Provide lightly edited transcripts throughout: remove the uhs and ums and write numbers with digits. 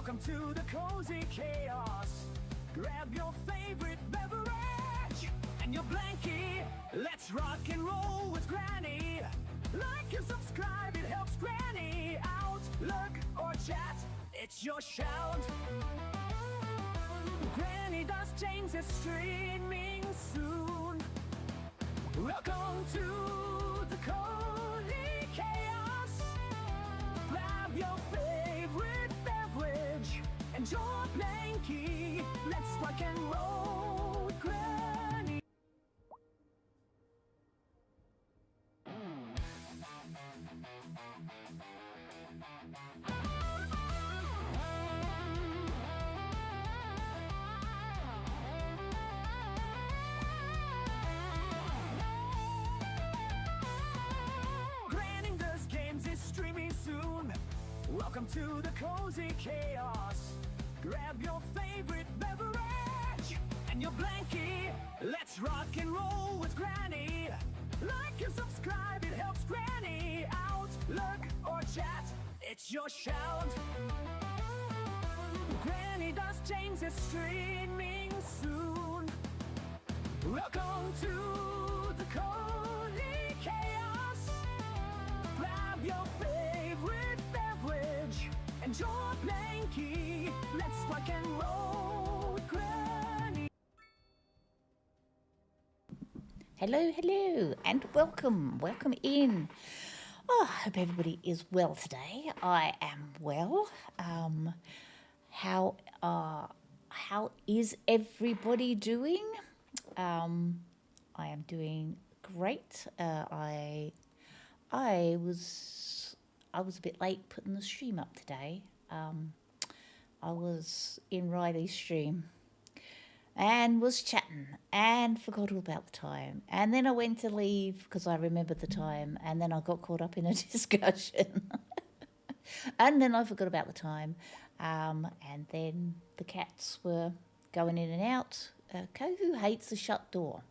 Welcome to the cozy chaos. Grab your favorite beverage and your blankie. Let's rock and roll with Granny. Like and subscribe, it helps Granny out. Look or chat, it's your shout. Granny Does James is streaming soon. Welcome to the cozy chaos. Grab your favorite beverage and your blankie. Let's rock and roll with Granny. Granny Does Games is streaming soon. Welcome to the cozy chaos. Grab your favorite beverage and your blankie. Let's rock and roll with Granny. Like and subscribe, it helps Granny out. Look or chat, it's your shout. Granny Does James is streaming soon. Welcome to the cozy chaos. Grab your favorite beverage and your blankie. Let's rock and roll with Granny. Hello, and welcome in. Oh, I hope everybody is well today. I am well. How is everybody doing? I am doing great. I was a bit late putting the stream up today. I was in Riley's stream and was chatting and forgot all about the time. And then I went to leave because I remembered the time, and then I got caught up in a discussion. And then I forgot about the time. And then the cats were going in and out. Kohu hates the shut door.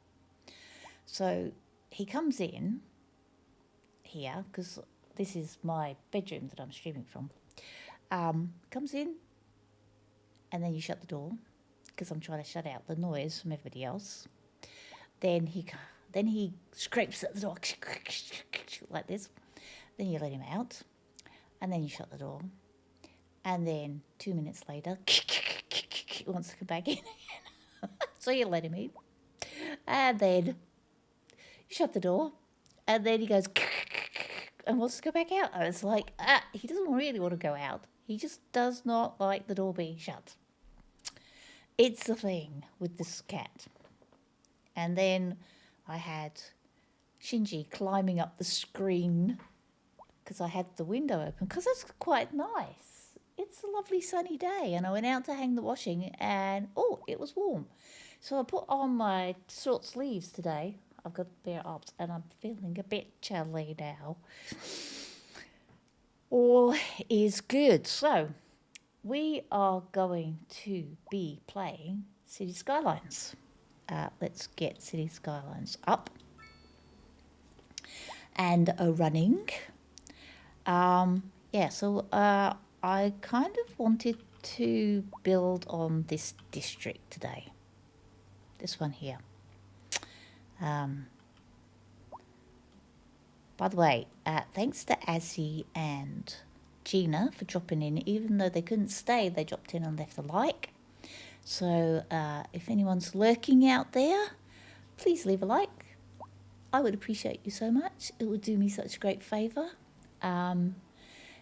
So he comes in here, because this is my bedroom that I'm streaming from. Comes in, and then you shut the door, because I'm trying to shut out the noise from everybody else. Then he scrapes at the door like this. Then you let him out, and then you shut the door. And then 2 minutes later, he wants to come back in again. So you let him in, and then you shut the door, and then he goes and wants to go back out. And it's like, he doesn't really want to go out. He just does not like the door being shut. It's the thing with this cat. And then I had Shinji climbing up the screen because I had the window open, because it's quite nice. It's a lovely sunny day, and I went out to hang the washing, and it was warm. So I put on my short sleeves today. I've got bare arms, and I'm feeling a bit chilly now. All is good. So we are going to be playing City Skylines. Let's get City Skylines up and running. So I kind of wanted to build on this district today. This one here. By the way, thanks to Azzy and Gina for dropping in. Even though they couldn't stay, they dropped in and left a like. So if anyone's lurking out there, please leave a like. I would appreciate you so much. It would do me such a great favour.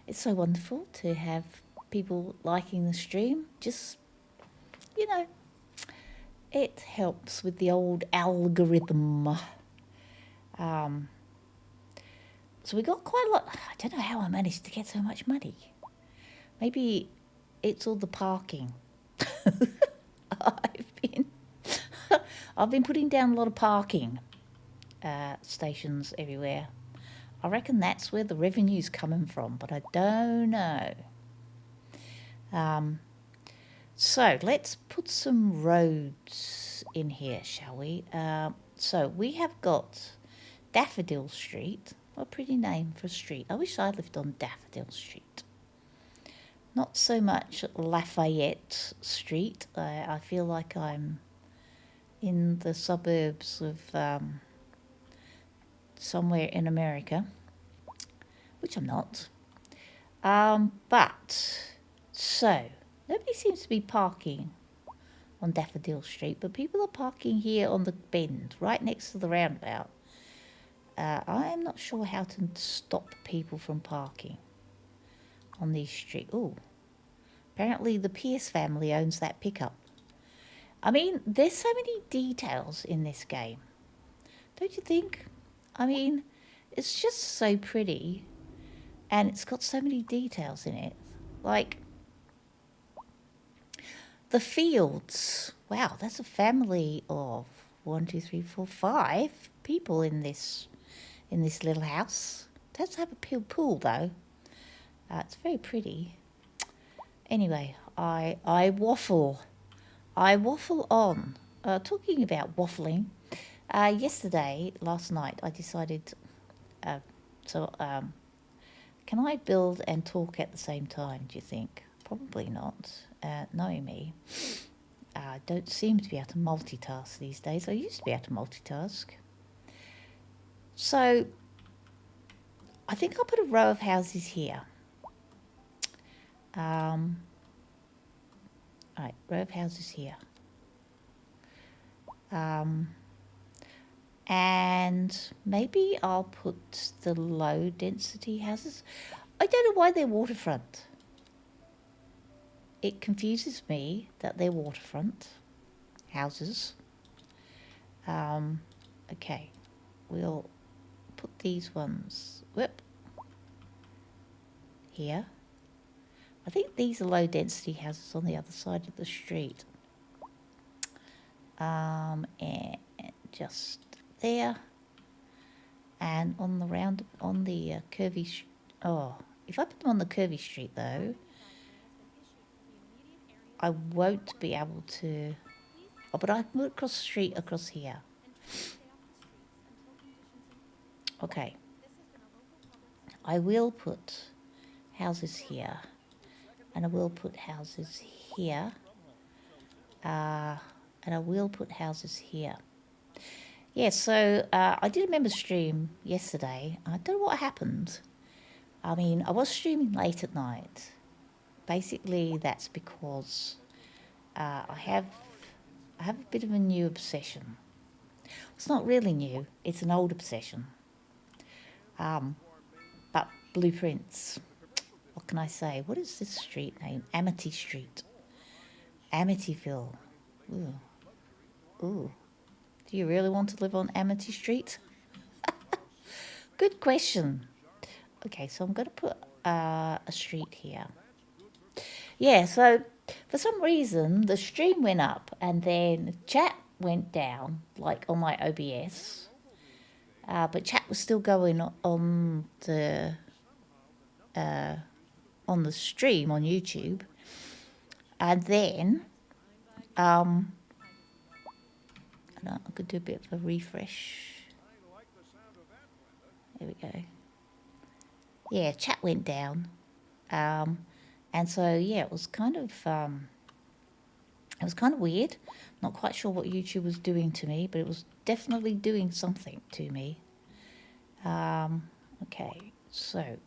It's so wonderful to have people liking the stream. Just, it helps with the old algorithm. So we got quite a lot. I don't know how I managed to get so much money. Maybe it's all the parking. I've been putting down a lot of parking stations everywhere. I reckon that's where the revenue's coming from, but I don't know. So let's put some roads in here, shall we? So we have got Daffodil Street. What a pretty name for a street. I wish I lived on Daffodil Street. Not so much Lafayette Street. I feel like I'm in the suburbs of somewhere in America, which I'm not. So, nobody seems to be parking on Daffodil Street, but people are parking here on the bend, right next to the roundabout. I'm not sure how to stop people from parking on these streets. Oh, apparently the Pierce family owns that pickup. I mean, there's so many details in this game, don't you think? I mean, it's just so pretty, and it's got so many details in it. Like, the fields. Wow, that's a family of 1, 2, 3, 4, 5 people in this little house. It does have a pool though. It's very pretty. Anyway, I waffle. I waffle on. Talking about waffling, last night, I decided. Uh, can I build and talk at the same time? Do you think? Probably not. Knowing me, I don't seem to be able to multitask these days. I used to be able to multitask. So, I think I'll put a row of houses here. Right, row of houses here. And maybe I'll put the low density houses. I don't know why they're waterfront. It confuses me that they're waterfront houses. Okay, we'll put these ones here. I think these are low density houses on the other side of the street. And just there. And on the curvy, if I put them on the curvy street though, I won't be able to. Oh, but I can go across the street across here. Okay. I will put houses here, and I will put houses here, and I will put houses here. Yeah, so I did a member stream yesterday. I don't know what happened. I mean, I was streaming late at night. Basically, that's because I have a bit of a new obsession. It's not really new. It's an old obsession. But blueprints. What can I say? What is this street name? Amity Street. Amityville. Ooh. Ooh. Do you really want to live on Amity Street? Good question. Okay, so I'm going to put a street here. Yeah, so for some reason the stream went up and then chat went down, like on my OBS. But chat was still going on the stream on YouTube. And then I could do a bit of a refresh. There we go. Yeah, chat went down. And so yeah, it was kind of weird. Not quite sure what YouTube was doing to me, but it was definitely doing something to me. Okay, so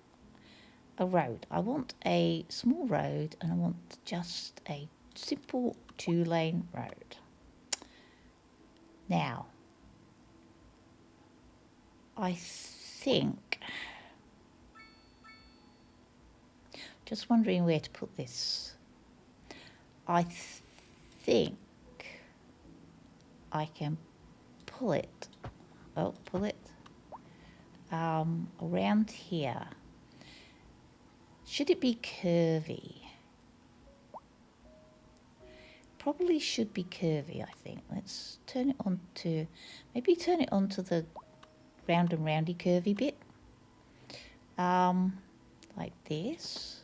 a road. I want a small road, and I want just a simple 2-lane road. Now, I think, just wondering where to put this. I think I can pull it around here. Should it be curvy? Probably should be curvy, I think. Let's turn it onto the round and roundy curvy bit. Like this.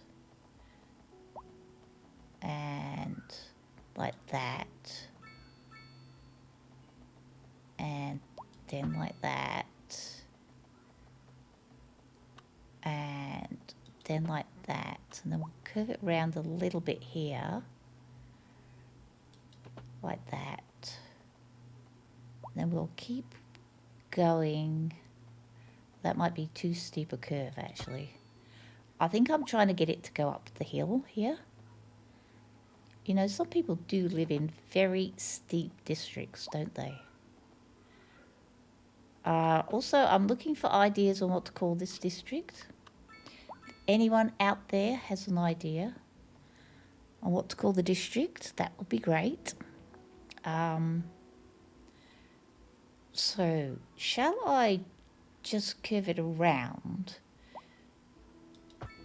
And like that. And then like that. And then like that, and then we'll curve it around a little bit here, like that. Then we'll keep going. That might be too steep a curve, actually. I think I'm trying to get it to go up the hill here. You know, some people do live in very steep districts, don't they? Also, I'm looking for ideas on what to call this district. If anyone out there has an idea on what to call the district, that would be great. So, shall I just curve it around?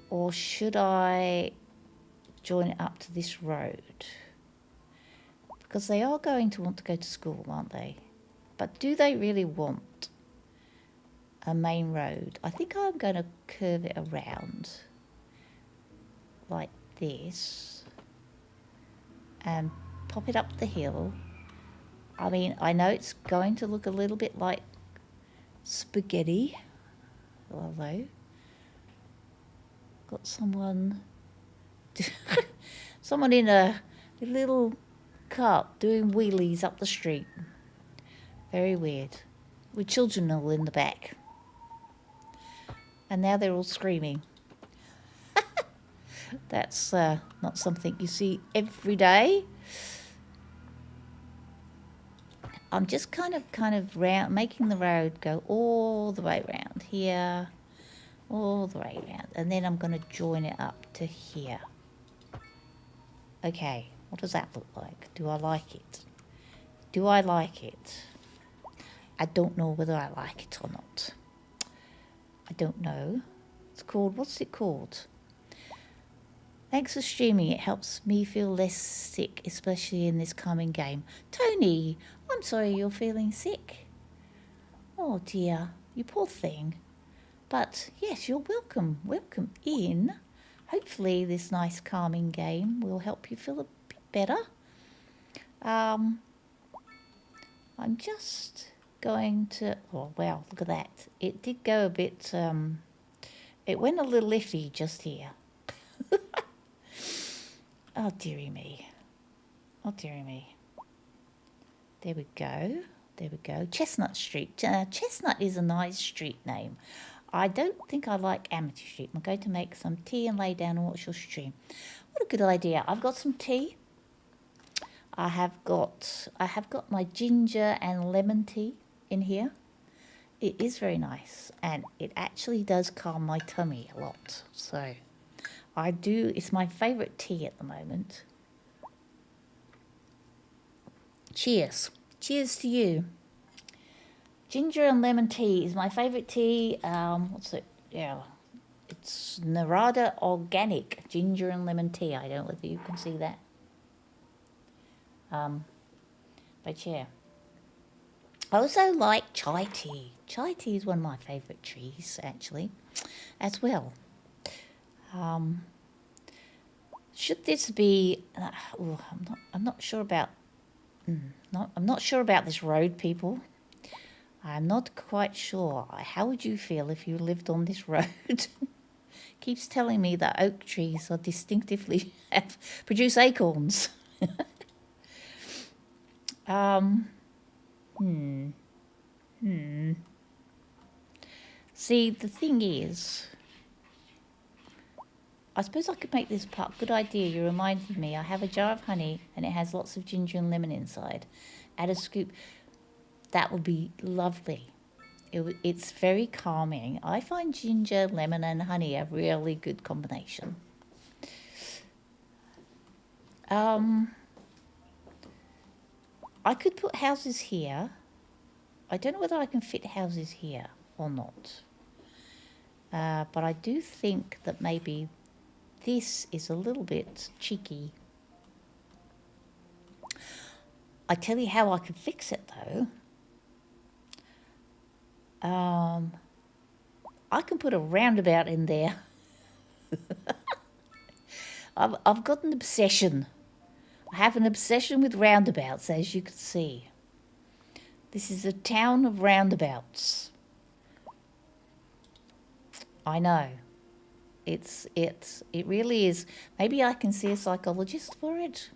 Or should I join it up to this road? Because they are going to want to go to school, aren't they? But do they really want a main road? I think I'm going to curve it around like this and pop it up the hill. I mean, I know it's going to look a little bit like spaghetti, although got someone in a little cart doing wheelies up the street. Very weird. With children all in the back. And now they're all screaming. That's not something you see every day. I'm just kind of making the road go all the way around here, all the way around, and then I'm going to join it up to here. Okay, what does that look like? Do I like it? Do I like it? I don't know whether I like it or not. I don't know. It's called, what's it called? Thanks for streaming. It helps me feel less sick, especially in this calming game. Tony, I'm sorry you're feeling sick. Oh dear, you poor thing. But yes, you're welcome. Welcome in. Hopefully this nice calming game will help you feel a bit better. I'm just going to, oh wow, look at that. It did go a bit, it went a little iffy just here. Oh dearie me. Oh dearie me. There we go. There we go. Chestnut Street. Chestnut is a nice street name. I don't think I like Amity Street. I'm going to make some tea and lay down and watch your stream. What a good idea. I've got some tea. I have got my ginger and lemon tea in here. It is very nice, and it actually does calm my tummy a lot. So it's my favourite tea at the moment. Cheers. Cheers to you. Ginger and lemon tea is my favourite tea. What's it? Yeah, it's Narada Organic Ginger and Lemon Tea. I don't know whether you can see that. But yeah. I also like chai tea. Chai tea is one of my favourite teas, actually, as well. Should this be? I'm not sure about. I'm not sure about this road, people. I'm not quite sure. How would you feel if you lived on this road? Keeps telling me that oak trees are distinctively produce acorns. See, the thing is, I suppose I could make this part. Good idea. You reminded me. I have a jar of honey and it has lots of ginger and lemon inside. Add a scoop. That would be lovely. It's very calming. I find ginger, lemon and honey a really good combination. I could put houses here. I don't know whether I can fit houses here or not. But I do think that maybe this is a little bit cheeky. I tell you how I can fix it though. I can put a roundabout in there. I've got an obsession. I have an obsession with roundabouts, as you can see. This is a town of roundabouts. I know. It really is. Maybe I can see a psychologist for it.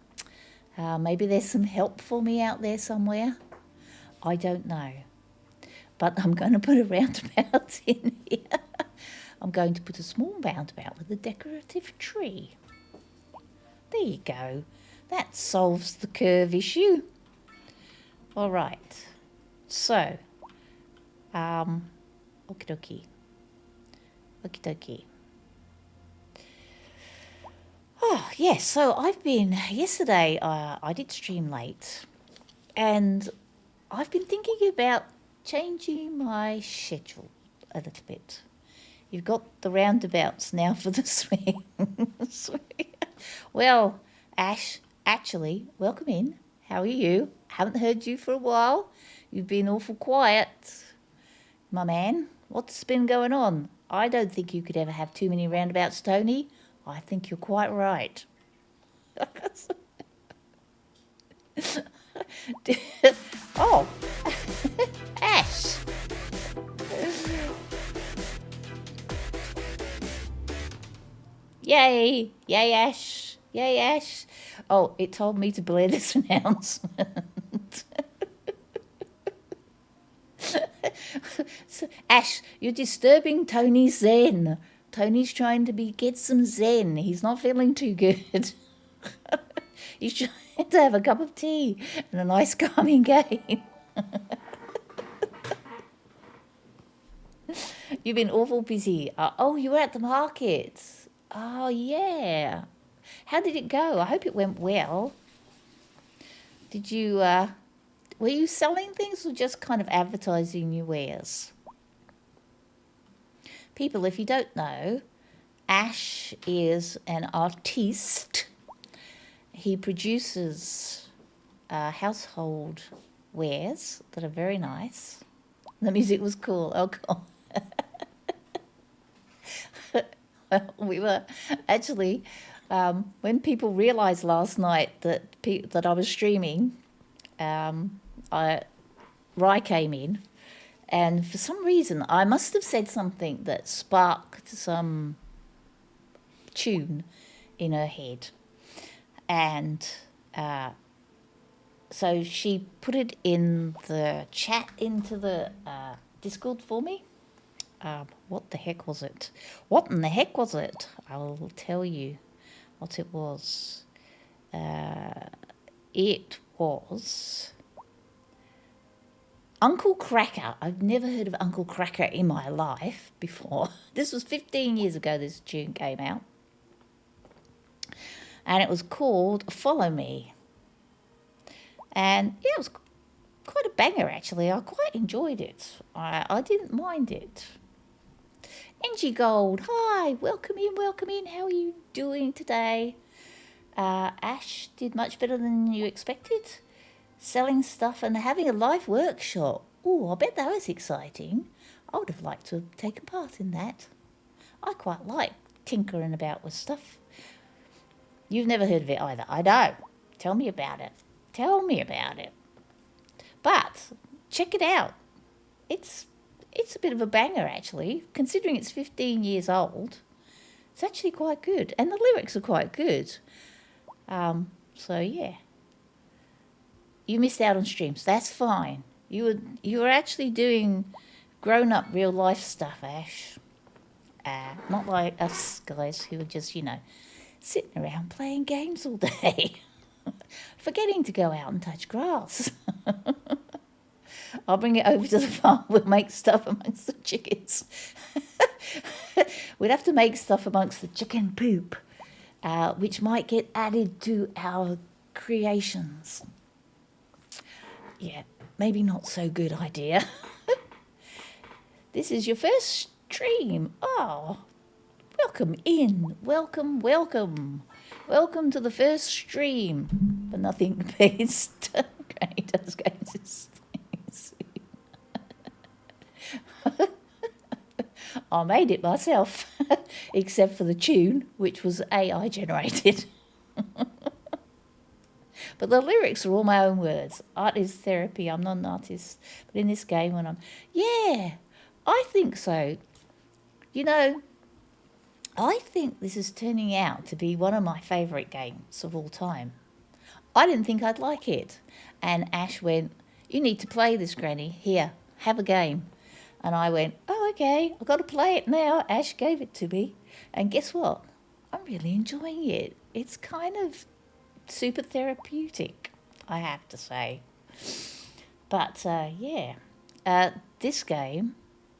Maybe there's some help for me out there somewhere. I don't know. But I'm going to put a roundabout in here. I'm going to put a small roundabout with a decorative tree. There you go. That solves the curve issue. All right. So, okie dokie. Okie dokie. Oh, yes. So yesterday I did stream late, and I've been thinking about changing my schedule a little bit. You've got the roundabouts now for the swing. Well, Ash, actually, welcome in. How are you? Haven't heard you for a while. You've been awful quiet. My man, what's been going on? I don't think you could ever have too many roundabouts, Tony. I think you're quite right. Oh, Ash. Yay! Yay, Ash! Yay, Ash! Oh, it told me to play this announcement. So, Ash, you're disturbing Tony's zen. Tony's trying to get some zen. He's not feeling too good. He's trying to have a cup of tea and a nice calming game. You've been awful busy. Oh, you were at the market. Oh, yeah. How did it go? I hope it went well. Did you, were you selling things or just kind of advertising your wares? People, if you don't know, Ash is an artiste. He produces household wares that are very nice. The music was cool. Oh, cool. We were actually, when people realised last night that I was streaming, Rye came in, and for some reason I must have said something that sparked some tune in her head, and so she put it in the chat into the Discord for me. What the heck was it? What in the heck was it? I will tell you what it was. It was Uncle Cracker. I've never heard of Uncle Cracker in my life before. This was 15 years ago this tune came out. And it was called Follow Me. And yeah, it was quite a banger actually. I quite enjoyed it. I didn't mind it. NG Gold, hi, welcome in. How are you doing today? Ash did much better than you expected. Selling stuff and having a live workshop. Oh, I bet that was exciting. I would have liked to have taken part in that. I quite like tinkering about with stuff. You've never heard of it either. I know. Tell me about it. But check it out. It's a bit of a banger, actually. Considering it's 15 years old, it's actually quite good. And the lyrics are quite good. So, yeah. You missed out on streams. That's fine. You were actually doing grown-up, real-life stuff, Ash. Not like us guys who are just, sitting around playing games all day. Forgetting to go out and touch grass. I'll bring it over to the farm. We'll make stuff amongst the chickens. We'd have to make stuff amongst the chicken poop, which might get added to our creations. Yeah, maybe not so good idea. This is your first stream. Oh, welcome in. Welcome. Welcome to the first stream. But nothing beats Granny-Does Games. I made it myself, except for the tune, which was AI generated. But the lyrics are all my own words. Art is therapy. I'm not an artist. But in this game, yeah, I think so. I think this is turning out to be one of my favourite games of all time. I didn't think I'd like it. And Ash went, "You need to play this, Granny. Here, have a game." And I went, "Oh, okay, I've got to play it now." Ash gave it to me. And guess what? I'm really enjoying it. It's kind of super therapeutic, I have to say. But yeah, this game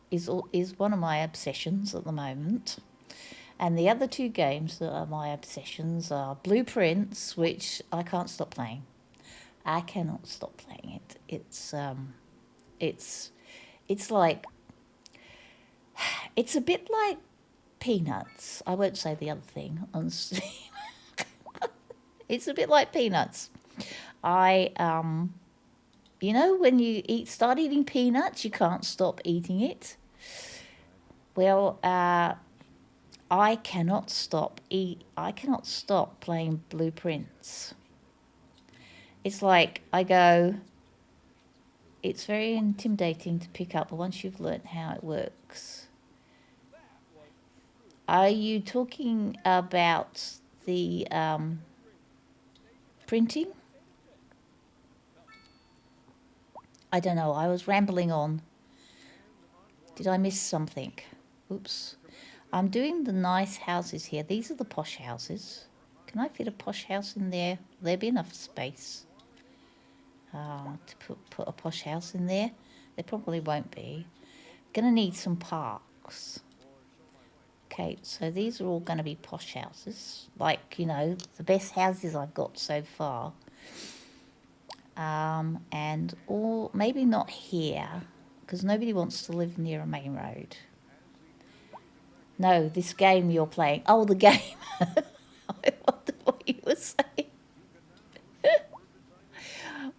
is one of my obsessions at the moment. And the other two games that are my obsessions are Blueprints, which I can't stop playing. I cannot stop playing it. It's like it's a bit like Peanuts. I won't say the other thing on Steam. It's a bit like Peanuts. I you know when you start eating peanuts, you can't stop eating it. Well, I cannot stop playing Blueprints. It's like I go. It's very intimidating to pick up, but once you've learnt how it works. Are you talking about the printing? I don't know. I was rambling on. Did I miss something? Oops. I'm doing the nice houses here. These are the posh houses. Can I fit a posh house in there? Will there be enough space to put a posh house in there? There probably won't be. Gonna need some parks. Okay, so these are all going to be posh houses. Like, you know, the best houses I've got so far. And or maybe not here, because nobody wants to live near a main road. No, this game you're playing. Oh, the game. I wonder what you were saying.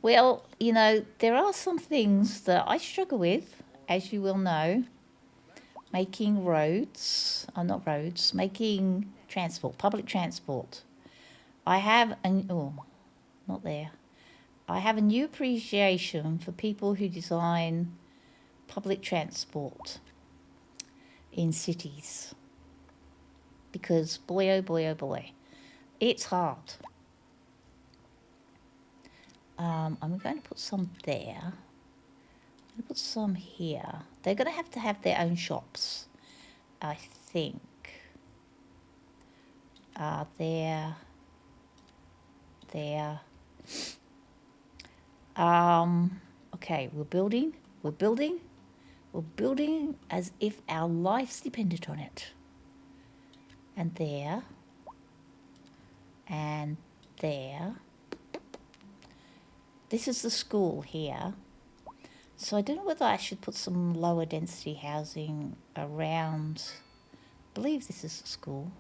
Well, you know, there are some things that I struggle with, as you will know. Making roads, not roads, making transport, public transport. I have not there. I have a new appreciation for people who design public transport in cities. Because boy, oh boy, oh boy, it's hard. I'm going to put some there. I'm going to put some here. They're going to have their own shops, I think. There. Okay, we're building as if our lives depended on it. And there. And there. This is the school here. So I don't know whether I should put some lower density housing around. I believe this is the school.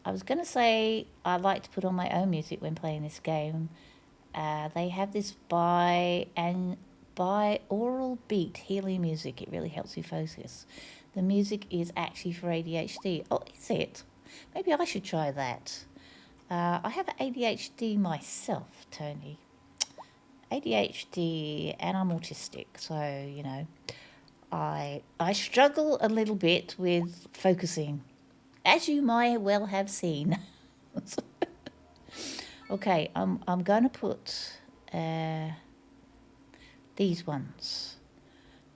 I was going to say I like to put on my own music when playing this game. They have this binaural beat healing music. It really helps you focus. The music is actually for ADHD. Oh, is it? Maybe I should try that. I have ADHD myself, Tony. ADHD, and I'm autistic, so you know, I struggle a little bit with focusing, as you might well have seen. Okay, I'm going to put these ones.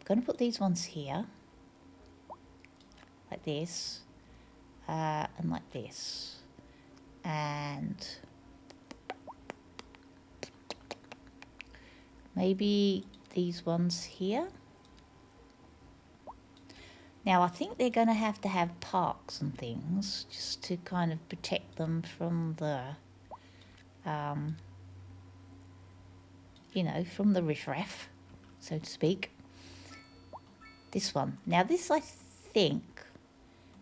I'm going to put these ones here, like this, and like this, and maybe these ones here. Now I think they're going to have parks and things just to kind of protect them from the, you know, from the riffraff, so to speak. This one. Now this I think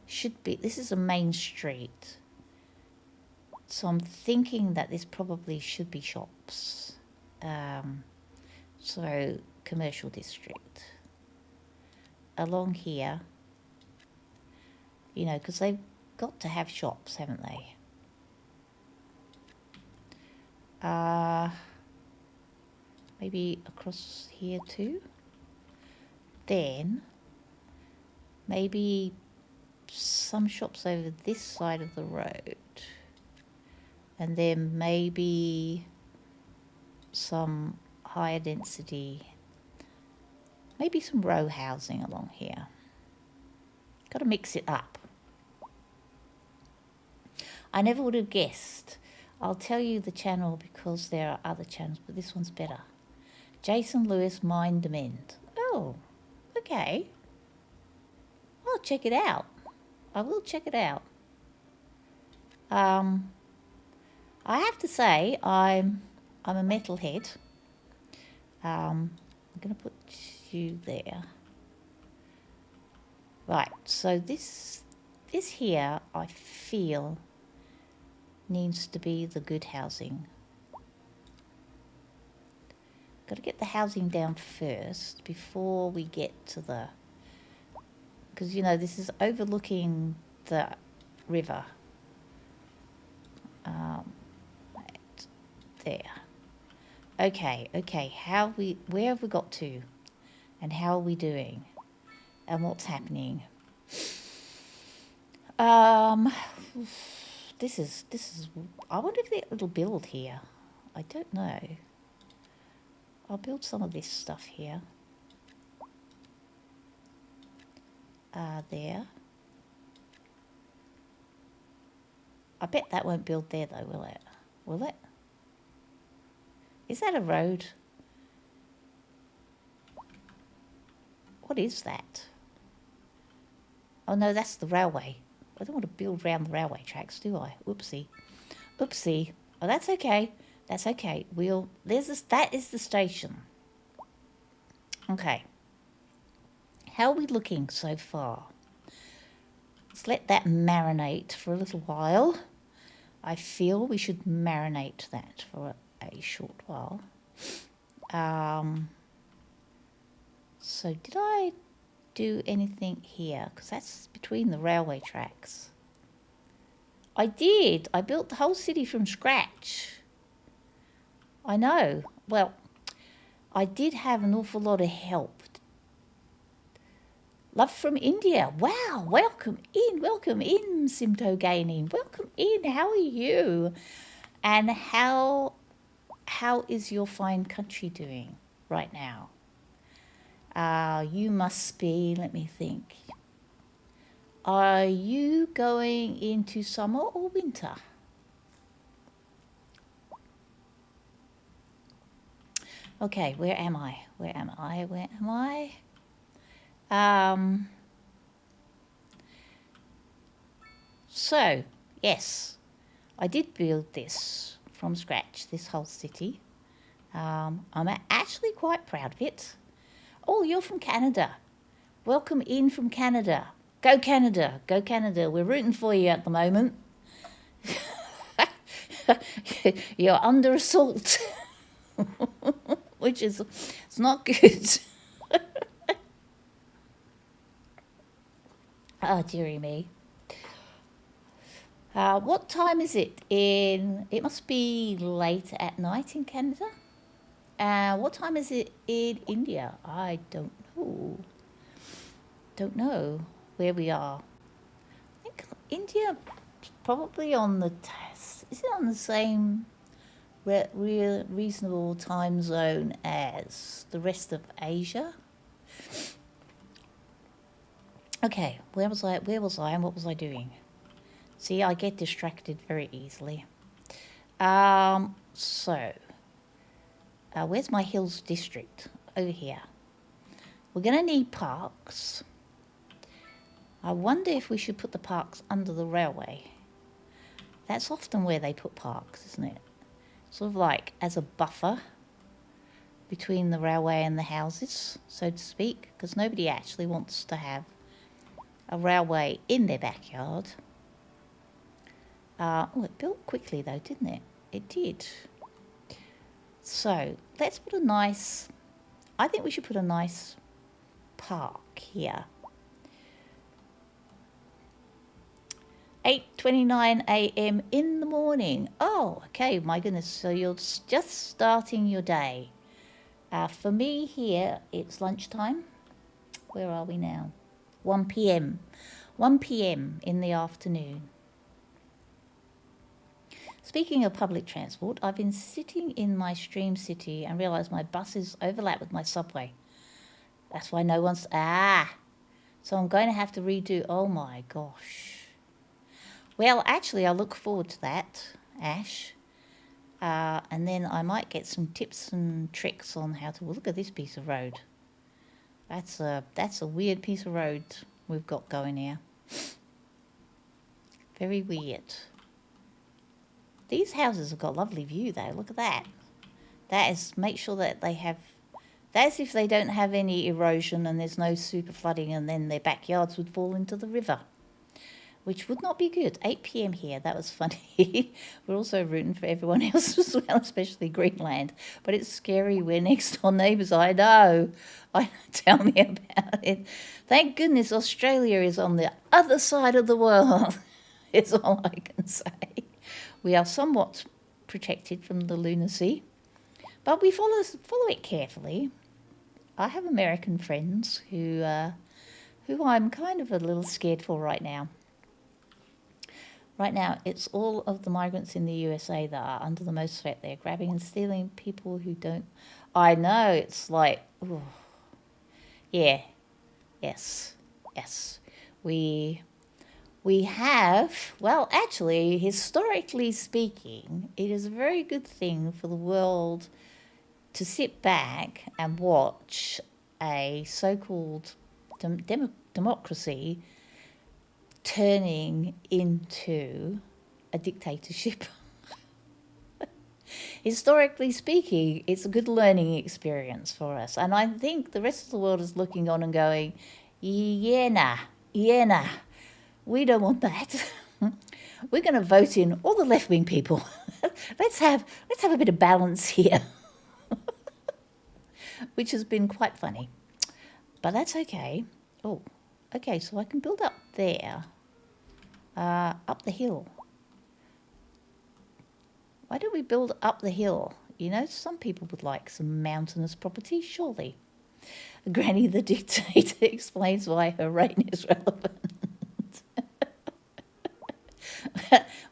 should be, this is a main street. So I'm thinking that this probably should be shops. So commercial district. Along here, you know, because they've got to have shops, haven't they? Maybe across here too. Then maybe some shops over this side of the road. And then maybe some higher density, maybe some row housing along here. Got to mix it up. I never would have guessed. I'll tell you the channel because there are other channels, but this one's better. Jason Lewis Mind Mend. Oh, okay. I'll check it out. I will check it out. I have to say I'm a metalhead. I'm going to put you there. Right, so this here I feel needs to be the good housing. Got to get the housing down first before we get to the, because you know this is overlooking the river. Right there. Okay. Where have we got to, and how are we doing, and what's happening? This is. I wonder if it'll build here. I don't know. I'll build some of this stuff here. There. I bet that won't build there though, will it? Will it? Is that a road? What is that? Oh no, that's the railway. I don't want to build around the railway tracks, do I? Oopsie. Oopsie. Oh, that's okay. That's okay. That is the station. Okay. How are we looking so far? Let's let that marinate for a little while. I feel we should marinate that for a short while. So did I do anything here? Because that's between the railway tracks. I did. I built the whole city from scratch. I know. Well, I did have an awful lot of help. Love from India. Wow, welcome in, Simto Gaining. Welcome in. How are you? And how is your fine country doing right now? You must be, let me think. Are you going into summer or winter? Okay, where am I? So, yes, I did build this from scratch, this whole city. I'm actually quite proud of it. Oh, you're from Canada. Welcome in from Canada. Go Canada, go Canada. We're rooting for you at the moment. You're under assault, which is, it's not good. Oh, dearie me. What time is it it must be late at night in Canada. What time is it in India? I don't know. Don't know where we are. I think India probably on the is it on the same reasonable time zone as the rest of Asia? Okay, where was I and what was I doing? See, I get distracted very easily. Where's my Hills district? Over here. We're going to need parks. I wonder if we should put the parks under the railway. That's often where they put parks, isn't it? Sort of like as a buffer between the railway and the houses, so to speak, because nobody actually wants to have a railway in their backyard. Oh, it built quickly though, didn't it? It did. So let's put a nice, I think we should put a nice park here. 8:29 a.m. in the morning. Oh, okay, my goodness. So you're just starting your day. For me here, it's lunchtime. Where are we now? 1 p.m. 1 p.m. in the afternoon. Speaking of public transport, I've been sitting in my stream city and realised my buses overlap with my subway. That's why no one's... So I'm going to have to redo... Oh my gosh. Well, actually, I look forward to that, Ash. And then I might get some tips and tricks on how to... Well, look at this piece of road. That's a weird piece of road we've got going here. Very weird. These houses have got a lovely view though. Look at that. That is, make sure that they have... That's if they don't have any erosion and there's no super flooding and then their backyards would fall into the river, which would not be good. 8 p.m. here, that was funny. We're also rooting for everyone else as well, especially Greenland. But it's scary, we're next door neighbours, I know. Tell me about it. Thank goodness Australia is on the other side of the world, is all I can say. We are somewhat protected from the lunacy, but we follow it carefully. I have American friends who I'm kind of a little scared for right now. Right now, it's all of the migrants in the USA that are under the most threat. They're grabbing and stealing people who don't... I know, it's like... Ooh. Yeah. Yes. We have... Well, actually, historically speaking, it is a very good thing for the world to sit back and watch a so-called democracy turning into a dictatorship. Historically speaking, it's a good learning experience for us. And I think the rest of the world is looking on and going, yeah, nah, we don't want that. We're going to vote in all the left-wing people. let's have a bit of balance here. Which has been quite funny. But that's okay. Oh, okay, so I can build up there. Up the hill. Why don't we build up the hill? You know, some people would like some mountainous property, surely. Granny the dictator explains why her reign is relevant.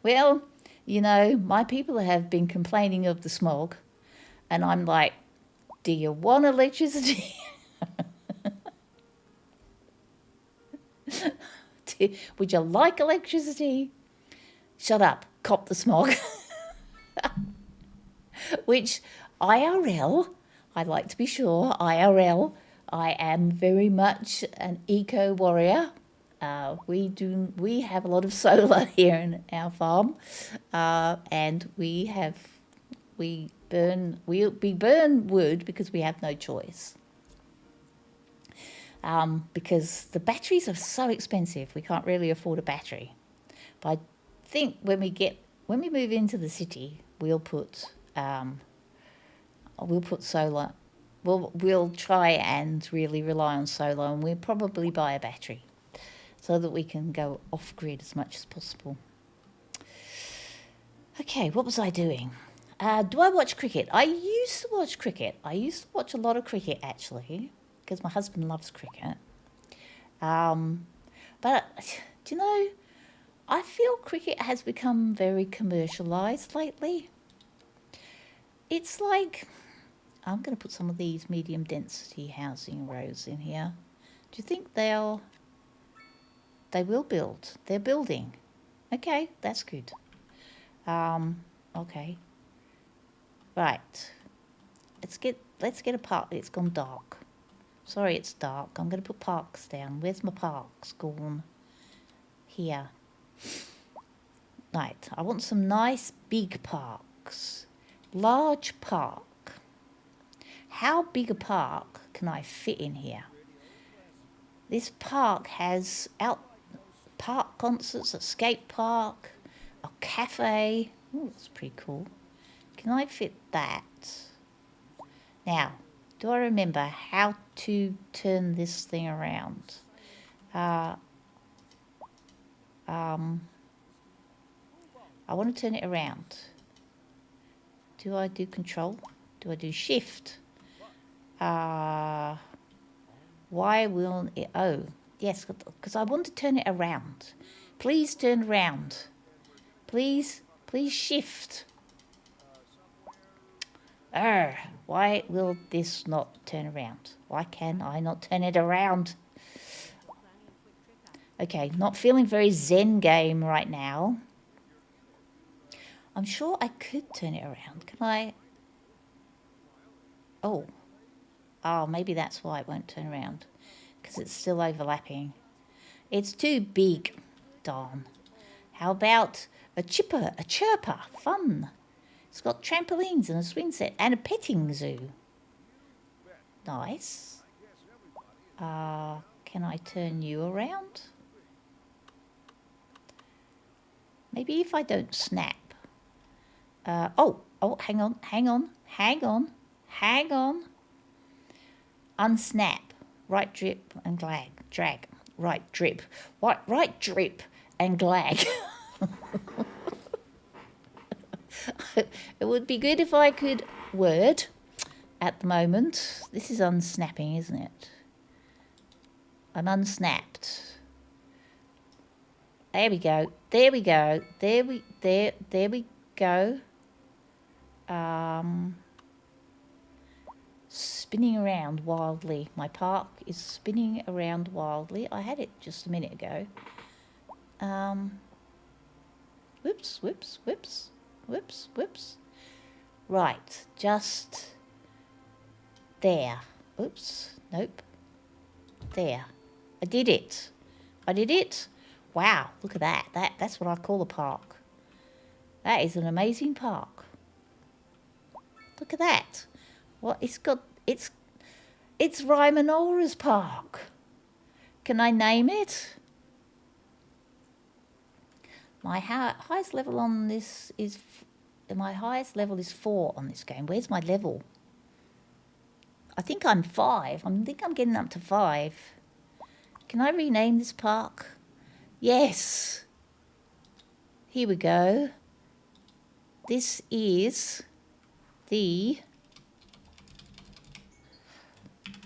Well, you know, my people have been complaining of the smog, and I'm like, do you want electricity? Would you like electricity? Shut up, cop the smog. Which IRL, I'd like to be sure, IRL, I am very much an eco warrior. We have a lot of solar here in our farm, and we burn wood because we have no choice. Because the batteries are so expensive, we can't really afford a battery. But I think when we move into the city, we'll put solar. We'll try and really rely on solar, and we'll probably buy a battery so that we can go off grid as much as possible. Okay, what was I doing? Do I watch cricket? I used to watch cricket. I used to watch a lot of cricket actually, because my husband loves cricket. But do you know, I feel cricket has become very commercialised lately. It's like, I'm going to put some of these medium density housing rows in here. Do you think they will build? They're building. Okay, that's good. Okay. Right. Let's get a park. It's gone dark. Sorry, it's dark. I'm going to put parks down. Where's my parks gone? Here. Right. I want some nice big parks. Large park. How big a park can I fit in here? This park has park concerts, a skate park, a cafe. Oh, that's pretty cool. Can I fit that? Now, do I remember how to turn this thing around? I want to turn it around. Do I do control? Do I do shift? Why will it... Oh, Yes, because I want to turn it around. Please turn around. Please shift. Why will this not turn around? Why can I not turn it around? Okay, not feeling very zen game right now. I'm sure I could turn it around. Can I? Oh, maybe that's why it won't turn around. Because it's still overlapping. It's too big. Darn. How about a chirper? Fun. It's got trampolines and a swing set and a petting zoo. Nice. Can I turn you around? Maybe if I don't snap. Oh, hang on. Unsnap. Right drip and drag. Right drip. Right drip and glag. It would be good if I could word at the moment. This is unsnapping, isn't it? I'm unsnapped. There we go. There we go. Spinning around wildly. My park is spinning around wildly. I had it just a minute ago. Whoops. Right, just there. Oops, nope. There. I did it. Wow, look at that. That's what I call a park. That is an amazing park. Look at that. What it's got, it's Rymanora's park. Can I name it? My highest level on this is, my highest level is 4 on this game. Where's my level? I think I'm 5. I think I'm getting up to 5. Can I rename this park? Yes. Here we go. This is the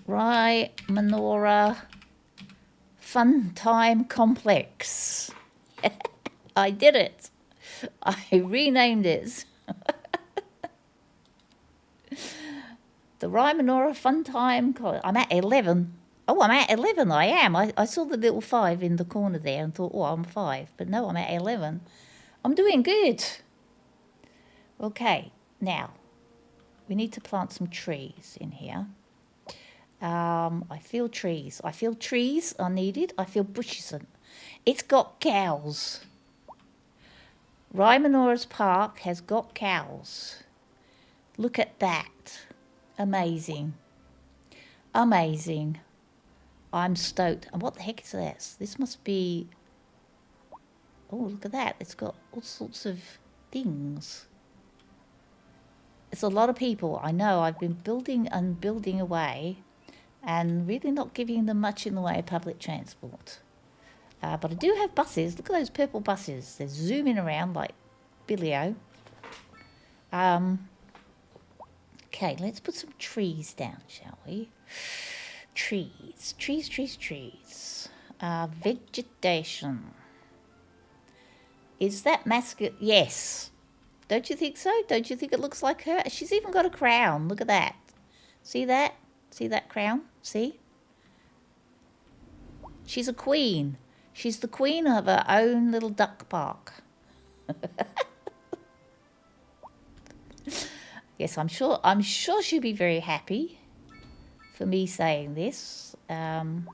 Rymanora Fun Time Complex. I did it. I renamed it. The Rymanora Fun Time Complex. I'm at 11. Oh, I'm at 11. I am. I saw the little 5 in the corner there and thought, oh, I'm 5. But no, I'm at 11. I'm doing good. Okay, now we need to plant some trees in here. I feel trees. I feel trees are needed. I feel bushes. It's got cows. Rymanora's Park has got cows. Look at that. Amazing. Amazing. I'm stoked. And what the heck is this? This must be... Oh, look at that. It's got all sorts of things. It's a lot of people. I know. I've been building and building away and really not giving them much in the way of public transport. But I do have buses. Look at those purple buses. They're zooming around like Billy-O. Okay, let's put some trees down, shall we? Trees. Vegetation. Is that mascot? Yes. Don't you think so? Don't you think it looks like her? She's even got a crown. Look at that. See that? See that crown? See? She's a queen. She's the queen of her own little duck park. Yes, I'm sure she'll be very happy for me saying this. I'm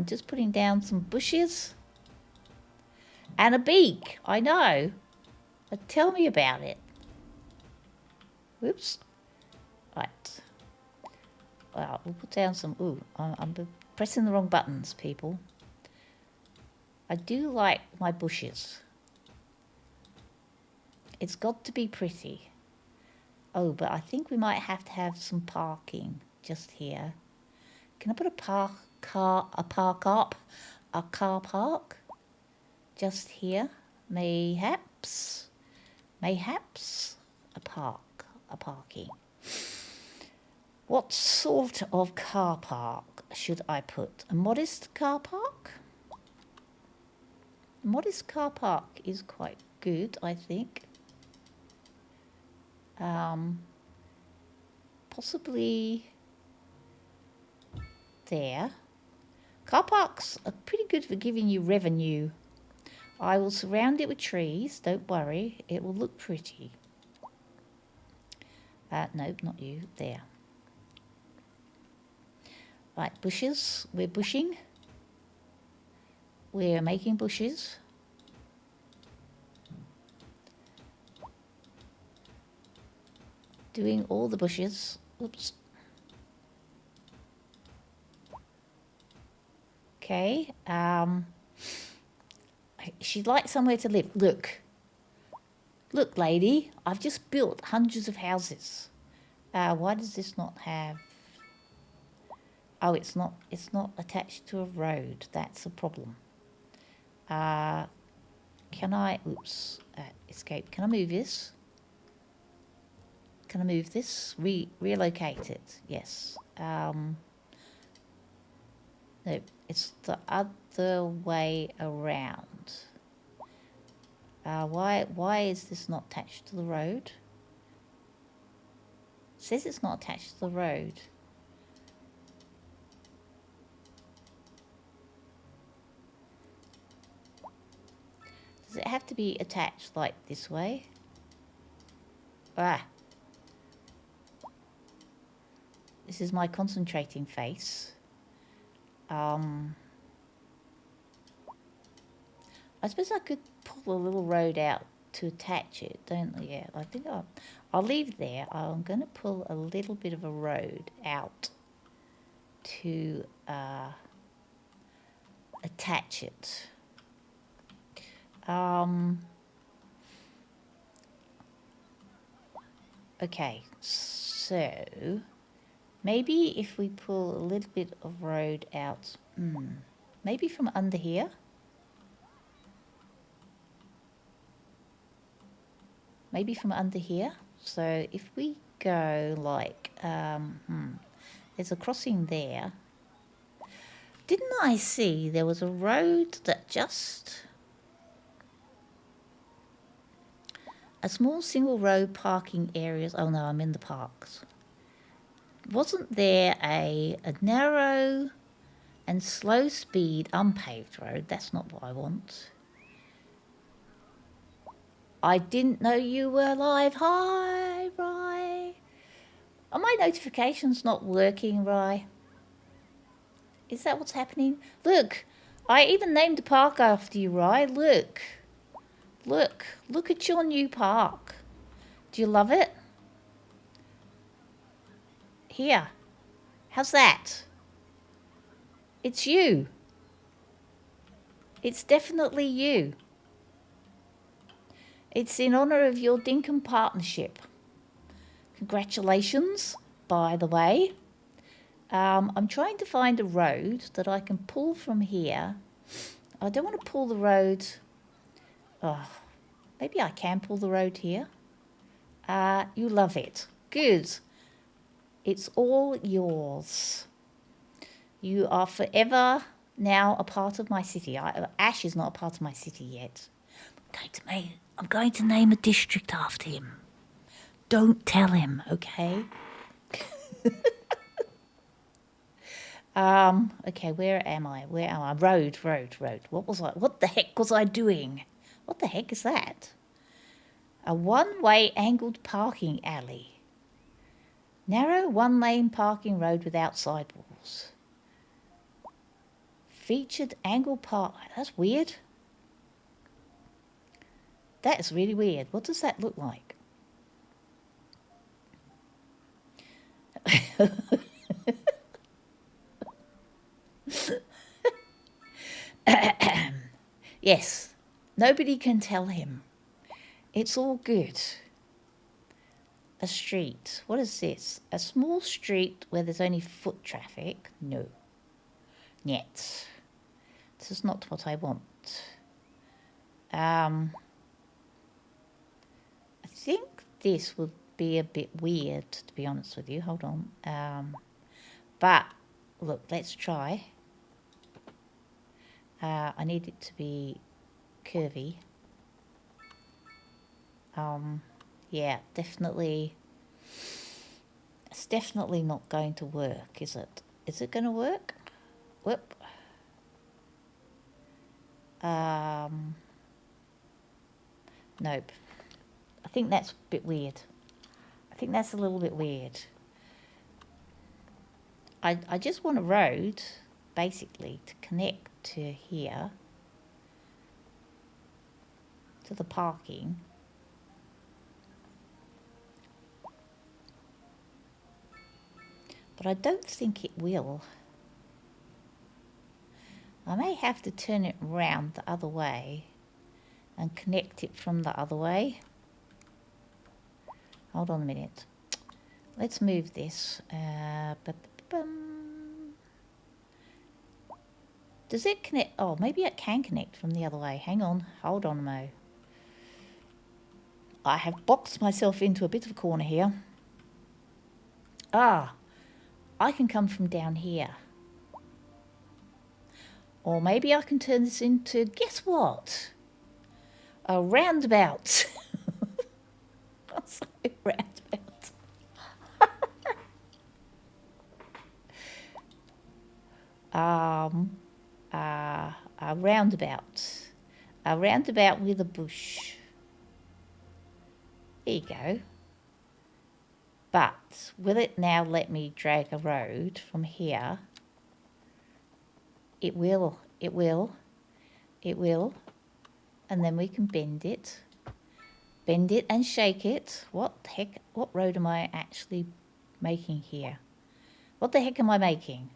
just putting down some bushes. And a beak, I know. But tell me about it. Whoops. Right. Well, we'll put down some... Ooh, I'm pressing the wrong buttons, people. I do like my bushes. It's got to be pretty. Oh, but I think we might have to have some parking just here. Can I put a car park? Just here, mayhaps a parking. What sort of car park should I put? A modest car park? A modest car park is quite good, I think. Possibly there. Car parks are pretty good for giving you revenue. I will surround it with trees. Don't worry, it will look pretty. Nope, not you. There. Right, bushes. We're bushing. We're making bushes. Doing all the bushes. Oops. Okay. She'd like somewhere to live. Look. Look, lady. I've just built hundreds of houses. Why does this not have... Oh, it's not attached to a road. That's a problem. Can I... Oops. Escape. Can I move this? Can I move this? Relocate it. Yes. No, it's the other way around. Why is this not attached to the road? It says it's not attached to the road. Does it have to be attached like this way? This is my concentrating face. I suppose I could pull a little road out to attach it, don't I? Yeah, I think I'll leave there. I'm going to pull a little bit of a road out to attach it. Okay, so maybe if we pull a little bit of road out, maybe from under here. Maybe from under here. So if we go like, there's a crossing there. Didn't I see there was a road that just... A small single row parking areas. Oh no, I'm in the parks. Wasn't there a narrow and slow speed unpaved road? That's not what I want. I didn't know you were live. Hi, Rye. Are my notifications not working, Rye? Is that what's happening? Look, I even named the park after you, Rye. Look. Look at your new park. Do you love it? Here. How's that? It's you. It's definitely you. It's in honour of your Dinkum partnership. Congratulations, by the way. I'm trying to find a road that I can pull from here. I don't want to pull the road... Oh, maybe I can pull the road here. You love it. Good. It's all yours. You are forever now a part of my city. Ash is not a part of my city yet. I'm going to name a district after him. Don't tell him, okay? Okay, where am I? Road. What the heck was I doing? What the heck is that? A one-way angled parking alley. Narrow one-lane parking road without sidewalls. Featured angled park. That's weird. That is really weird. What does that look like? Yes. Nobody can tell him. It's all good. A street. What is this? A small street where there's only foot traffic? No. Yet. This is not what I want. I think this would be a bit weird, to be honest with you. Hold on. But look, let's try. I need it to be curvy. Yeah, definitely. It's definitely not going to work, is it? Is it going to work? Whoop. Nope. I think that's a bit weird. I think that's a little bit weird. I just want a road, basically, to connect to here, to the parking. But I don't think it will. I may have to turn it round the other way and connect it from the other way. Hold on a minute. Let's move this. Does it connect? Oh, maybe it can connect from the other way. Hang on. Hold on a mo. I have boxed myself into a bit of a corner here. Ah, I can come from down here. Or maybe I can turn this into, guess what? A roundabout. Roundabout. A roundabout. A roundabout with a bush. There you go. But will it now let me drag a road from here? It will. It will. It will. And then we can bend it. Bend it and shake it. What the heck? What road am I actually making here? What the heck am I making?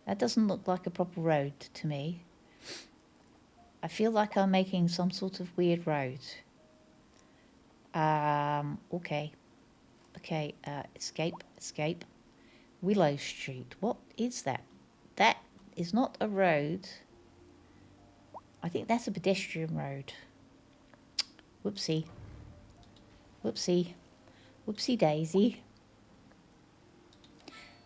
That doesn't look like a proper road to me. I feel like I'm making some sort of weird road. Okay. Okay, escape. Willow Street. What is that? That is not a road. I think that's a pedestrian road. Whoopsie. Whoopsie. Whoopsie daisy.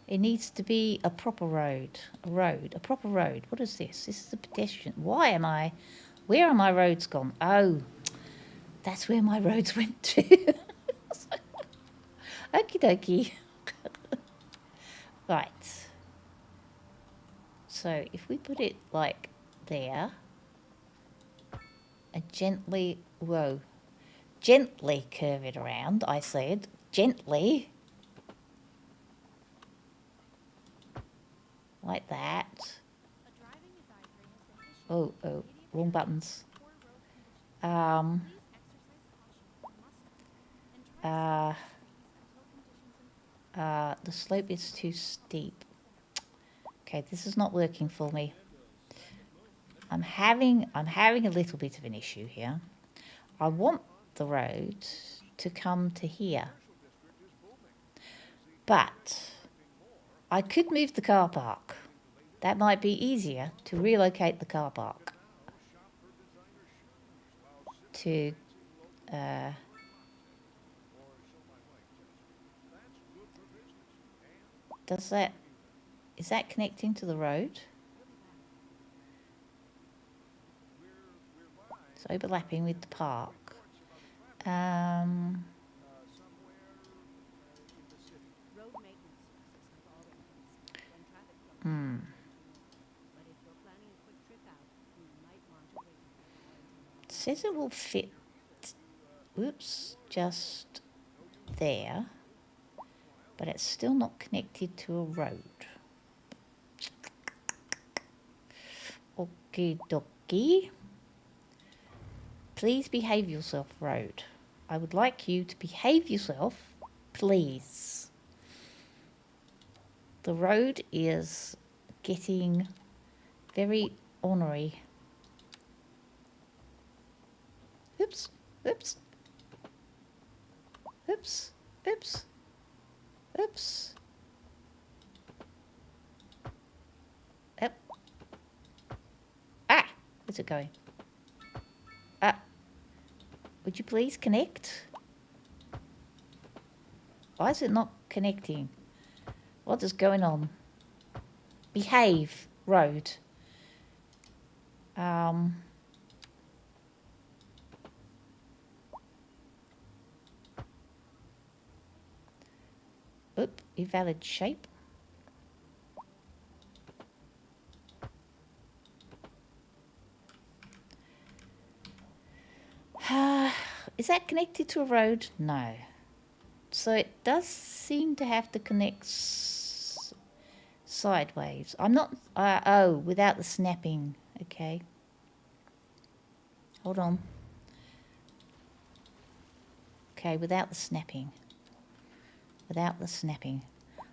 It needs to be a proper road. A proper road. What is this? This is a pedestrian. Where are my roads gone? Oh, that's where my roads went to. Okie dokie. Right. So if we put it like there, and gently curve it around, I said, gently. Like that. Oh, wrong buttons. The slope is too steep. Okay, this is not working for me. I'm having a little bit of an issue here. I want the road to come to here. But I could move the car park. That might be easier to relocate the car park to is that connecting to the road? It's overlapping with the park. It says it will fit, oops, just there, but it's still not connected to a road. Okie dokie. Please behave yourself, road. I would like you to behave yourself, please. The road is getting very ornery. Oops, oops, oops, oops, oops. Yep. Ah, where's it going? Ah, would you please connect? Why is it not connecting? What is going on? Behave, road. Oop, invalid shape. Is that connected to a road? No. So it does seem to have to connect sideways. I'm not... oh, without the snapping. Okay. Hold on. Okay, without the snapping. Without the snapping.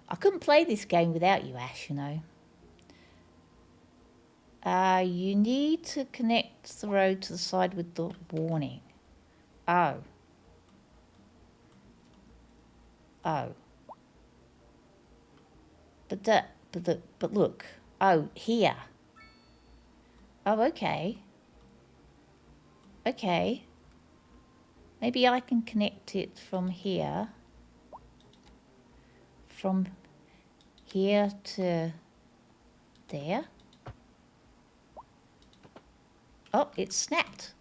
I couldn't play this game without you, Ash, you know. You need to connect the road to the side with the warning. Oh. Oh. But look. Oh, here. Oh, okay. Okay. Maybe I can connect it from here. From here to there. Oh, it's snapped.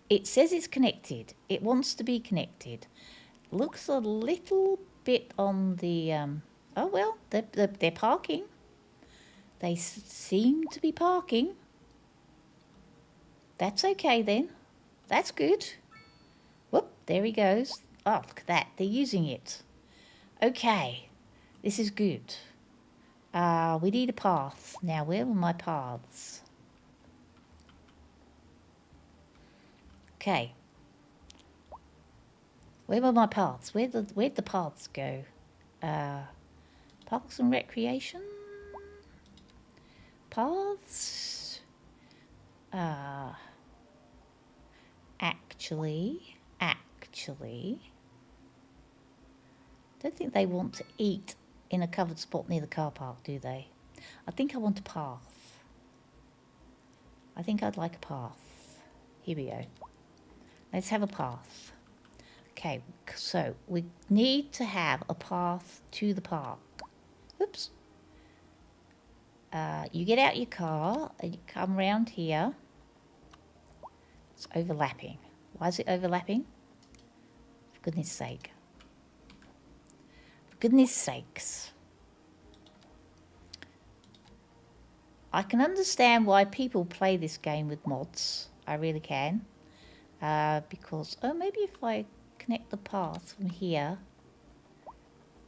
It says it's connected. It wants to be connected. Looks a little bit on the... oh, well, they're parking. They seem to be parking. That's okay then. That's good. Whoop, there he goes. Oh, look at that. They're using it. Okay. This is good. We need a path. Now, where were my paths? Okay. Where were my paths? Where'd the paths go? Parks and Recreation? Paths? Actually, don't think they want to eat in a covered spot near the car park, do they? I think I want a path. I think I'd like a path. Here we go. Let's have a path. Okay, so we need to have a path to the park. Oops. You get out your car and you come round here. It's overlapping. Why is it overlapping? For goodness sake. For goodness sakes. I can understand why people play this game with mods. I really can. Because, oh, maybe if I connect the path from here. It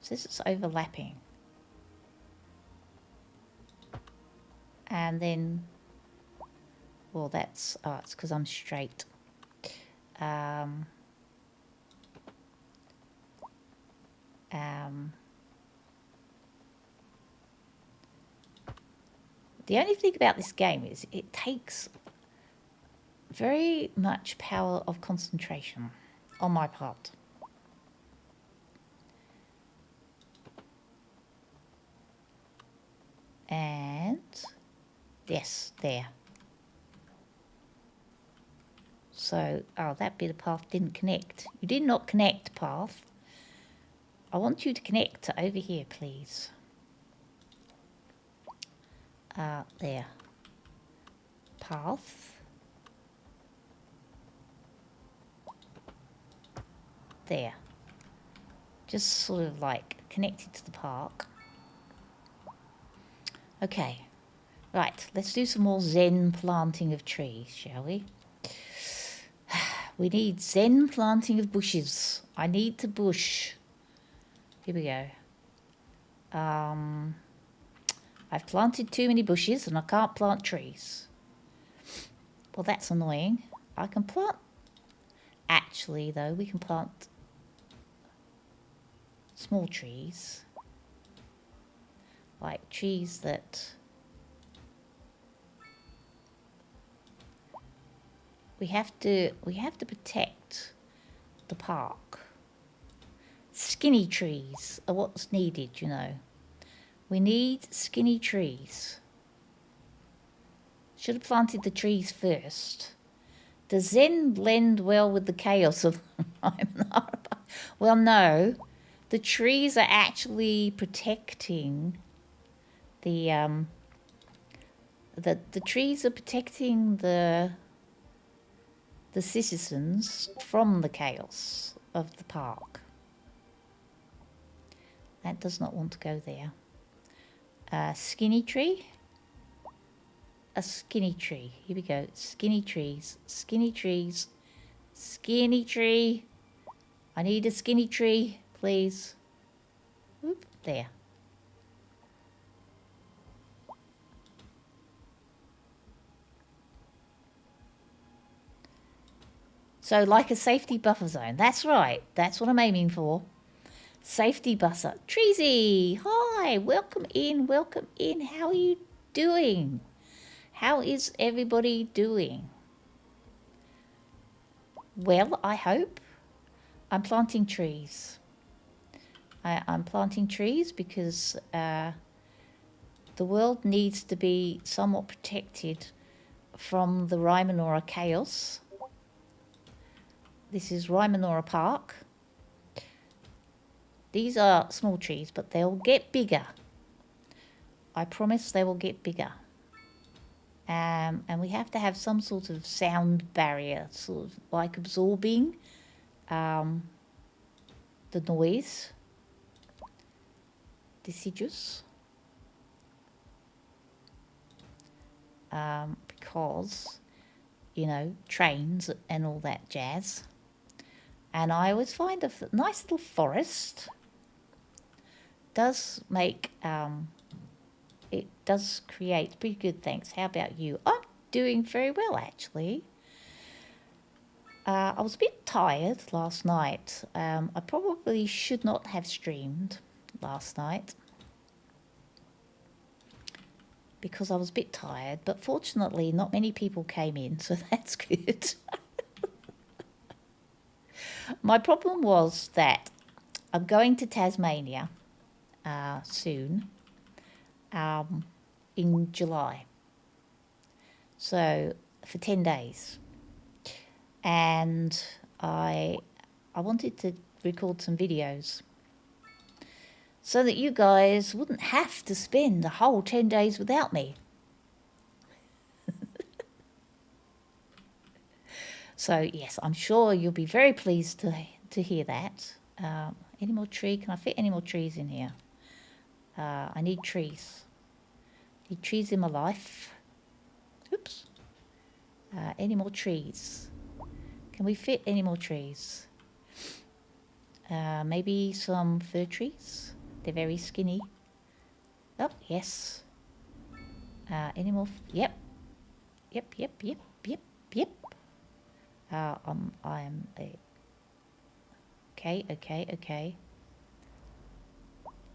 says it's overlapping. And then, well, that's, oh, it's because I'm straight. The only thing about this game is it takes very much power of concentration on my part. And yes, there. So, oh, that bit of path didn't connect. You did not connect, path. I want you to connect to over here, please. There. Path. There. Just sort of like connected to the park. Okay. Right, let's do some more Zen planting of trees, shall we? We need Zen planting of bushes. I need to bush. Here we go. I've planted too many bushes and I can't plant trees. Well, that's annoying. I can plant... Actually, though, we can plant small trees. Like trees that... We have to protect the park. Skinny trees are what's needed, you know. We need skinny trees. Should have planted the trees first. Does Zen blend well with the chaos of... Well, no, the trees are actually protecting the trees are protecting the citizens from the chaos of the park. That does not want to go there. Skinny tree. A skinny tree. Here we go. Skinny trees. Skinny trees. Skinny tree. I need a skinny tree, please. Oop, there. So like a safety buffer zone. That's right. That's what I'm aiming for. Safety buffer. Treesy, hi. Welcome in. Welcome in. How are you doing? How is everybody doing? Well, I hope. I'm planting trees. I'm planting trees because the world needs to be somewhat protected from the Rymanora chaos. This is Rymanora Park. These are small trees, but they'll get bigger. I promise they will get bigger. And we have to have some sort of sound barrier, sort of like absorbing the noise. Deciduous. Because, you know, trains and all that jazz. And I always find a nice little forest does make, it does create pretty good things. How about you? I'm doing very well, actually. I was a bit tired last night. I probably should not have streamed last night because I was a bit tired, but fortunately not many people came in, so that's good. My problem was that I'm going to Tasmania soon, in July, so for 10 days, and I wanted to record some videos so that you guys wouldn't have to spend the whole 10 days without me. So yes, I'm sure you'll be very pleased to hear that. Any more tree? Can I fit any more trees in here? I need trees. Need trees in my life. Oops. Any more trees? Can we fit any more trees? Maybe some fir trees. They're very skinny. Oh, yes. Any more? Yep. Yep. I'm okay.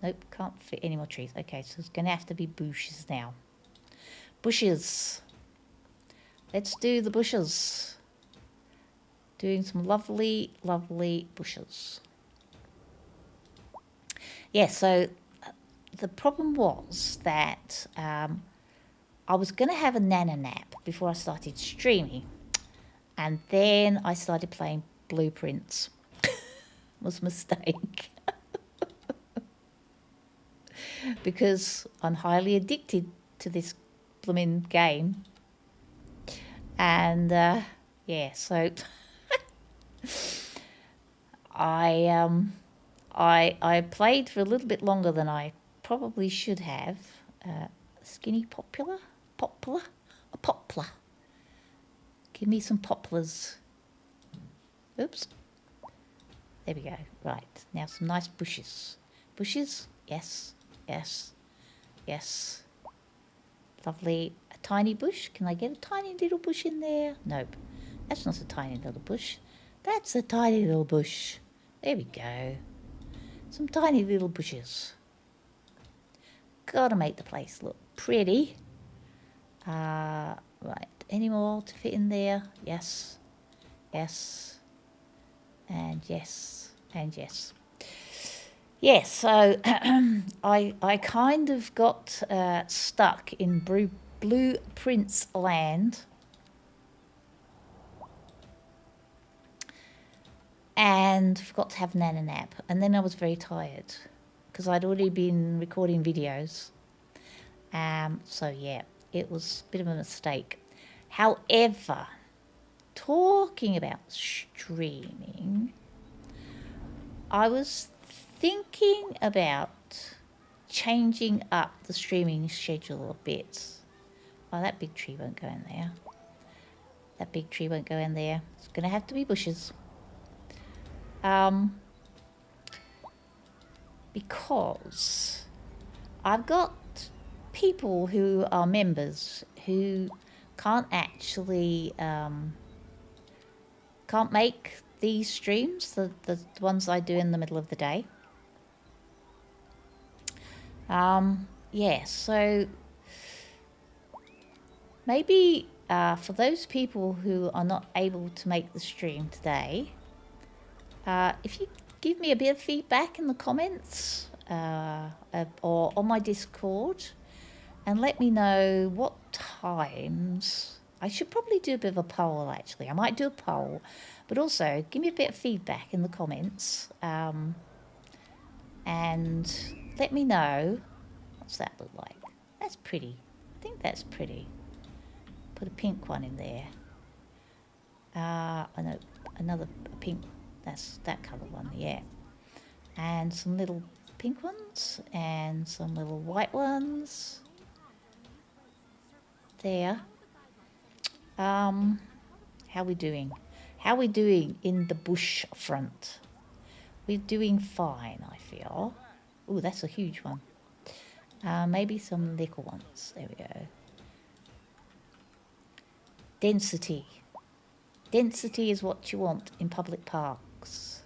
Nope, can't fit any more trees. Okay, so it's going to have to be bushes now. Bushes. Let's do the bushes. Doing some lovely, lovely bushes. Yeah, so the problem was that I was going to have a nana nap before I started streaming. And then I started playing Blueprints. Was a mistake. Because I'm highly addicted to this blooming game. And yeah, so I played for a little bit longer than I probably should have. Skinny poplar. Give me some poplars. Oops. There we go. Right. Now some nice bushes. Bushes? Yes. Lovely. A tiny bush. Can I get a tiny little bush in there? Nope. That's not a tiny little bush. That's a tiny little bush. There we go. Some tiny little bushes. Gotta make the place look pretty. Right. Any more to fit in there? Yes. And yes. Yes, so I kind of got stuck in Blueprints land. and forgot to have a nap. And then I was very tired because I'd already been recording videos. So yeah, it was a bit of a mistake. However, talking about streaming, I was thinking about changing up the streaming schedule a bit. Oh, that big tree won't go in there. That big tree won't go in there. It's going to have to be bushes. Because I've got people who are members who can't actually can't make these streams, the ones I do in the middle of the day. Yeah, so maybe for those people who are not able to make the stream today, if you give me a bit of feedback in the comments or on my Discord, and let me know what times. I should probably do a bit of a poll, actually. I might do a poll, but also give me a bit of feedback in the comments, and let me know. What's that look like? That's pretty. I think that's pretty. Put a pink one in there. I know another pink. That's that colour one, yeah. And some little pink ones and some little white ones. There. How we doing? How we doing in the bush front? We're doing fine, I feel. Oh, that's a huge one. Maybe some little ones. There we go. Density. Density is what you want in public parks.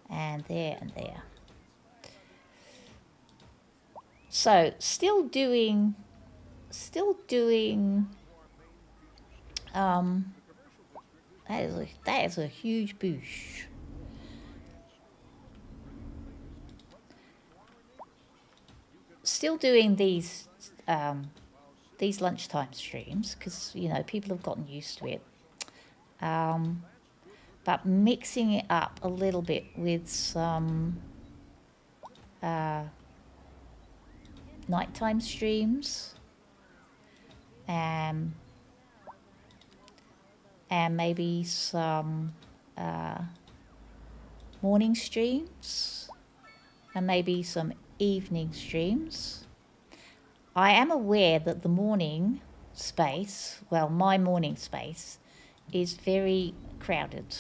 And there and there. So still doing that is a huge bush. Still doing these lunchtime streams because, you know, people have gotten used to it. But mixing it up a little bit with some nighttime streams, and maybe some morning streams, and maybe some evening streams. I am aware that the morning space, well, my morning space, is very crowded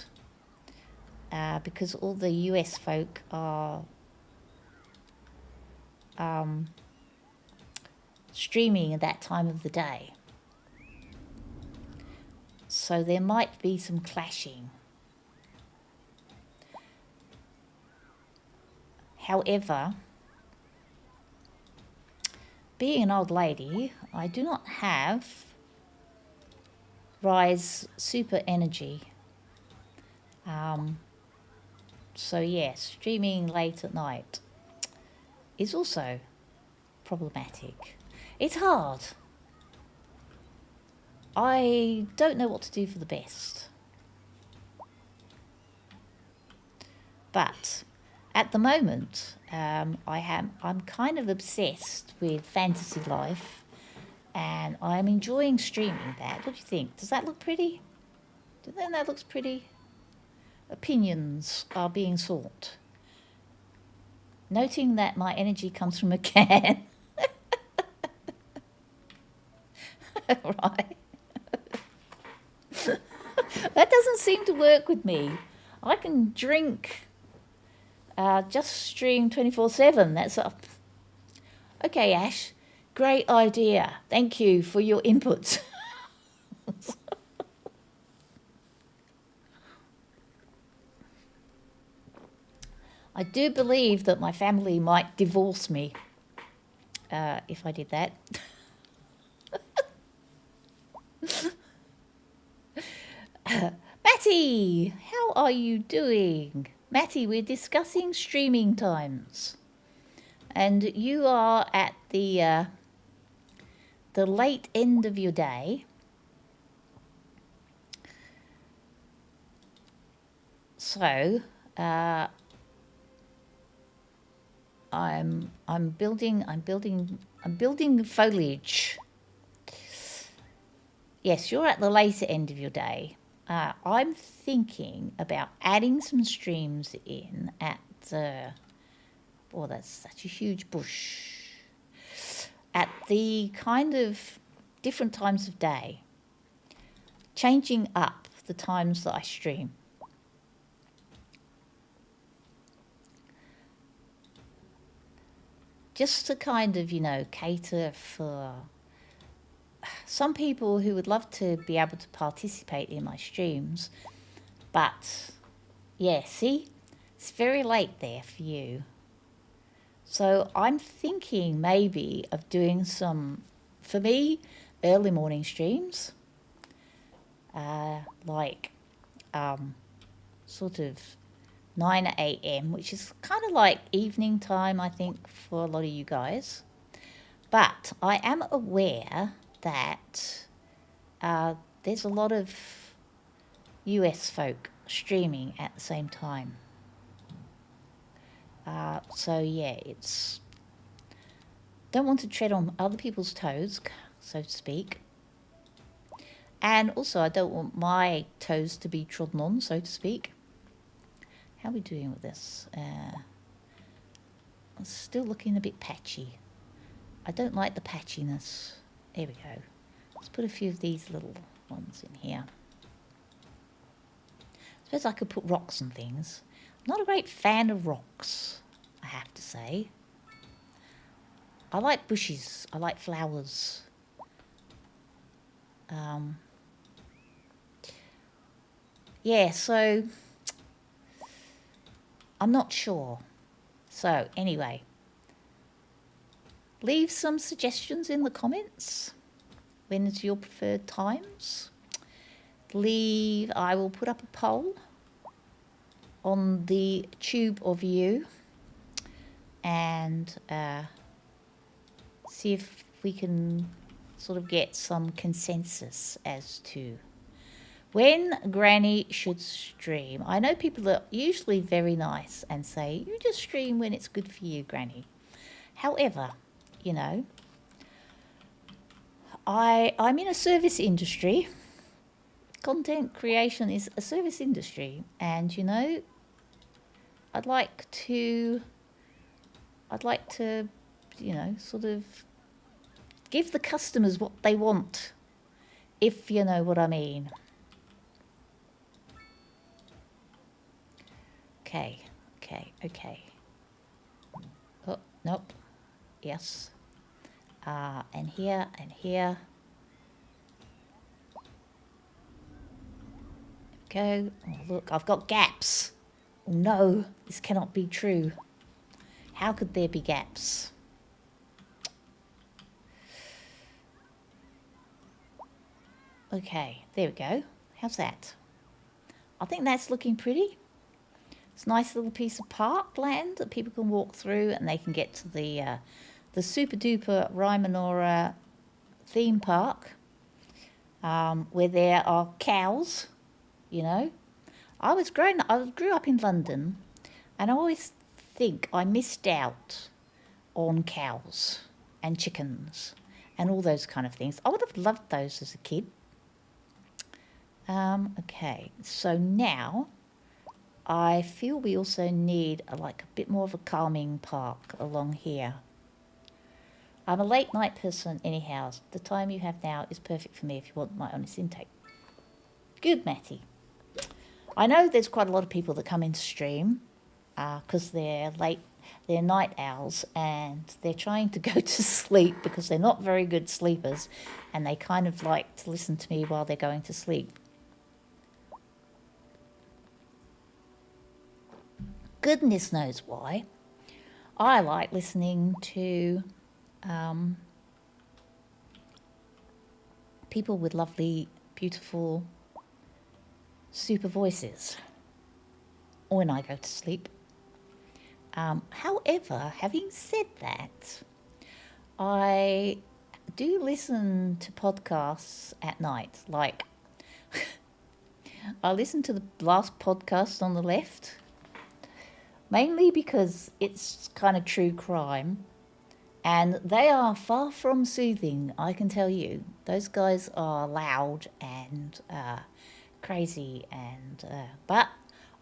because all the US folk are streaming at that time of the day. So there might be some clashing. However, being an old lady, I do not have Rise super energy. So yes, streaming late at night is also problematic. It's hard. I don't know what to do for the best. But at the moment, I'm kind of obsessed with Fantasy Life, and I'm enjoying streaming that. What do you think? Does that look pretty? Do you think that looks pretty? Opinions are being sought. Noting that my energy comes from a can. Right. That doesn't seem to work with me. I can drink, just stream 24/7. That's up. Okay, Ash. Great idea. Thank you for your input. I do believe that my family might divorce me if I did that. Matty, how are you doing? Matty, we're discussing streaming times. And you are at the the late end of your day. So I'm building foliage. Yes, you're at the later end of your day. I'm thinking about adding some streams in at oh, that's such a huge bush. At the kind of different times of day, changing up the times that I stream. Just to kind of, cater for some people who would love to be able to participate in my streams. But, yeah, see, it's very late there for you. So I'm thinking maybe of doing some, for me, early morning streams. Like sort of 9 a.m., which is kind of like evening time, I think, for a lot of you guys. But I am aware that there's a lot of US folk streaming at the same time. So yeah, don't want to tread on other people's toes, so to speak. And also I don't want my toes to be trodden on, so to speak. How are we doing with this? It's still looking a bit patchy. I don't like the patchiness. There we go. Let's put a few of these little ones in here. I suppose I could put rocks and things. I'm not a great fan of rocks, I have to say. I like bushes. I like flowers. Yeah, so I'm not sure. So anyway, leave some suggestions in the comments. When is your preferred times? I will put up a poll on the tube of you and see if we can sort of get some consensus as to when Granny should stream. I know people are usually very nice and say, you just stream when it's good for you, Granny. However, I'm in a service industry. Content creation is a service industry, and I'd like to sort of give the customers what they want, if you know what I mean. Okay. Oh, nope. Yes. And here and here. There we go. Oh, look, I've got gaps. Oh, no, this cannot be true. How could there be gaps? Okay, there we go. How's that? I think that's looking pretty. It's a nice little piece of parkland that people can walk through, and they can get to the super duper Rymanora theme park, where there are cows. I grew up in London, and I always think I missed out on cows and chickens and all those kind of things. I would have loved those as a kid. Okay, so now I feel we also need a bit more of a calming park along here. I'm a late night person anyhow. The time you have now is perfect for me if you want my honest intake. Good, Matty. I know there's quite a lot of people that come into stream because they're night owls, and they're trying to go to sleep because they're not very good sleepers, and they kind of like to listen to me while they're going to sleep. Goodness knows why. I like listening to people with lovely, beautiful, super voices when I go to sleep. However, having said that, I do listen to podcasts at night. Like, I listened to the last podcast on the left, mainly because it's kind of true crime. And they are far from soothing, I can tell you. Those guys are loud and crazy, but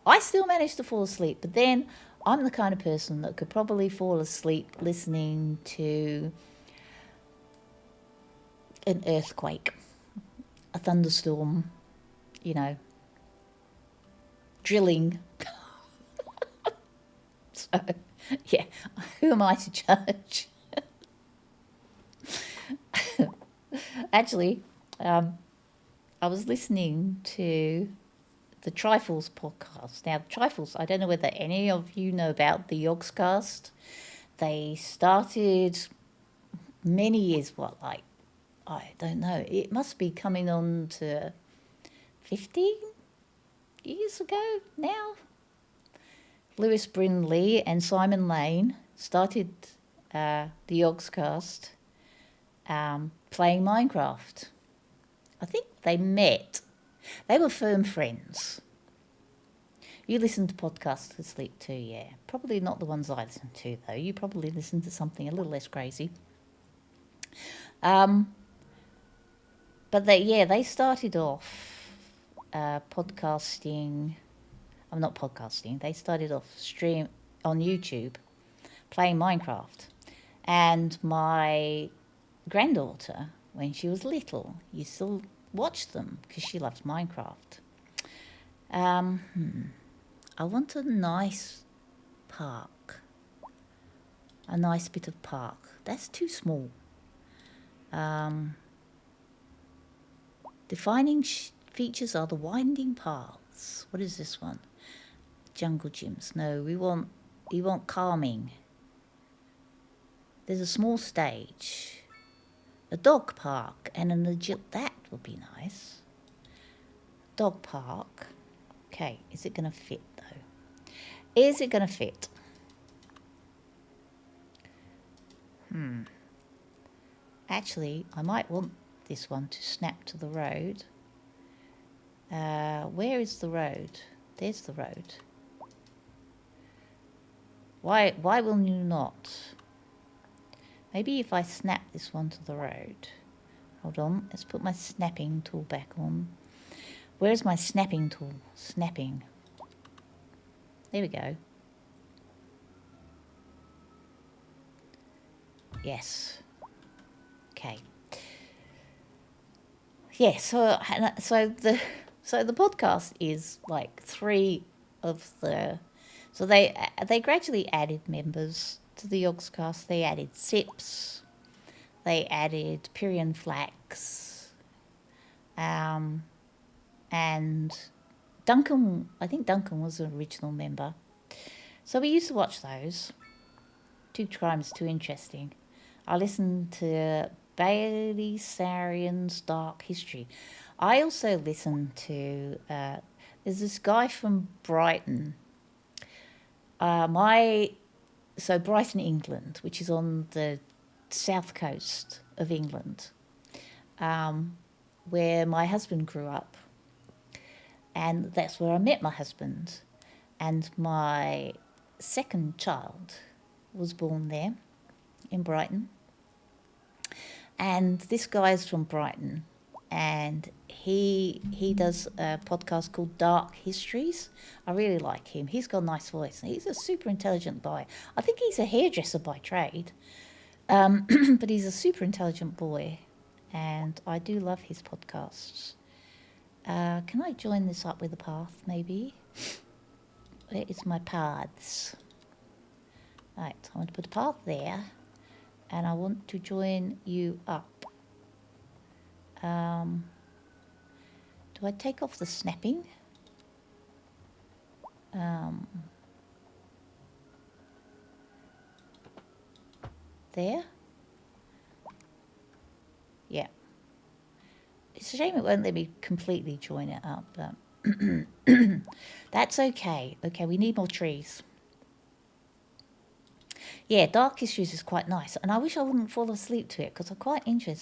I still managed to fall asleep. But then I'm the kind of person that could probably fall asleep listening to an earthquake, a thunderstorm, drilling. So, yeah, who am I to judge? Actually, I was listening to the Trifles podcast. Now, the Trifles, I don't know whether any of you know about the Yogscast. They started many years, I don't know. It must be coming on to 15 years ago now. Lewis Brindley and Simon Lane started the Yogscast playing Minecraft. I think they met. They were firm friends. You listen to podcasts to sleep too, yeah. Probably not the ones I listen to, though. You probably listen to something a little less crazy. But they started off podcasting. I'm not podcasting. They started off stream on YouTube playing Minecraft. And my granddaughter, when she was little, used to watch them because she loves Minecraft. I want a nice park. A nice bit of park. That's too small. Defining features are the winding paths. What is this one? Jungle gyms. No, we want calming. There's a small stage. A dog park and an agile. That would be nice. Dog park. Okay, is it going to fit though? Is it going to fit? Actually, I might want this one to snap to the road. Where is the road? There's the road. Why will you not? Maybe if I snap this one to the road. Hold on, let's put my snapping tool back on. Where's my snapping tool? Snapping. There we go. Yes. Okay. Yeah, so the podcast is like three of the. So they gradually added members to the Yogscast. They added Sips. They added Pyrian Flax. And Duncan, I think Duncan was an original member. So we used to watch those. Two Crimes Too Interesting. I listened to Bailey Sarian's Dark History. I also listened to, there's this guy from Brighton. Brighton, England, which is on the south coast of England, where my husband grew up. And that's where I met my husband. And my second child was born there in Brighton. And this guy is from Brighton. And he does a podcast called Dark Histories. I really like him. He's got a nice voice. He's a super intelligent guy. I think he's a hairdresser by trade. But he's a super intelligent boy. And I do love his podcasts. Can I join this up with a path, maybe? Where is my paths? Right, I want to put a path there. And I want to join you up. Do I take off the snapping? There? Yeah. It's a shame it won't let me completely join it up, but that's okay. Okay, we need more trees. Yeah, Dark Issues is quite nice, and I wish I wouldn't fall asleep to it because I quite enjoy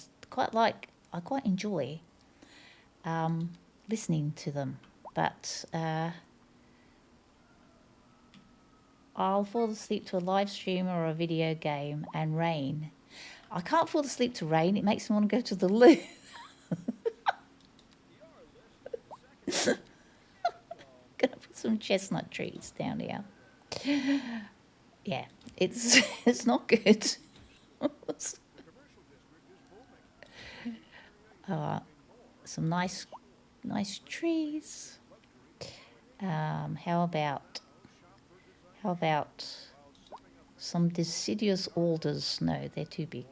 listening to them. But I'll fall asleep to a live stream or a video game and Rain. I can't fall asleep to Rain. It makes me want to go to the loo. Gonna put some chestnut trees down here. Yeah, it's not good. Some nice trees. How about some deciduous alders? No, they're too big.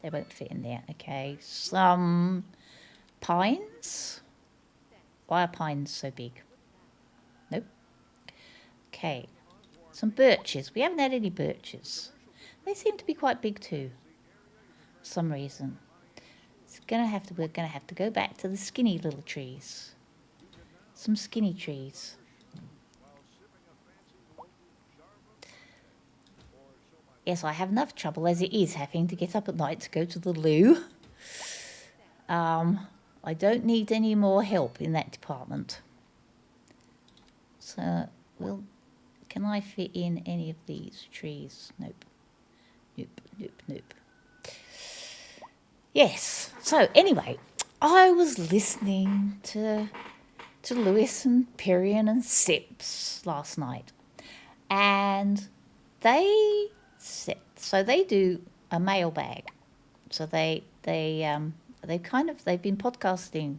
They won't fit in there. Okay, some pines. Why are pines so big? Nope. Okay, some birches. We haven't had any birches. They seem to be quite big too, for some reason. We're gonna have to go back to the skinny little trees. Some skinny trees. Yes, I have enough trouble as it is having to get up at night to go to the loo. I don't need any more help in that department. So, can I fit in any of these trees? Nope. Nope. Yes. So anyway, I was listening to Lewis and Perian and Sips last night, and they do a mailbag. So they've been podcasting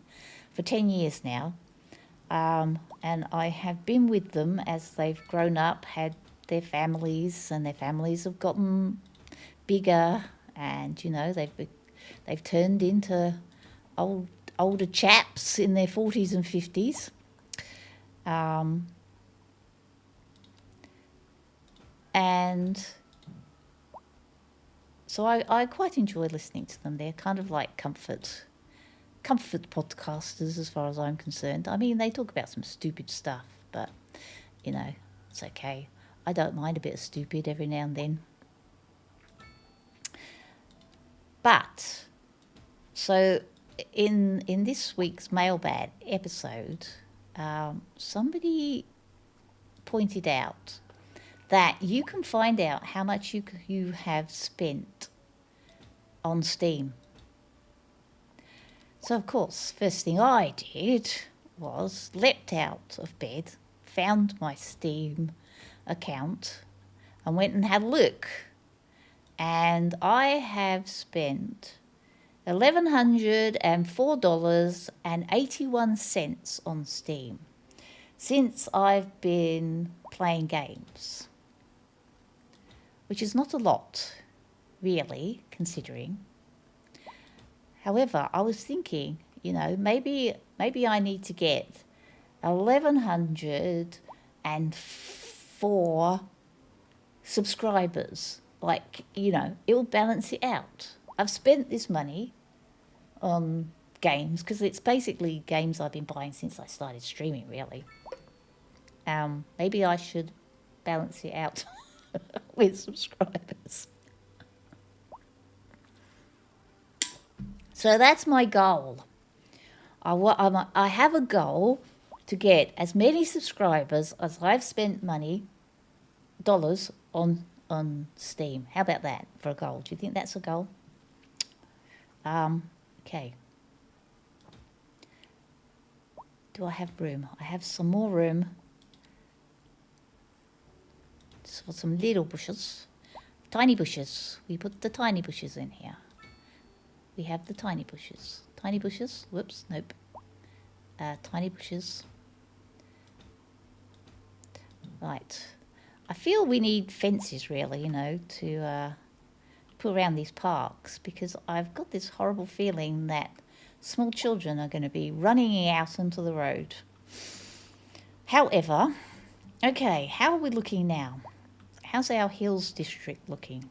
for 10 years now, and I have been with them as they've grown up, had their families, and their families have gotten bigger, and they've turned into older chaps in their 40s and 50s. And so I quite enjoy listening to them. They're kind of like comfort podcasters as far as I'm concerned. I mean, they talk about some stupid stuff, but, it's okay. I don't mind a bit of stupid every now and then. But, so in this week's mailbag episode, somebody pointed out that you can find out how much you have spent on Steam. So, of course, first thing I did was leapt out of bed, found my Steam account, and went and had a look. And I have spent $1,104.81 on Steam since I've been playing games, which is not a lot, really, considering. However, I was thinking, maybe I need to get 1,104 subscribers. It'll balance it out. I've spent this money on games because it's basically games I've been buying since I started streaming, really. Maybe I should balance it out with subscribers. So that's my goal. I have a goal to get as many subscribers as I've spent dollars on Steam. How about that for a goal? Do you think that's a goal? Okay. Do I have room? I have some more room for some little bushes. Tiny bushes. We put the tiny bushes in here. We have the tiny bushes. Tiny bushes. Whoops, nope. Tiny bushes. Right. I feel we need fences, really, to put around these parks, because I've got this horrible feeling that small children are going to be running out onto the road. However, okay, how are we looking now? How's our Hills district looking?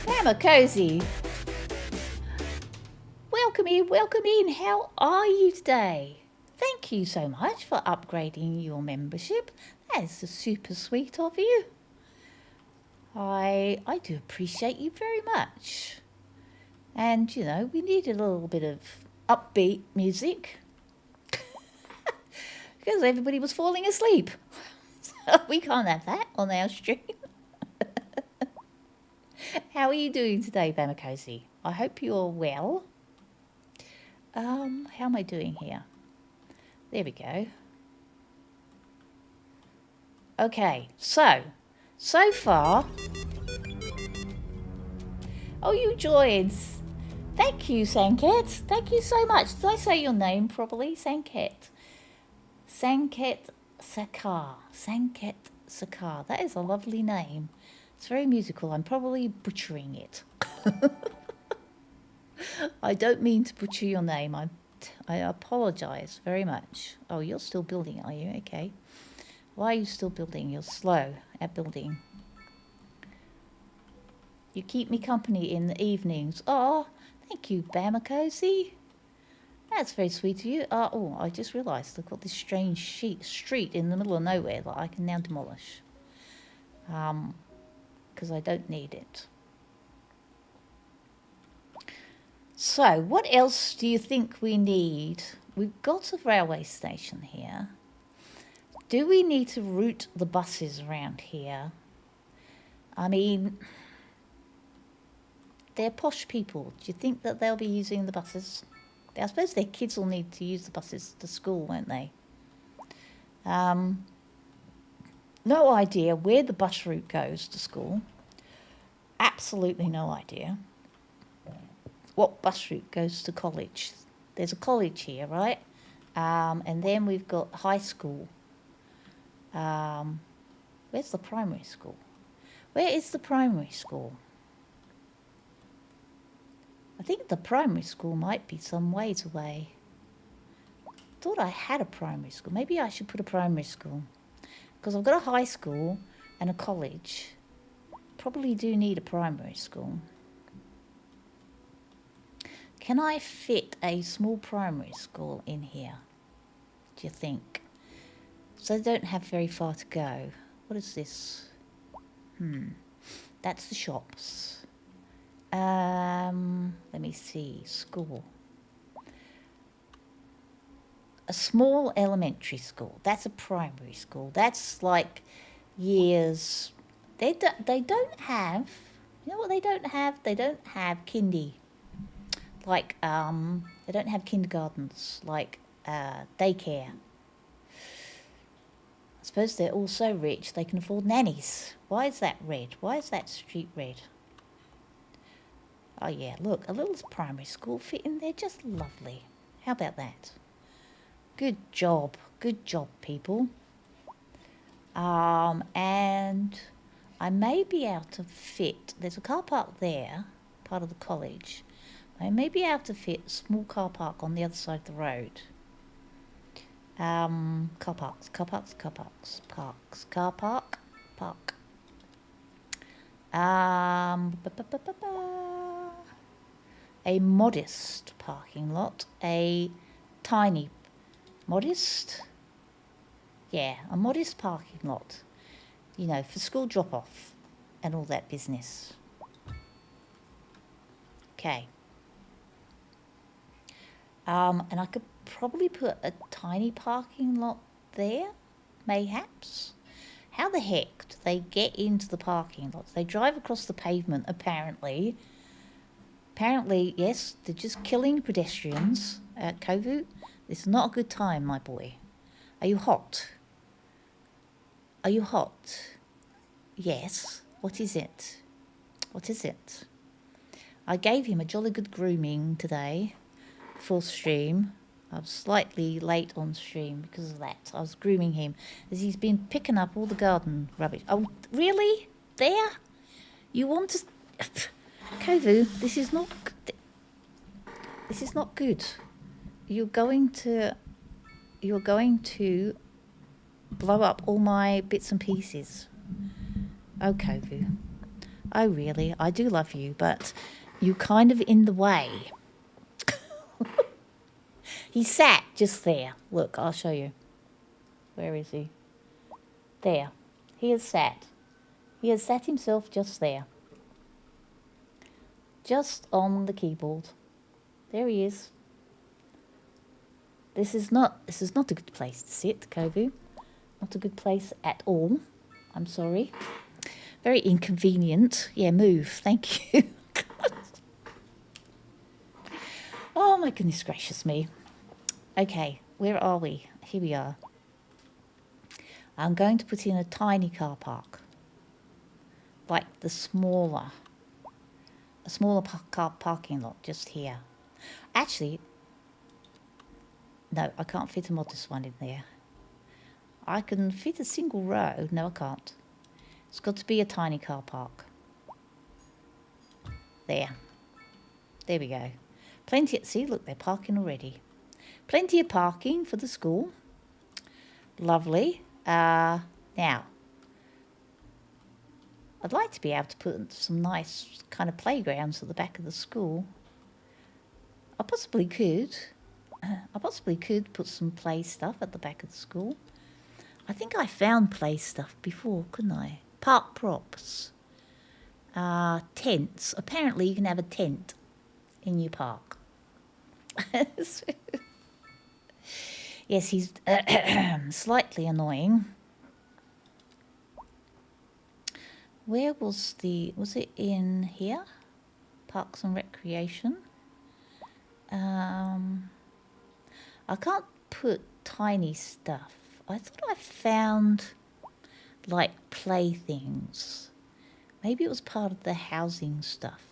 Grandma Cozy, welcome welcome in, welcome in. How are you today? Thank you so much for upgrading your membership. That is super sweet of you. I do appreciate you very much. And, you know, we need a little bit of upbeat music because everybody was falling asleep. So we can't have that on our stream. How are you doing today, Bamakosi? I hope you're well. How am I doing here? There we go. Okay, so far... Oh, you joined. Thank you, Sanket. Thank you so much. Did I say your name properly? Sanket. Sanket Sakar. Sanket Sakar. That is a lovely name. It's very musical. I'm probably butchering it. I don't mean to butcher your name. I apologise very much. Oh, you're still building, are you? Okay. Why are you still building? You're slow at building. You keep me company in the evenings. Oh, thank you, Bamakosi. That's very sweet of you. Oh, I just realised I've got this strange street in the middle of nowhere that I can now demolish. Because I don't need it. So, what else do you think we need? We've got a railway station here. Do we need to route the buses around here? I mean, they're posh people. Do you think that they'll be using the buses? I suppose their kids will need to use the buses to school, won't they? No idea where the bus route goes to school. Absolutely no idea. What bus route goes to college? There's a college here, right? And then we've got high school. Where's the primary school? Where is the primary school? I think the primary school might be some ways away. Thought I had a primary school. Maybe I should put a primary school. Because I've got a high school and a college. Probably do need a primary school. Can I fit a small primary school in here? Do you think? So they don't have very far to go. What is this? That's the shops. Let me see. School. A small elementary school. That's a primary school. That's like years. They don't have. You know what they don't have? They don't have kindy. Like they don't have kindergartens. Like daycare. I suppose they're all so rich they can afford nannies. Why is that red? Why is that street red? Oh yeah, look, a little primary school fit in there, just lovely. How about that? Good job, people. And I may be able to fit, there's a car park there, part of the college. I may be able to fit a small car park on the other side of the road. Car parks, park. A modest parking lot, a tiny, modest, yeah, a modest parking lot, you know, for school drop-off and all that business. Okay. And I could probably put a tiny parking lot there, mayhaps. How the heck do they get into the parking lots? They drive across the pavement, apparently. Apparently, yes, they're just killing pedestrians at Kovu. This is not a good time, my boy. Are you hot? Are you hot? Yes. What is it? What is it? I gave him a jolly good grooming today for stream. I was slightly late on stream because of that. I was grooming him as he's been picking up all the garden rubbish. Oh, really? There? You want to... Kovu, this is not good. You're going to blow up all my bits and pieces. Oh, Kovu. Oh, really? I do love you, but you're kind of in the way. He sat just there. Look, I'll show you. Where is he? There. He has sat. He has sat himself just there. Just on the keyboard. There he is. This is not a good place to sit, Kovu. Not a good place at all. I'm sorry. Very inconvenient. Yeah, move. Thank you. Oh my goodness gracious me. Okay, where are we? Here we are. I'm going to put in a tiny car park. Like a smaller car parking lot just here. Actually, no, I can't fit a modest one in there. I can fit a single row. No, I can't. It's got to be a tiny car park. There. There we go. Plenty. See, look, they're parking already. Plenty of parking for the school. Lovely. Now, I'd like to be able to put some nice kind of playgrounds at the back of the school. I possibly could. Put some play stuff at the back of the school. I think I found play stuff before, couldn't I? Park props. Tents. Apparently you can have a tent in your park. Yes, he's slightly annoying. Where was it in here? Parks and Recreation. I can't put tiny stuff. I thought I found like playthings. Maybe it was part of the housing stuff.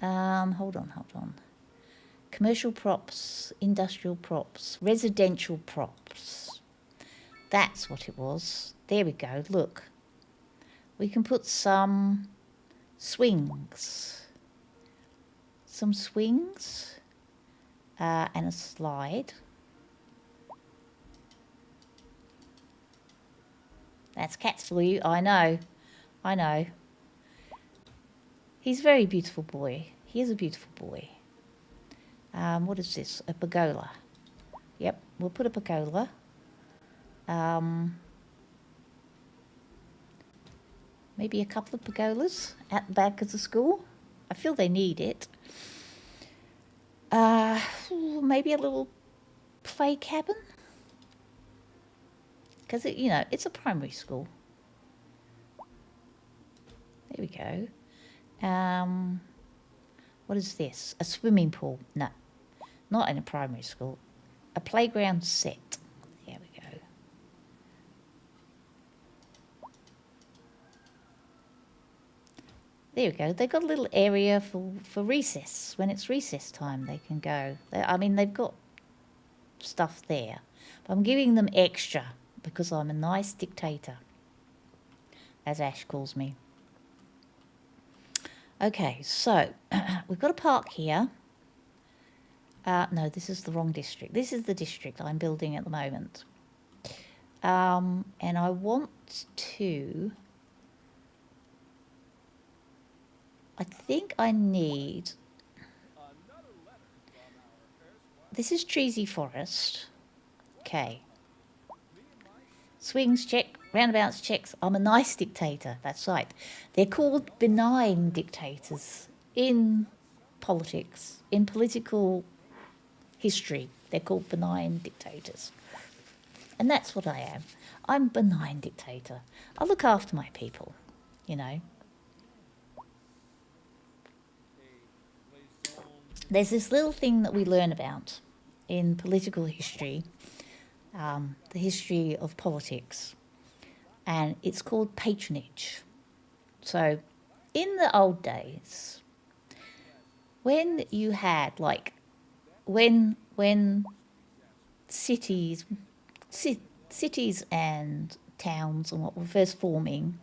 Hold on. Commercial props, industrial props, residential props. That's what it was. There we go, look. We can put some swings. Some swings and a slide. That's cats for you, I know. He's a very beautiful boy. He is a beautiful boy. What is this? A pergola. Yep, we'll put a pergola. Maybe a couple of pergolas at the back of the school. I feel they need it. Maybe a little play cabin. Because, it's a primary school. There we go. What is this? A swimming pool? No, not in a primary school. A playground set. There we go. There we go. They've got a little area for recess. When it's recess time, they can go. They've got stuff there. But I'm giving them extra because I'm a nice dictator, as Ash calls me. Okay, so we've got a park here. No, this is the wrong district. This is the district I'm building at the moment. And I want to... I think I need... This is Treesy Forest. Okay. Swings, check. Roundabouts, checks. I'm a nice dictator. That's right. They're called benign dictators in politics, in political history. They're called benign dictators. And that's what I am. I'm a benign dictator. I look after my people, There's this little thing that we learn about in political history, the history of politics, and it's called patronage. So in the old days, when you had when cities and towns and what were first forming,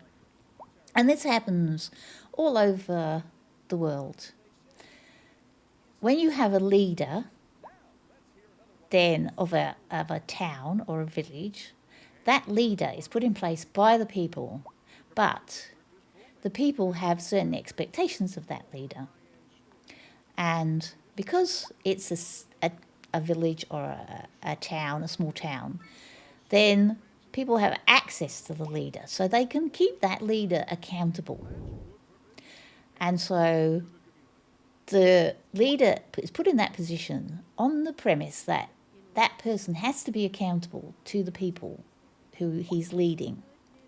and this happens all over the world, when you have a leader then of a town or a village, that leader is put in place by the people, but the people have certain expectations of that leader. And because it's a village or a town, a small town, then people have access to the leader, so they can keep that leader accountable. And so the leader is put in that position on the premise that that person has to be accountable to the people who he's leading.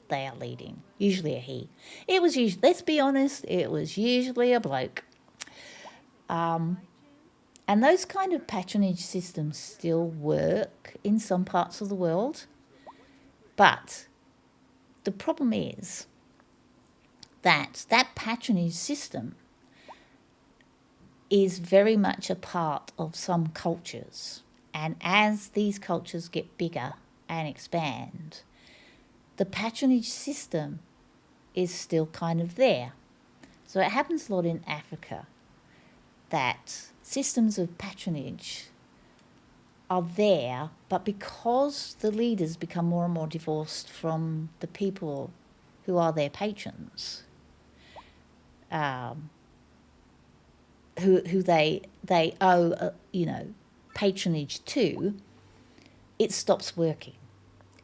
They are leading, usually a he. It was usually, let's be honest, it was usually a bloke. And those kind of patronage systems still work in some parts of the world. But the problem is that that patronage system is very much a part of some cultures. And as these cultures get bigger and expand, the patronage system is still kind of there. So it happens a lot in Africa that systems of patronage are there, but because the leaders become more and more divorced from the people who are their patrons, who they owe patronage to, it stops working.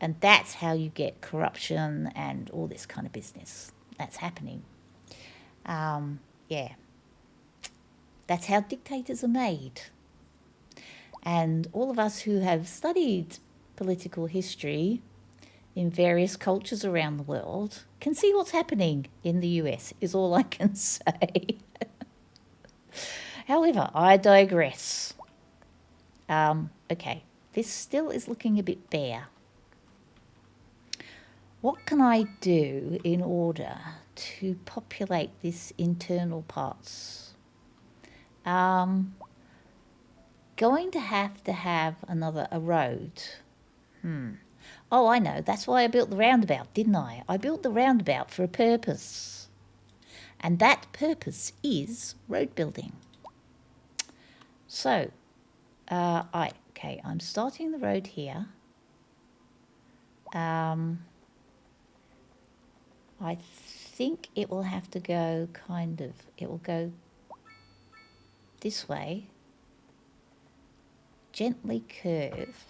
And that's how you get corruption and all this kind of business that's happening. Yeah. That's how dictators are made. And all of us who have studied political history in various cultures around the world can see what's happening in the US, is all I can say. However, I digress. Okay, this still is looking a bit bare. What can I do in order to populate this internal parts? Going to have a road. Oh, I know. That's why I built the roundabout, didn't I? I built the roundabout for a purpose. And that purpose is road building. So, I'm starting the road here. I think it will have to go it will go this way, gently curve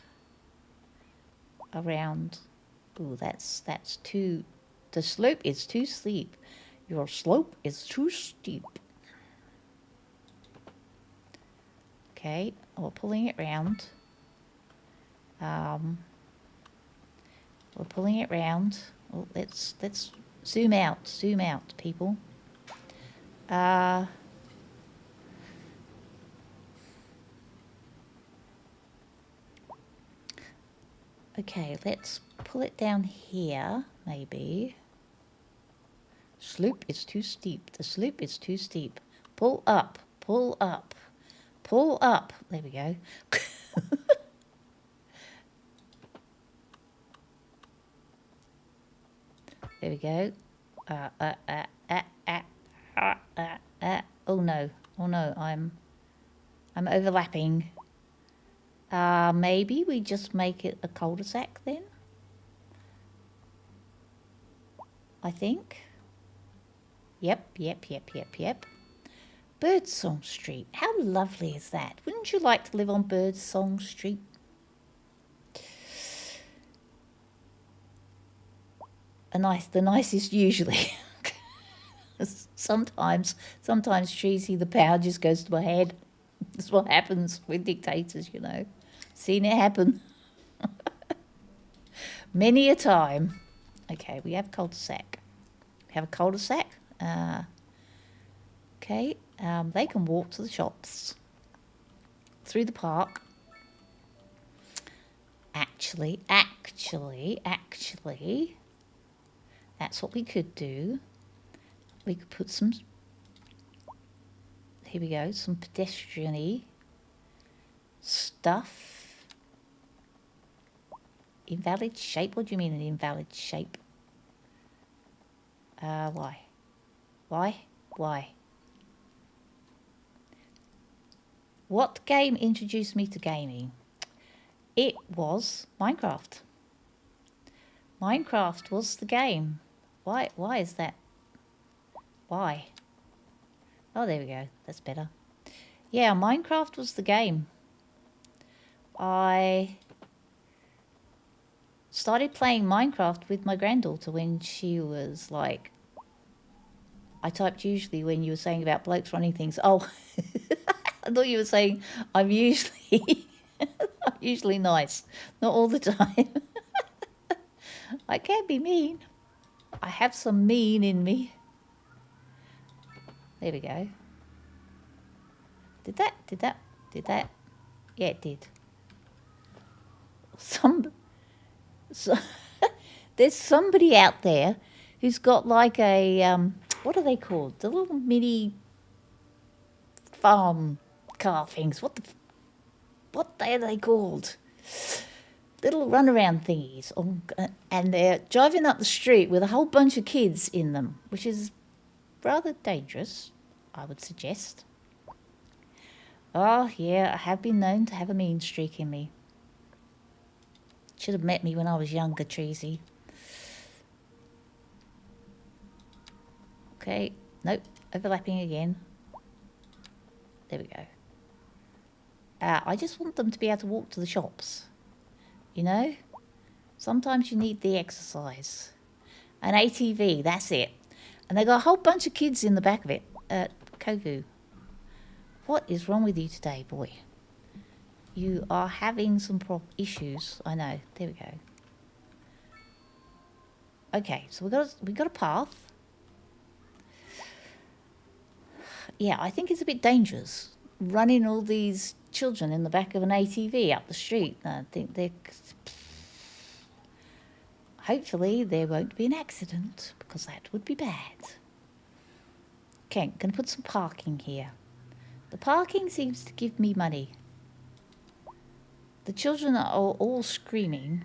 around. Ooh, that's too, the slope is too steep. Your slope is too steep. Okay, we're pulling it round. We're pulling it round. Oh, let's zoom out, people. Okay, let's pull it down here, maybe. Slope is too steep. The slope is too steep. Pull up, pull up, pull up. There we go. There we go. Oh no, I'm overlapping. Maybe we just make it a cul-de-sac then? I think. Yep. Birdsong Street. How lovely is that? Wouldn't you like to live on Birdsong Street? The nicest usually. Sometimes cheesy, the power just goes to my head. That's what happens with dictators, Seen it happen. Many a time. Okay, we have cul-de-sac. Okay, they can walk to the shops. Through the park. Actually, that's what we could do. We could put some, here we go, some pedestrian-y stuff. Invalid shape? What do you mean an invalid shape? Why? What game introduced me to gaming? It was Minecraft. Minecraft was the game. Why is that? Why? Oh, there we go. That's better. Yeah, Minecraft was the game. I started playing Minecraft with my granddaughter when she was like, I typed usually when you were saying about blokes running things. Oh, I thought you were saying I'm usually I'm usually nice, not all the time. I can be mean. I have some mean in me. There we go. Did that? Yeah, it did. So, there's somebody out there who's got like a what are they called? The little mini farm car things. What are they called? Little runaround thingies, and they're driving up the street with a whole bunch of kids in them, which is rather dangerous, I would suggest. Oh yeah, I have been known to have a mean streak in me. Should have met me when I was younger, Treasy. Okay, nope, overlapping again. There we go. I just want them to be able to walk to the shops. You know? Sometimes you need the exercise. An ATV, that's it. And they got a whole bunch of kids in the back of it. Kovu, what is wrong with you today, boy? You are having some issues. I know. There we go. Okay, so we got a path. Yeah, I think it's a bit dangerous running all these children in the back of an ATV up the street. I think they're... Hopefully there won't be an accident, because that would be bad. Okay, I'm going to put some parking here. The parking seems to give me money. The children are all screaming.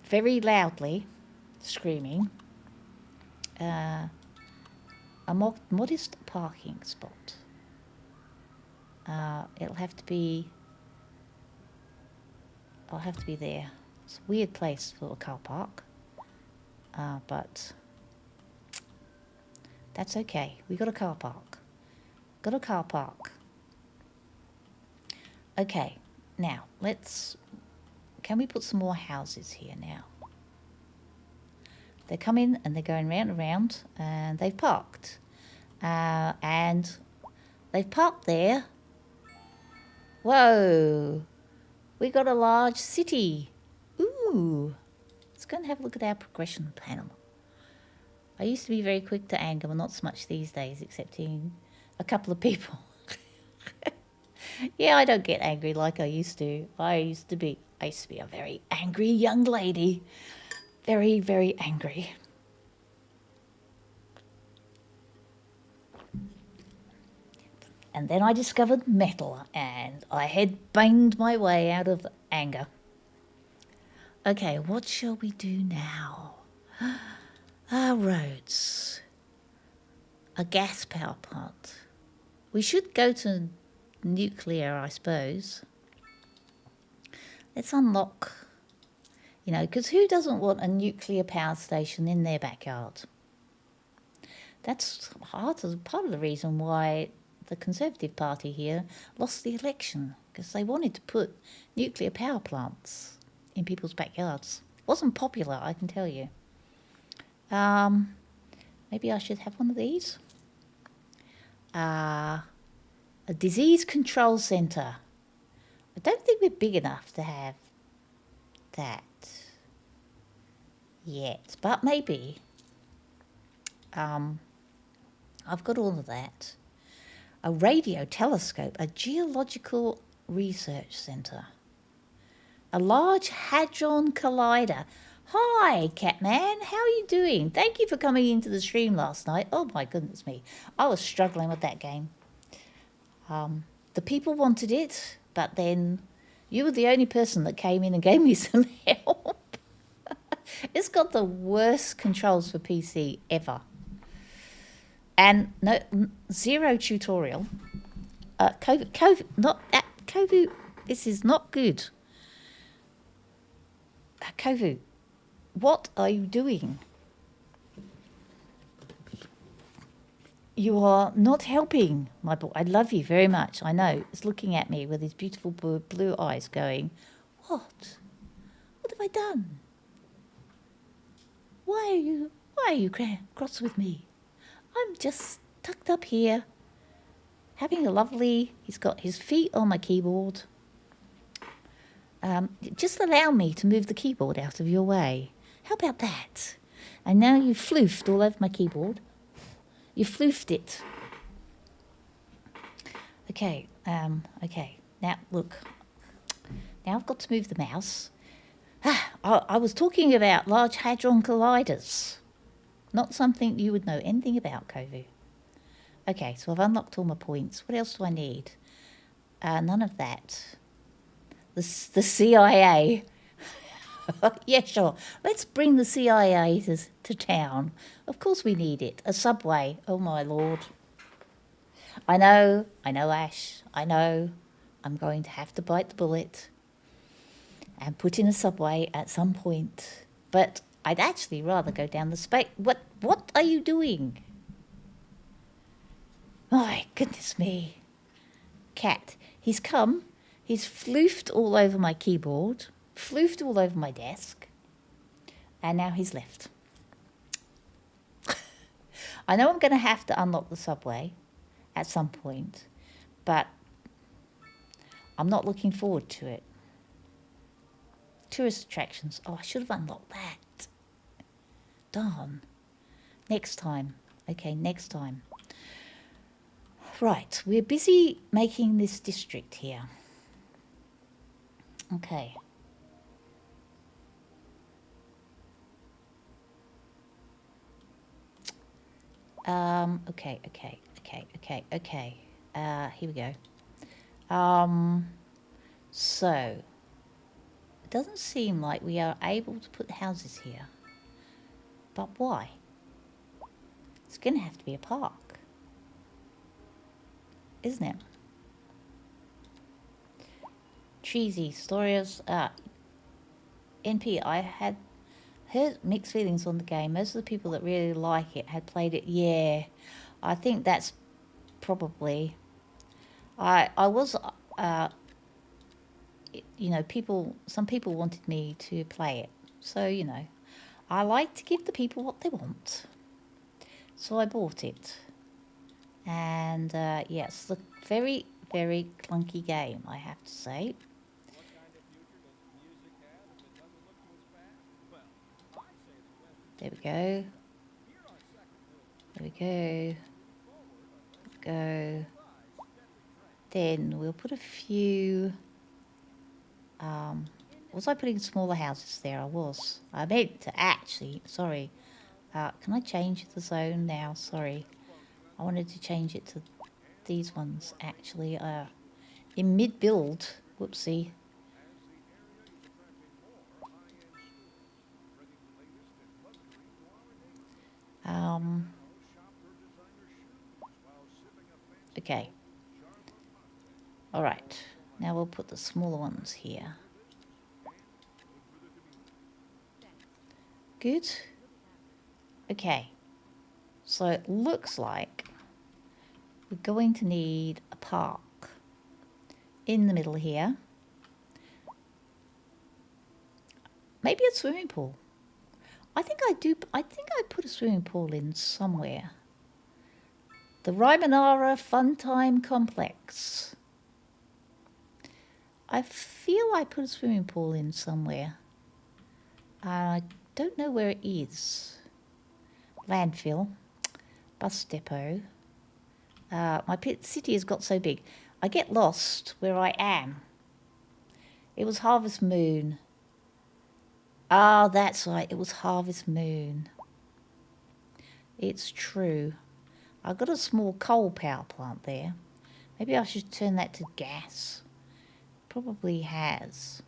Very loudly screaming. A modest parking spot. It'll have to be... I'll have to be there. It's a weird place for a car park. But that's okay. We got a car park. Got a car park. Okay, now let's... Can we put some more houses here now? They're coming and they're going round and round, and they've parked. And they've parked there. Whoa! We got a large city. Ooh! Let's go and have a look at our progression panel. I used to be very quick to anger, but not so much these days, excepting a couple of people. Yeah, I don't get angry like I used to. I used to be a very angry young lady. Very, very angry. And then I discovered metal, and I had banged my way out of anger. Okay, what shall we do now? Our roads. A gas power plant. We should go to nuclear, I suppose. Let's unlock, you know, because who doesn't want a nuclear power station in their backyard? That's part of the reason why the Conservative Party here lost the election, because they wanted to put nuclear power plants in people's backyards. It wasn't popular, I can tell you. Maybe I should have one of these. A disease control centre. I don't think we're big enough to have that yet, but maybe. I've got all of that. A radio telescope, a geological research centre, a large hadron collider. Hi, Catman, how are you doing? Thank you for coming into the stream last night. Oh my goodness me, I was struggling with that game. The people wanted it, but then you were the only person that came in and gave me some help. It's got the worst controls for PC ever. And no, zero tutorial. Kovu, this is not good. Kovu, what are you doing? You are not helping, my boy. I love you very much. I know. It's looking at me with his beautiful blue eyes going, what? What have I done? Why are you cross with me? I'm just tucked up here, having a lovely, he's got his feet on my keyboard. Just allow me to move the keyboard out of your way. How about that? And now you've floofed all over my keyboard. You floofed it. Okay, okay. Now, look. Now I've got to move the mouse. I was talking about Large Hadron Colliders. Not something you would know anything about, Kovu. Okay, so I've unlocked all my points. What else do I need? None of that. The CIA. Yeah, sure. Let's bring the CIA to town. Of course we need it. A subway. Oh, my Lord. I know, Ash. I know. I'm going to have to bite the bullet and put in a subway at some point. But I'd actually rather go down the space. What are you doing? My goodness me. Cat. He's come. He's floofed all over my keyboard, floofed all over my desk, and now he's left. I know I'm going to have to unlock the subway at some point, but I'm not looking forward to it. Tourist attractions. Oh, I should have unlocked that. Darn. Next time. Okay, next time. Right, we're busy making this district here. Okay. Okay. Here we go. So it doesn't seem like we are able to put houses here. But why? It's going to have to be a park, isn't it? Cheesy stories. NP, I had heard mixed feelings on the game. Most of the people that really like it had played it. Yeah, I think that's probably. I was, you know, some people wanted me to play it. So, you know, I like to give the people what they want. So I bought it. And, yes, the very, very clunky game, I have to say. There we go. There we go. Go. Then we'll put a few. Was I putting smaller houses there? I was. I meant to actually. Sorry. Can I change the zone now? Sorry. I wanted to change it to these ones actually. In mid-build. Whoopsie. Okay. All right. Now we'll put the smaller ones here. Good. Okay. So it looks like we're going to need a park in the middle here. Maybe a swimming pool. I think I put a swimming pool in somewhere. The Rymanara Funtime Complex. I feel I put a swimming pool in somewhere. I don't know where it is. Landfill. Bus depot. My city has got so big. I get lost where I am. It was Harvest Moon. Ah, that's right. It was Harvest Moon. It's true. I've got a small coal power plant there. Maybe I should turn that to gas. Probably has.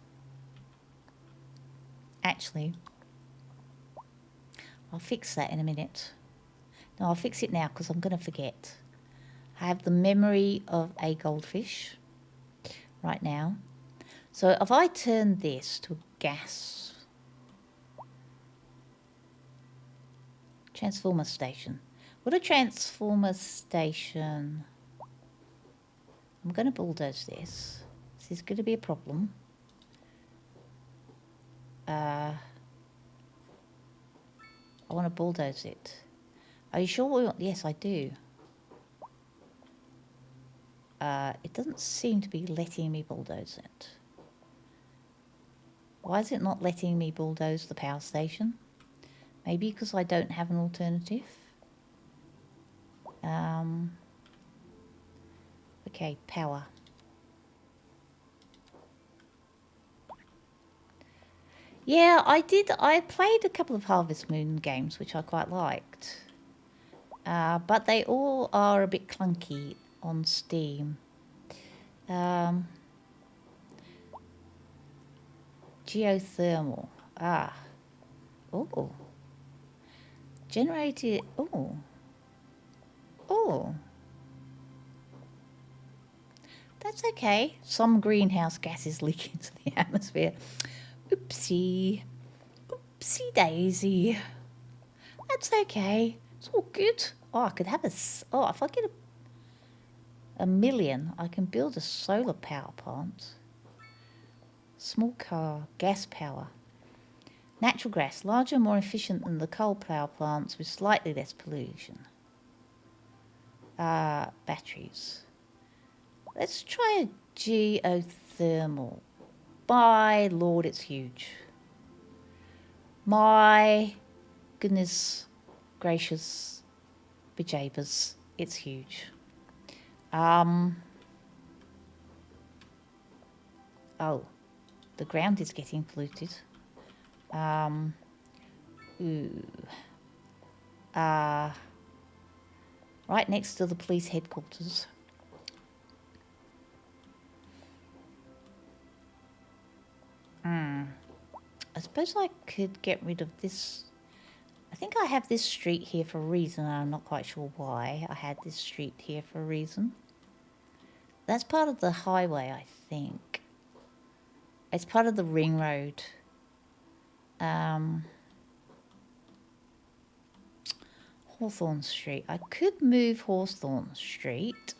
Actually, I'll fix that in a minute. No, I'll fix it now because I'm going to forget. I have the memory of a goldfish right now. So if I turn this to gas transformer station, Got a transformer station. I'm going to bulldoze this. This is going to be a problem. I want to bulldoze it. Are you sure we want? Yes, I do. It doesn't seem to be letting me bulldoze it. Why is it not letting me bulldoze the power station? Maybe because I don't have an alternative. Okay, power. Yeah, I did. I played a couple of Harvest Moon games, which I quite liked. But they all are a bit clunky on Steam. Geothermal. Ah. Oh. Generated. Oh. Oh. That's okay. Some greenhouse gases leak into the atmosphere. Oopsie. Oopsie daisy. That's okay. It's all good. Oh, I could have a... Oh, if I get a million, I can build a solar power plant. Small car, gas power. Natural gas, larger, more efficient than the coal power plants with slightly less pollution. Batteries. Let's try a geothermal. My lord, it's huge. My goodness gracious bejabers, it's huge. Oh, the ground is getting polluted. Right next to the police headquarters. I suppose I could get rid of this. I think I have this street here for a reason. I'm not quite sure why I had this street here for a reason. That's part of the highway, I think. It's part of the ring road. Hawthorne Street. I could move Hawthorne Street,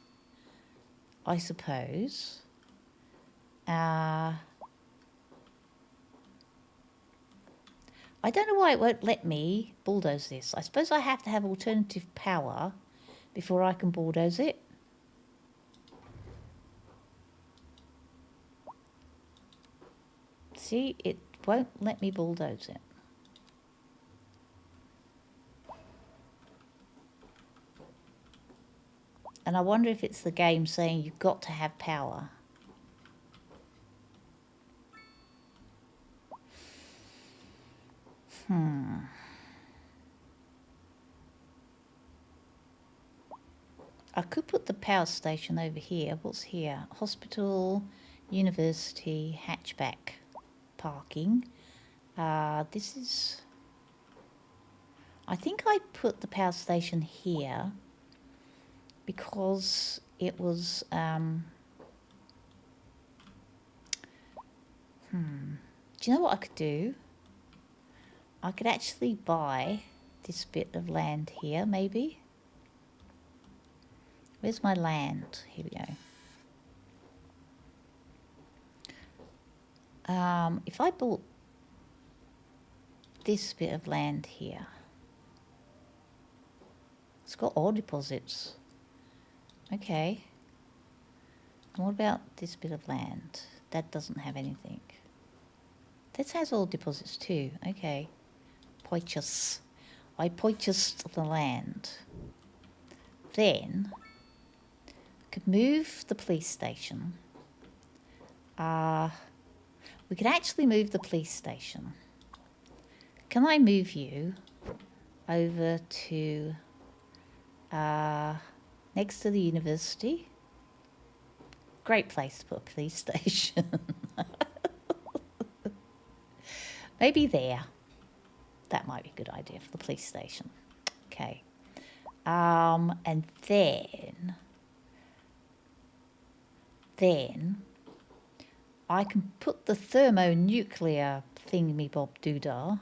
I suppose. I don't know why it won't let me bulldoze this. I suppose I have to have alternative power before I can bulldoze it. See, it won't let me bulldoze it. And I wonder if it's the game saying you've got to have power. I could put the power station over here. What's here? Hospital, university, hatchback, parking. This is... I think I put the power station here because it was... Do you know what I could do? I could actually buy this bit of land here, maybe. Where's my land? Here we go. If I bought this bit of land here, it's got oil deposits. Okay. And what about this bit of land? That doesn't have anything. This has oil deposits too. Okay. Purchase. I purchased the land. Then could move the police station. We could actually move the police station. Can I move you over to next to the university? Great place to put a police station. Maybe there. That might be a good idea for the police station. Okay. And then I can put the thermonuclear thingy-bob doodah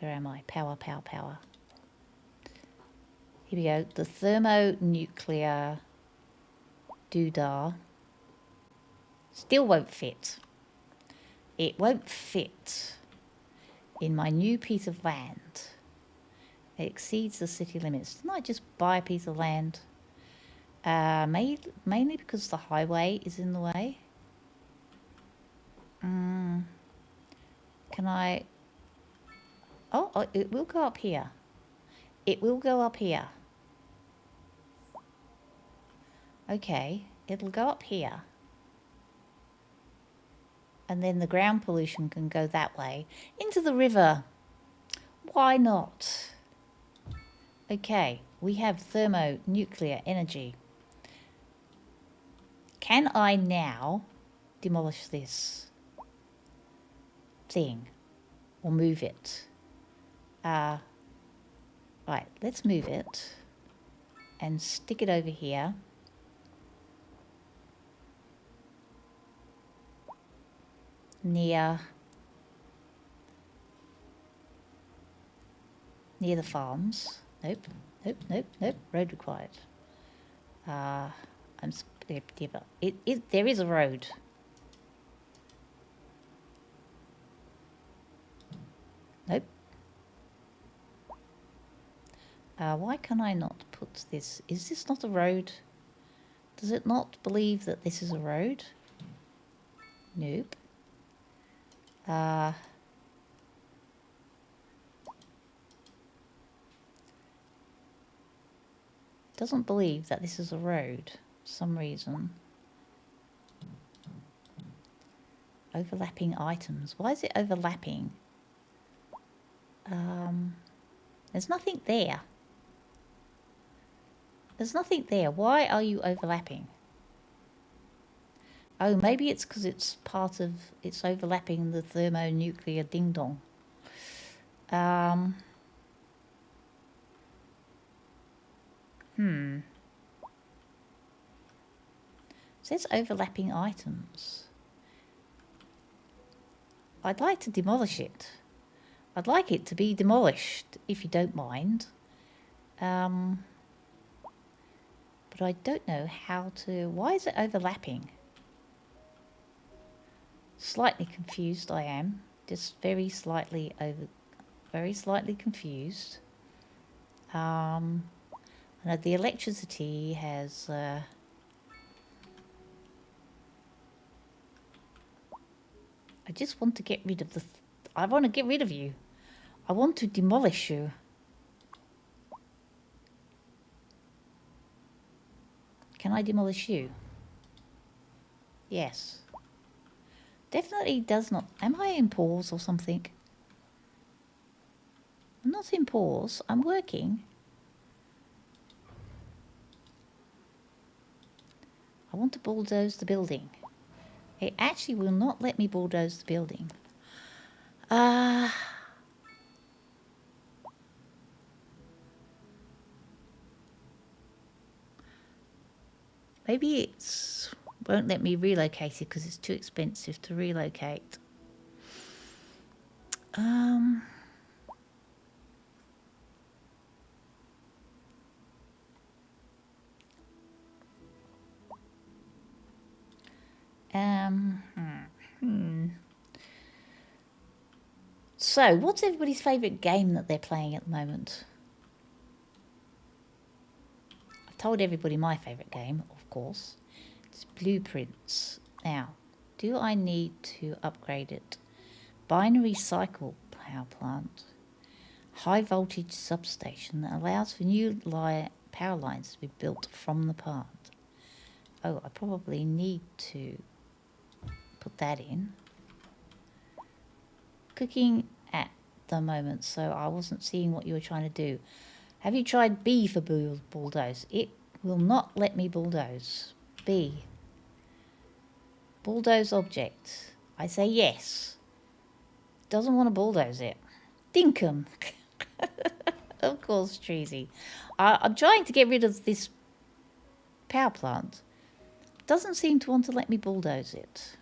Where am I? Power, power, power. Here we go. The thermonuclear doodah still won't fit. It won't fit in my new piece of land. It exceeds the city limits. Didn't I just buy a piece of land? Mainly because the highway is in the way. Can I... Oh, it will go up here. It will go up here. Okay, it'll go up here. And then the ground pollution can go that way. Into the river. Why not? Okay, we have thermonuclear energy. Can I now demolish this thing? Or move it? Right, let's move it. And stick it over here. Near the farms. Nope, nope, nope, nope. Road required. There is a road. Nope. Why can I not put this? Is this not a road? Does it not believe that this is a road? Nope. Doesn't believe that this is a road for some reason. Overlapping items. Why is it overlapping? There's nothing there. There's nothing there. Why are you overlapping? Oh, maybe it's because it's part of... It's overlapping the thermonuclear ding-dong. It says overlapping items. I'd like to demolish it. I'd like it to be demolished, if you don't mind. But I don't know how to... Why is it overlapping? Slightly confused I am. Just very slightly confused. I know the electricity has... I just want to get rid of the... I want to get rid of you. I want to demolish you. Can I demolish you? Yes. Definitely does not... Am I in pause or something? I'm not in pause. I'm working. I want to bulldoze the building. It actually will not let me bulldoze the building. Maybe it won't let me relocate it because it's too expensive to relocate. So, what's everybody's favourite game that they're playing at the moment? I've told everybody my favourite game, of course. It's Blueprints. Now, do I need to upgrade it? Binary cycle power plant. High voltage substation that allows for new power lines to be built from the plant. Oh, I probably need to put that in. Cooking at the moment, so I wasn't seeing what you were trying to do. Have you tried B for bulldoze? It will not let me bulldoze. B. Bulldoze object. I say yes. Doesn't want to bulldoze it. Dinkum. Of course, Treasy. I'm trying to get rid of this power plant. Doesn't seem to want to let me bulldoze it.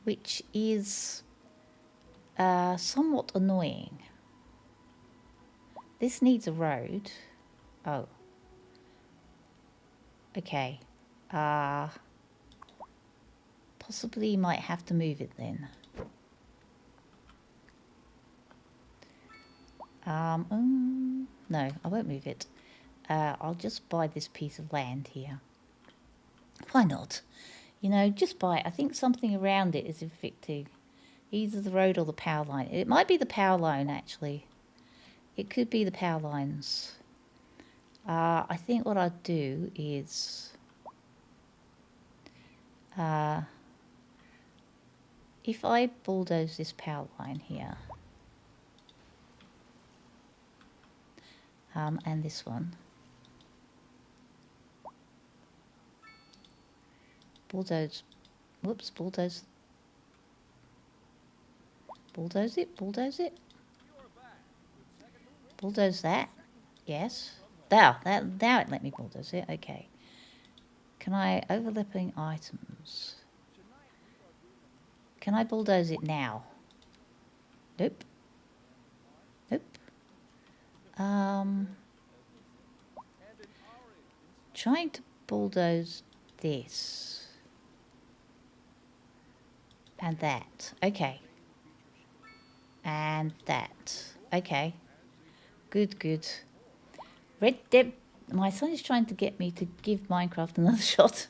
Which is somewhat annoying. This needs a road. Oh. Okay. Possibly might have to move it then. No, I won't move it. I'll just buy this piece of land here. Why not? You know, just buy it. I think something around it is effective. Either the road or the power line. It might be the power line, actually. It could be the power lines. I think what I'd do is... if I bulldoze this power line here... and this one... bulldoze... Whoops, bulldoze... bulldoze it, bulldoze it. Bulldoze that. Yes. Now it let me bulldoze it. Okay. Can I overlapping items? Can I bulldoze it now? Nope. Nope. Trying to bulldoze this. And that. Okay. And that. Okay. Good, good. Red Dead. My son is trying to get me to give Minecraft another shot.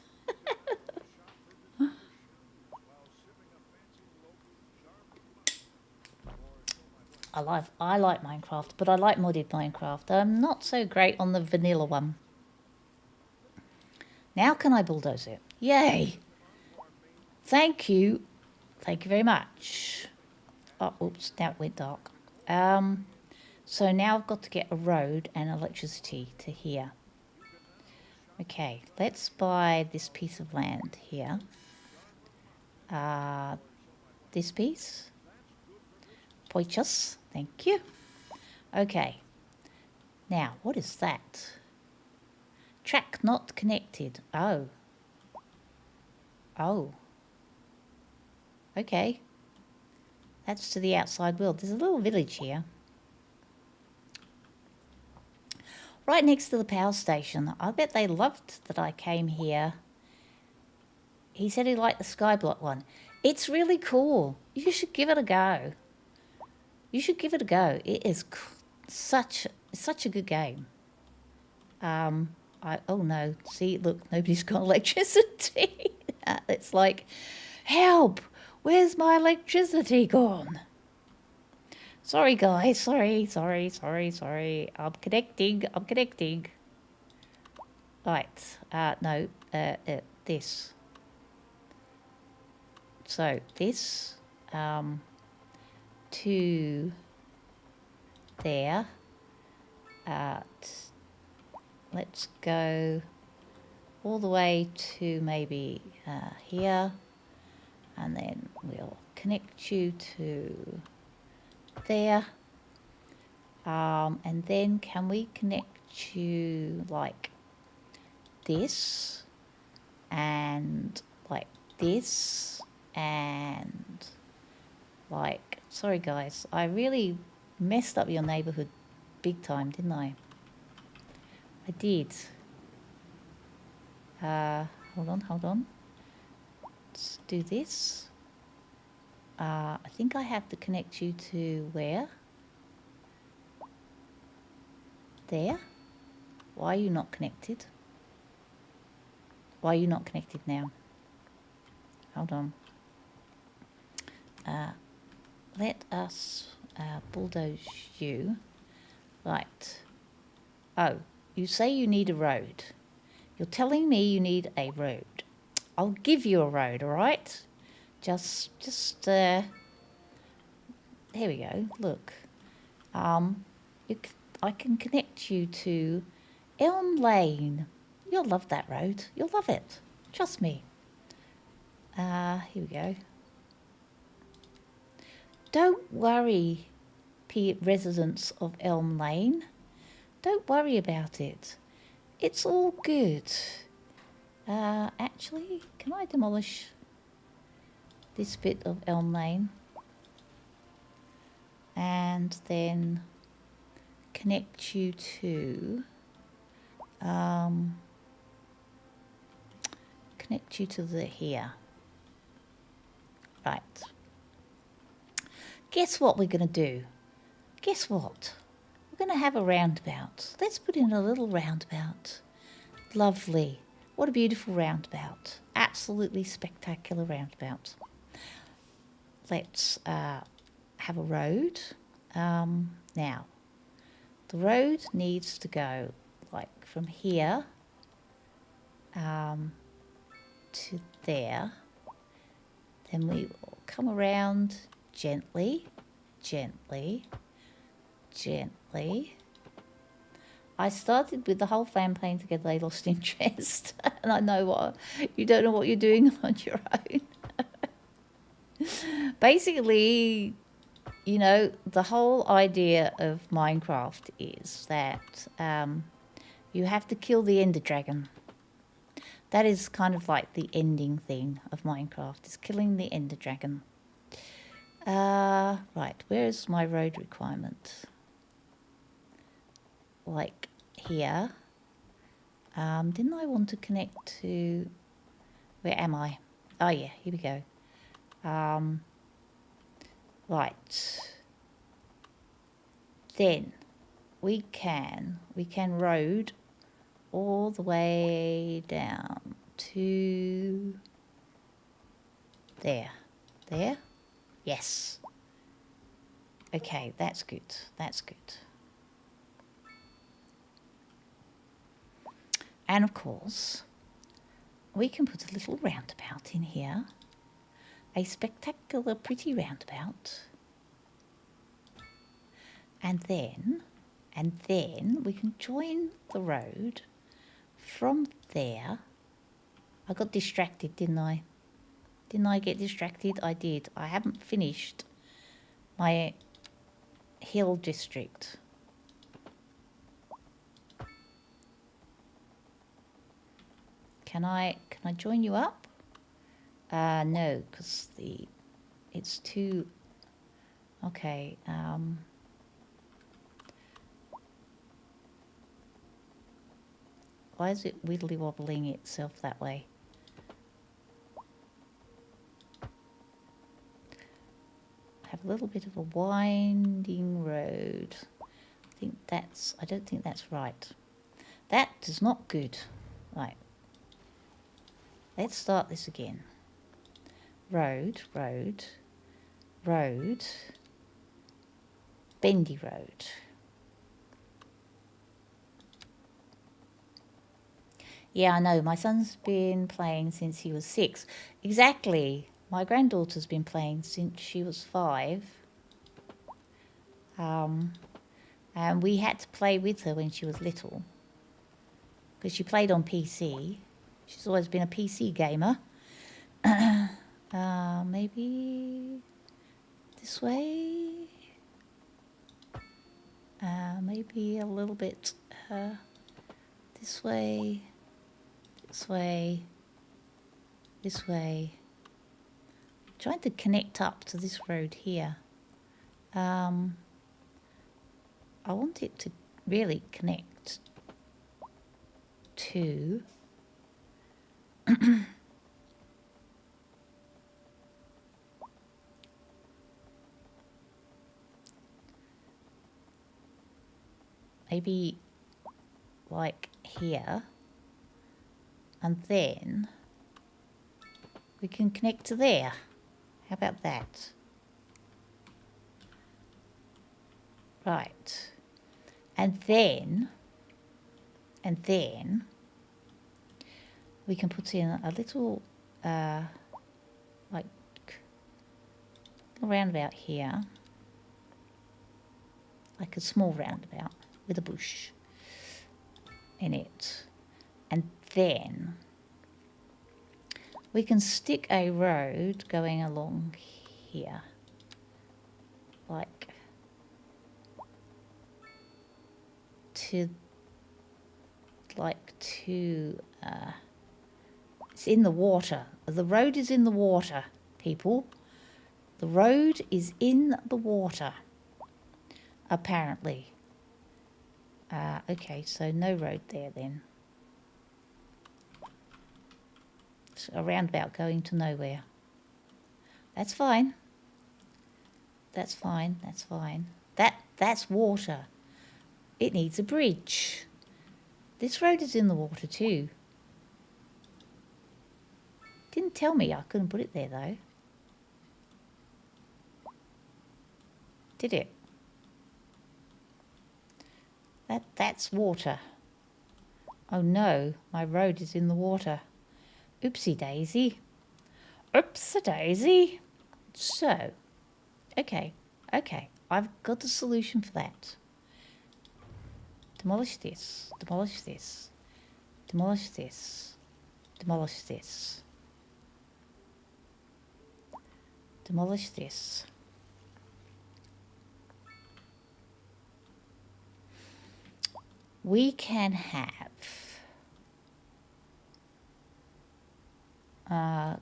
I like Minecraft, but I like modded Minecraft. I'm not so great on the vanilla one. Now can I bulldoze it? Yay! Thank you. Thank you very much. Oh, oops, now it went dark. So now I've got to get a road and electricity to here. Okay, let's buy this piece of land here. This piece. Poichus, thank you. Okay. Now, what is that? Track not connected. Oh. Oh. Okay. That's to the outside world. There's a little village here. Right next to the power station. I bet they loved that I came here. He said he liked the Skyblock one. It's really cool. You should give it a go. You should give it a go. It is such a good game. Oh no, see, look, nobody's got electricity. It's like, help, where's my electricity gone? Sorry guys, sorry. I'm connecting. Right, no, this. So, this, to there. Let's go all the way to maybe here, and then we'll connect you to there, and then can we connect you like this and like this and like, sorry guys, I really messed up your neighborhood big time, didn't I? I did. Hold on. Let's do this. I think I have to connect you to where? There? Why are you not connected? Why are you not connected now? Hold on. Let us bulldoze you. Right. Oh, you say you need a road. You're telling me you need a road. I'll give you a road, all right? Just here we go. Look, I can connect you to Elm Lane. You'll love that road. You'll love it. Trust me. Here we go. Don't worry, residents of Elm Lane. Don't worry about it. It's all good. Actually, can I demolish this bit of Elm Lane? and then connect you to the here. Right. Guess what we're going to do? Guess what? We're going to have a roundabout. Let's put in a little roundabout. Lovely. What a beautiful roundabout. Absolutely spectacular roundabout. Let's have a road. Now, the road needs to go like from here to there. Then we will come around gently, gently, gently. I started with the whole fam playing together, they lost interest. And I know what, you don't know what you're doing on your own. Basically, you know, the whole idea of Minecraft is that you have to kill the Ender Dragon. That is kind of like the ending thing of Minecraft, is killing the Ender Dragon. Right, where's my road requirement? Like here. Didn't I want to connect to... Where am I? Oh yeah, here we go. Right. Then we can road all the way down to there. There? Yes. Okay, that's good. That's good. And of course, we can put a little roundabout in here. A spectacular, pretty roundabout. And then we can join the road from there. I got distracted, didn't I? Didn't I get distracted? I did. I haven't finished my hill district. Can I join you up? No, because it's too... Okay, why is it widdly wobbling itself that way? Have a little bit of a winding road. I don't think that's right. That is not good. Right. Let's start this again. Road, road, road, bendy road. Yeah, I know. My son's been playing since he was 6. Exactly. My granddaughter's been playing since she was 5. And we had to play with her when she was little, because she played on PC. She's always been a PC gamer. Maybe this way. Maybe a little bit this way, this way, this way. I'm trying to connect up to this road here. I want it to really connect to maybe like here, and then we can connect to there. How about that? Right. And then we can put in a little like a roundabout here, like a small roundabout with a bush in it. And then we can stick a road going along here, like it's in the water. The road is in the water, people. The road is in the water. apparently. Okay, so no road there then. It's a roundabout going to nowhere. That's fine. That's fine. That's fine. That's water. It needs a bridge. This road is in the water too. Didn't tell me I couldn't put it there though. Did it? That's water. Oh no, my road is in the water. Oopsie daisy. Oopsie daisy. So, okay, I've got the solution for that. Demolish this, demolish this, demolish this, demolish this, demolish this. We can have,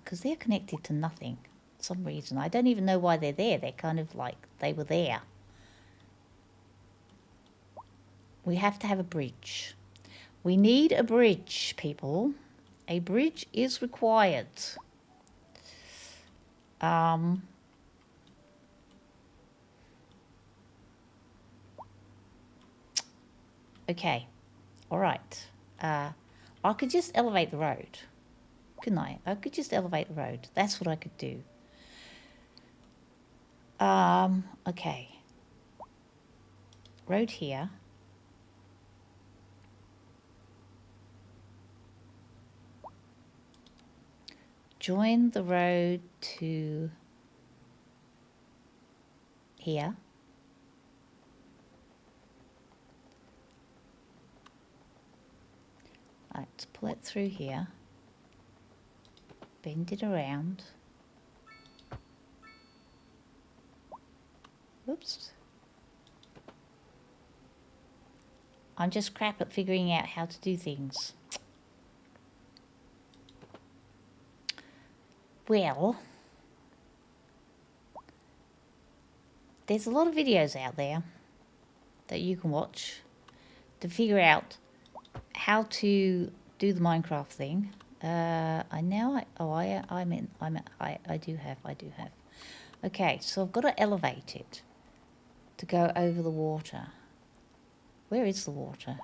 because they're connected to nothing for some reason. I don't even know why they're there. They're kind of like they were there. We have to have a bridge. We need a bridge, people. A bridge is required. Okay, all right. I could just elevate the road, couldn't I? I could just elevate the road. That's what I could do. Okay. Road here. Join the road to here. Right, pull it through here. Bend it around. Oops. I'm just crap at figuring out how to do things. Well, there's a lot of videos out there that you can watch to figure out how to do the Minecraft thing. I do have. Okay, so I've got to elevate it to go over the water. Where is the water?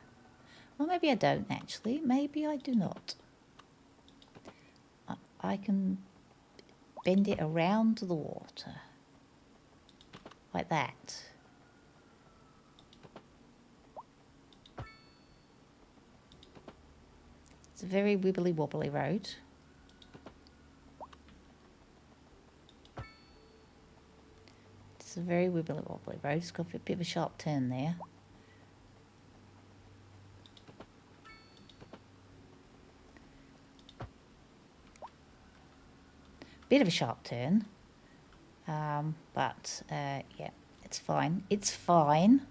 Well, maybe I don't actually. Maybe I do not. I can bend it around the water. Like that. It's a very wibbly wobbly road. It's a very wibbly wobbly road. It's got a bit of a sharp turn there. Bit of a sharp turn, but yeah, it's fine. It's fine.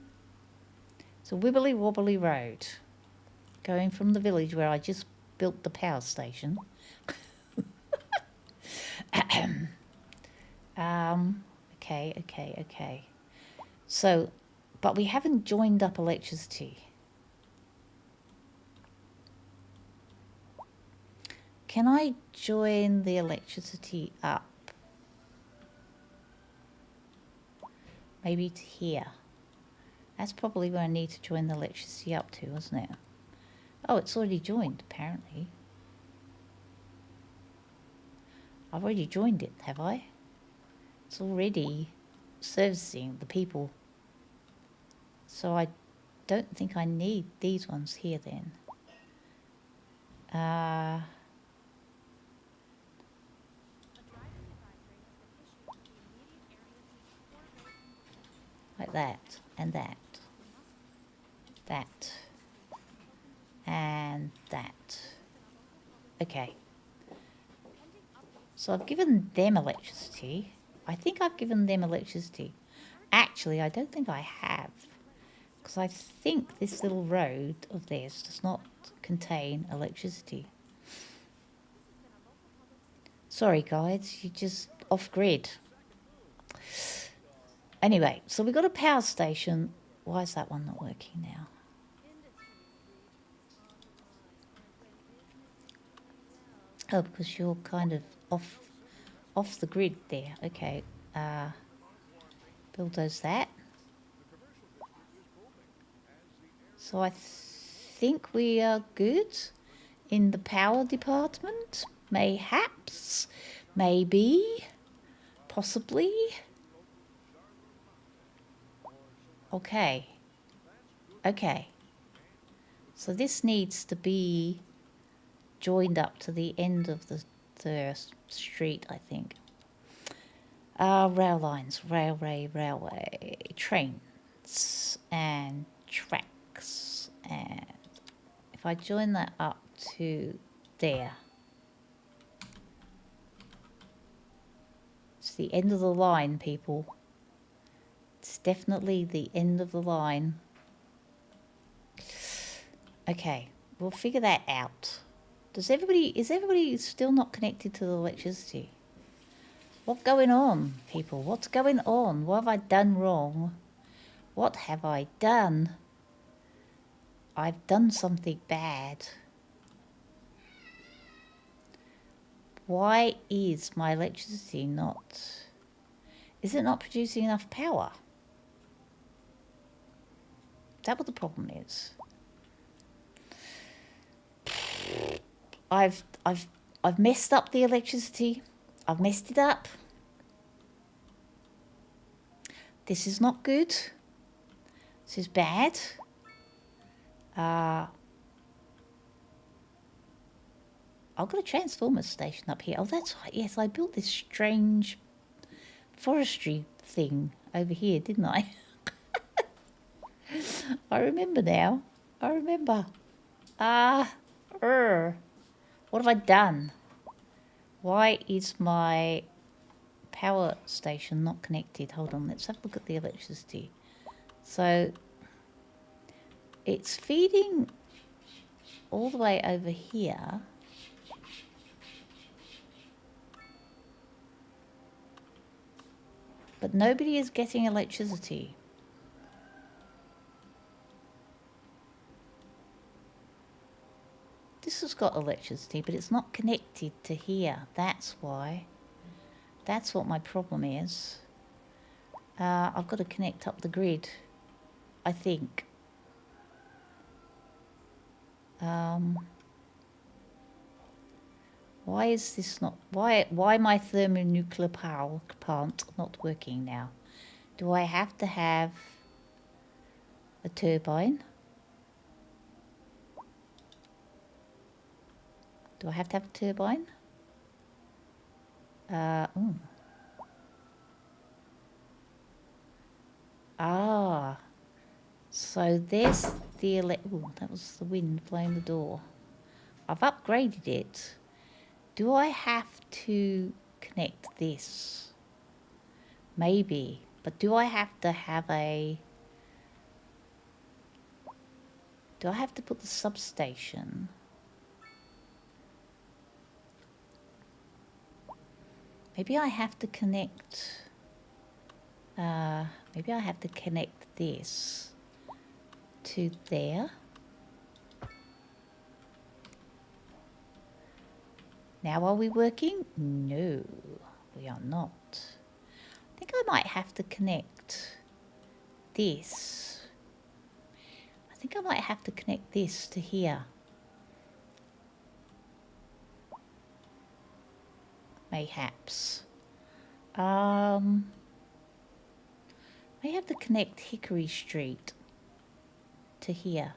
It's a wibbly wobbly road going from the village where I just built the power station. Okay. So, but we haven't joined up electricity. Can I join the electricity up? Maybe to here. That's probably where I need to join the electricity up to, wasn't it? Oh, it's already joined, apparently. I've already joined it, have I? It's already servicing the people. So I don't think I need these ones here then. Like that, and that, that, and that. Okay. So I've given them electricity. I think I've given them electricity. Actually, I don't think I have. Because I think this little road of theirs does not contain electricity. Sorry guys, you're just off grid. Anyway, so we've got a power station Why is that one not working now? Oh, because you're kind of off the grid there. Okay. Bulldoze that. So I think we are good in the power department. Mayhaps. Maybe. Possibly. Okay. Okay. So this needs to be joined up to the end of the street, I think. Rail lines, railway, trains and tracks. And if I join that up to there, it's the end of the line, people. It's definitely the end of the line. Okay, we'll figure that out. Is everybody still not connected to the electricity? What's going on, people? What's going on? What have I done wrong? What have I done? I've done something bad. Why is my electricity not... Is it not producing enough power? Is that what the problem is? I've messed up the electricity. I've messed it up. This is not good. This is bad. I've got a transformer station up here. Oh, that's right. Yes, I built this strange forestry thing over here, didn't I? I remember now. I remember. What have I done? Why is my power station not connected? Hold on, let's have a look at the electricity. So it's feeding all the way over here. But nobody is getting electricity. This has got electricity, but it's not connected to here. That's why. That's what my problem is. I've got to connect up the grid, I think. Why is this not... Why my thermonuclear power plant not working now? Do I have to have a turbine? Do I have to have a turbine? So there's the that was the wind blowing the door. I've upgraded it. Do I have to connect this? Maybe. But do I have to have a... Do I have to put the substation? Maybe I have to connect... maybe I have to connect this to there. Now are we working? No, we are not. I think I might have to connect this. I think I might have to connect this to here. Mayhaps. I have to connect Hickory Street to here.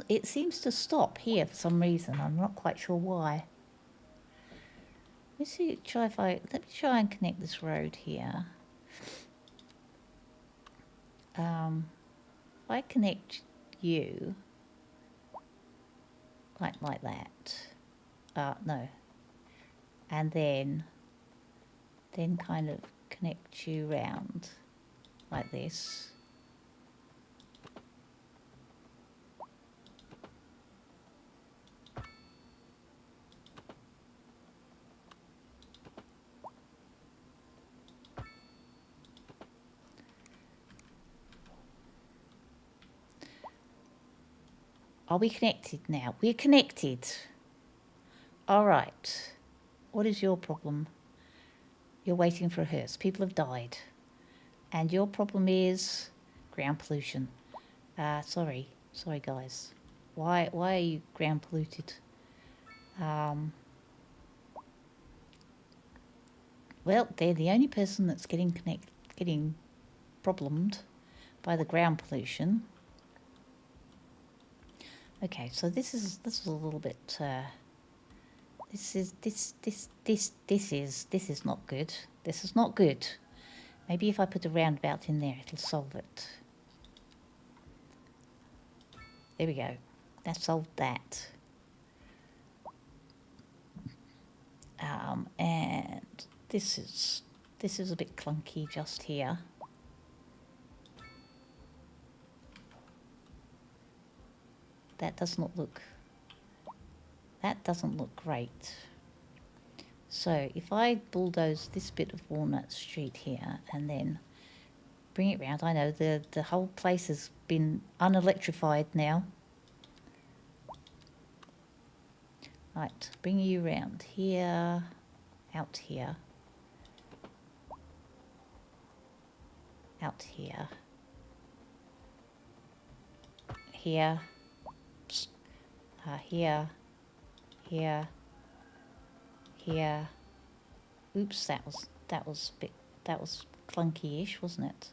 It seems to stop here for some reason. I'm not quite sure why. Let me try and connect this road here. If I connect you like that. No. And then kind of connect you round like this. Are we connected now? We're connected. All right. What is your problem? You're waiting for a hearse. People have died. And your problem is ground pollution. Sorry, guys. Why are you ground polluted? Well, they're the only person that's getting problemed by the ground pollution. Okay, so this is a little bit. This is not good. This is not good. Maybe if I put a roundabout in there, it'll solve it. There we go. That solved that. And this is a bit clunky just here. That doesn't look great. So if I bulldoze this bit of Walnut Street here and then bring it round, I know the whole place has been unelectrified now. Right, bring you round here, out here, out here, here, here, here, here. Oops, that was clunky-ish, wasn't it?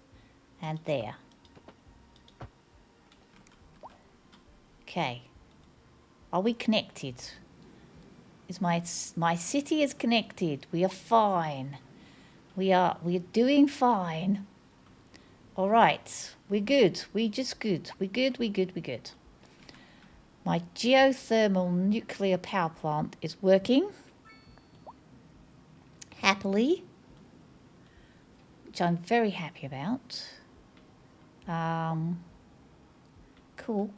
And there. Okay. Are we connected? Is my city is connected? We are fine. We're doing fine. All right. We're good. We're just good. We're good. My geothermal nuclear power plant is working happily, which I'm very happy about. Cool.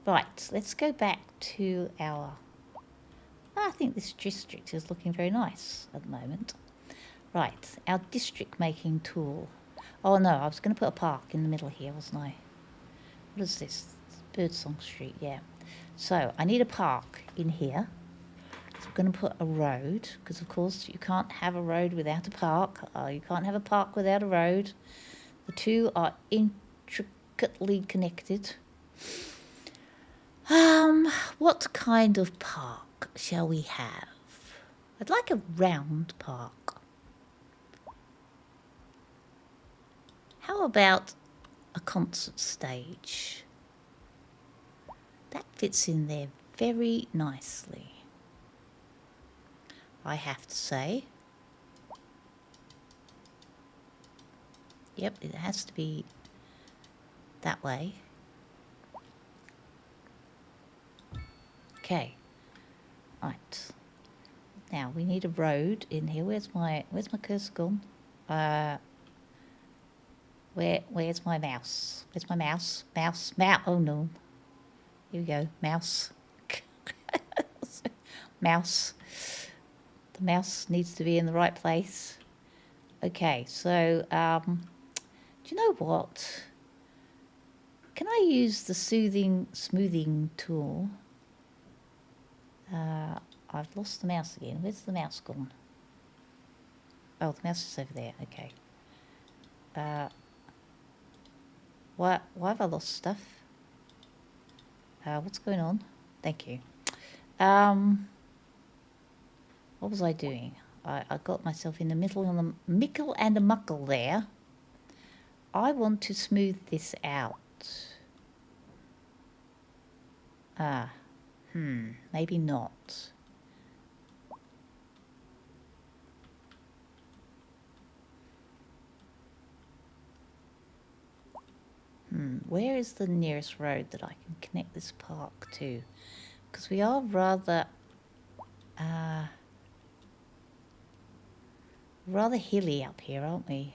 Right, let's go back to our... I think this district is looking very nice at the moment. Right, our district making tool. Oh no, I was going to put a park in the middle here, wasn't I? What is this? Birdsong Street, yeah. So I need a park in here. So I'm going to put a road, because of course you can't have a road without a park. You can't have a park without a road. The two are intricately connected. What kind of park shall we have? I'd like a round park. How about a concert stage? That fits in there very nicely, I have to say. Yep, it has to be that way. Okay. Right. Now we need a road in here. Where's my cursor gone? Where's my mouse? Where's my mouse? Mouse. Oh no. Here we go. Mouse. Mouse. The mouse needs to be in the right place. Okay, so do you know what? Can I use the smoothing tool? I've lost the mouse again. Where's the mouse gone? Oh, the mouse is over there. Okay. Why have I lost stuff? What's going on? Thank you. What was I doing? I got myself in the middle and a mickle and a muckle there. I want to smooth this out. Maybe not. Where is the nearest road that I can connect this park to? Because we are rather hilly up here, aren't we?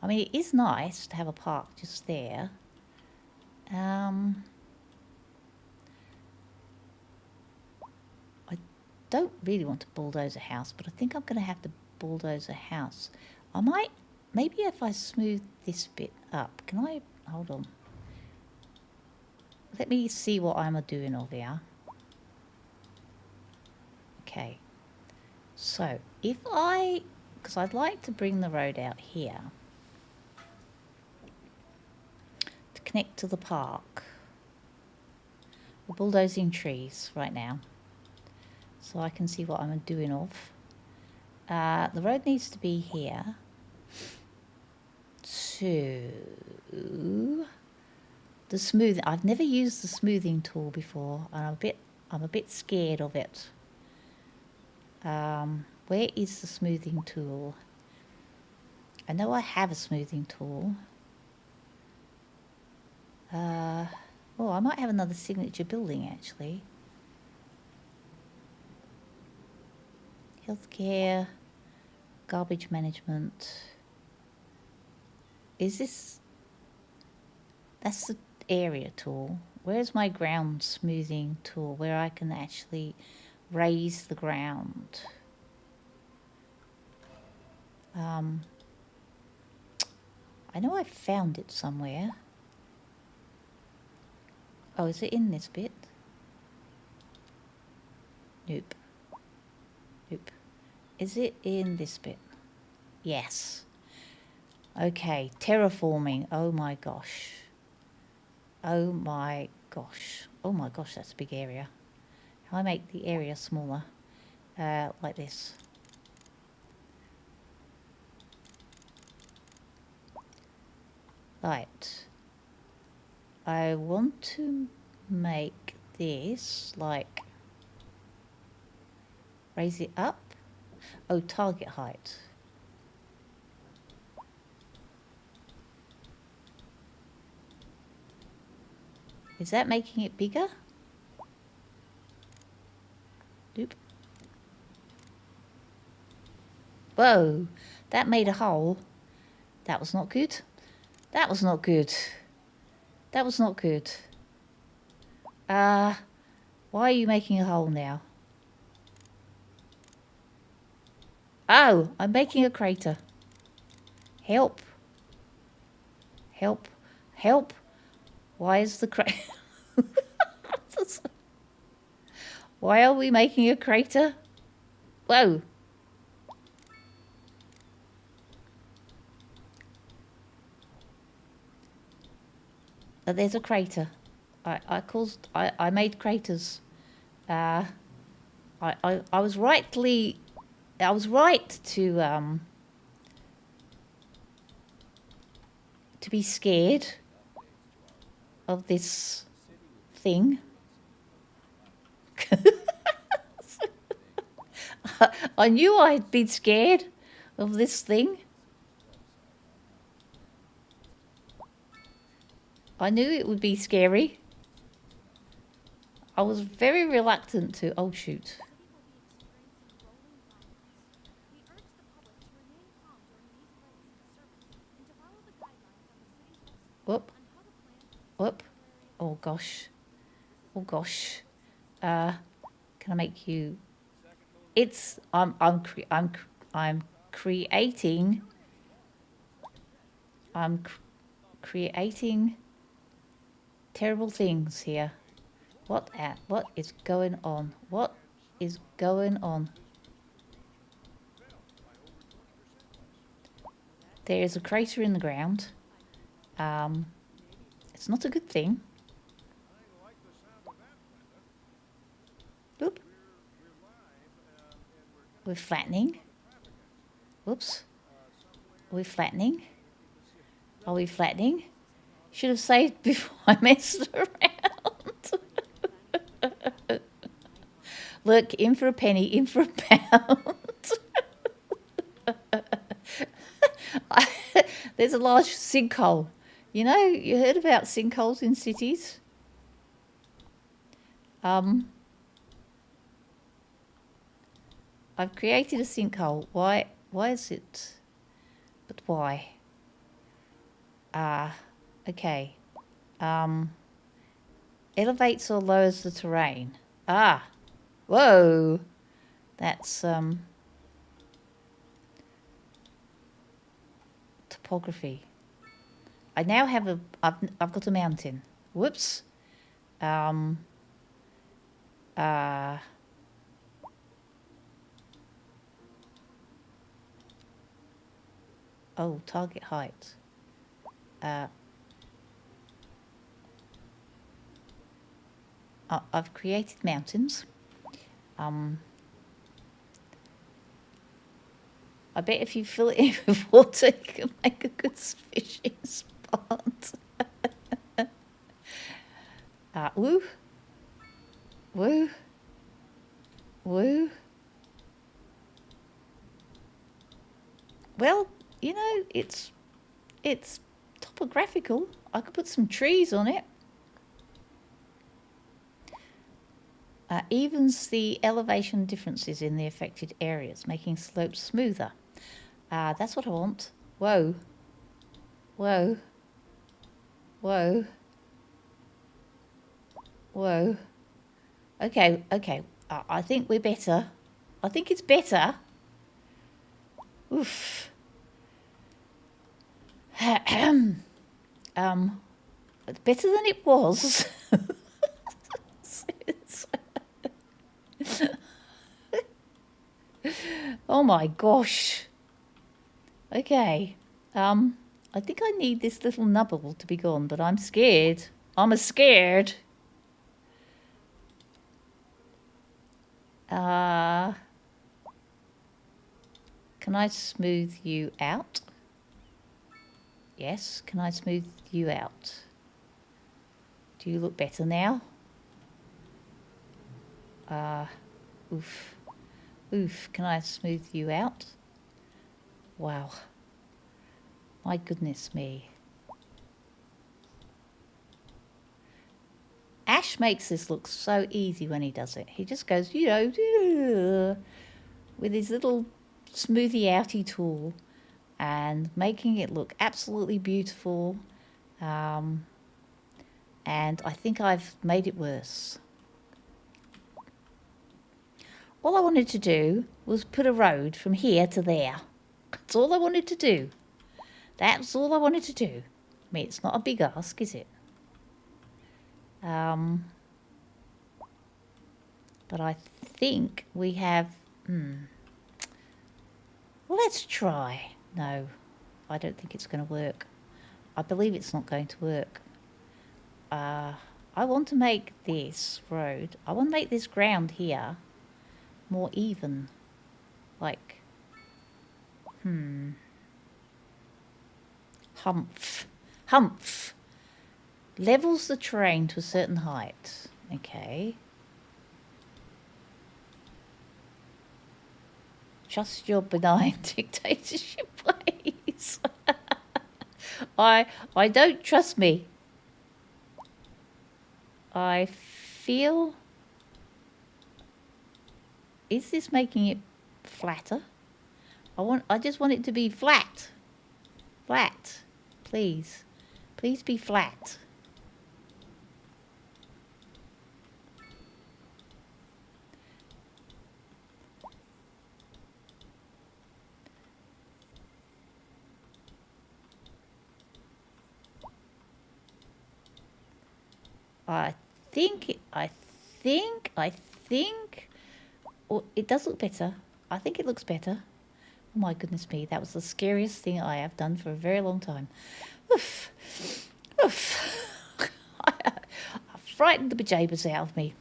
I mean, it is nice to have a park just there. I don't really want to bulldoze a house, but I think I'm going to have to bulldoze a house. I might, maybe if I smooth this bit up, can I, hold on. let me see what I'm a doing of here. Okay. So if because I'd like to bring the road out here to connect to the park. We're bulldozing trees right now, so I can see what I'm doing of. The road needs to be here. So the smooth. I've never used the smoothing tool before, and I'm a bit scared of it. Where is the smoothing tool? I know I have a smoothing tool. Oh, I might have another signature building actually. Healthcare, garbage management. Is this... That's the area tool. Where's my ground smoothing tool where I can actually raise the ground? I know I found it somewhere. Oh, is it in this bit? Nope. Nope. Is it in this bit? Yes. Okay, terraforming. Oh my gosh. Oh my gosh. Oh my gosh, that's a big area. How I make the area smaller? Like this. Right. I want to make this like... Raise it up. Oh, target height. Is that making it bigger? Nope. Whoa, that made a hole. That was not good. That was not good. That was not good. Why are you making a hole now? Oh, I'm making a crater. Help. Help. Help. Why is the crater... Why are we making a crater? Whoa. There's a crater. I made craters. I was right to be scared of this thing. I knew I'd been scared of this thing. I knew it would be scary. I was very reluctant to... Oh, shoot. Whoop. Whoop. Oh, gosh. Oh, gosh. Can I make you... It's... I'm creating... I'm creating terrible things here. What is going on? What is going on? There is a crater in the ground. It's not a good thing. Oop. We're flattening. Whoops. Are we flattening? Are we flattening? Should have saved before I messed around. Look, in for a penny, in for a pound. There's a large sinkhole. You know, you heard about sinkholes in cities? I've created a sinkhole. Why is it? But why? Okay. Elevates or lowers the terrain. Whoa. That's topography. I now have I've got a mountain. Whoops. Oh, target height. I've created mountains. I bet if you fill it in with water, you can make a good fishing spot. Woo. Woo. Woo. Well, you know, it's topographical. I could put some trees on it. Evens the elevation differences in the affected areas, making slopes smoother. That's what I want. Whoa. Whoa. Whoa. Whoa. Okay, okay. I think we're better. I think it's better. Oof. Better than it was. Oh my gosh. Okay. I think I need this little nubble to be gone, but I'm scared. I'm scared. Can I smooth you out? Yes, can I smooth you out? Do you look better now? Oof. Oof, can I smooth you out? Wow. My goodness me. Ash makes this look so easy when he does it. He just goes, you know, with his little smoothie outy tool and making it look absolutely beautiful. And I think I've made it worse. All I wanted to do was put a road from here to there. That's all I wanted to do. That's all I wanted to do. I mean, it's not a big ask, is it? But I think we have... Let's try. No, I don't think it's going to work. I believe it's not going to work. I want to make this road... I want to make this ground here more even. Like... Humph. Humph. Levels the terrain to a certain height. Okay. Just your benign dictatorship ways. I don't trust me. I feel... Is this making it flatter? I just want it to be flat. Flat. Please. Please be flat. I think, oh, it does look better. I think it looks better. Oh my goodness me, that was the scariest thing I have done for a very long time. Oof. Oof. I frightened the bejeebers out of me.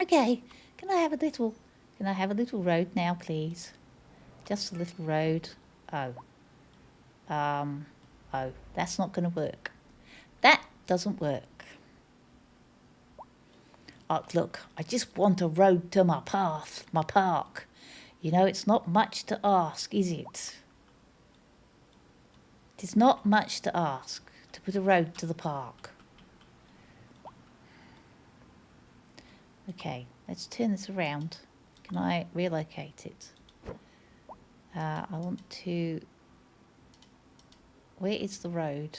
Okay, can I have a little road now, please? Just a little road. Oh, that's not going to work. That doesn't work. Oh, look, I just want a road to my path, my park. You know, it's not much to ask, is it? It is not much to ask to put a road to the park. Okay, let's turn this around. Can I relocate it? I want to... Where is the road?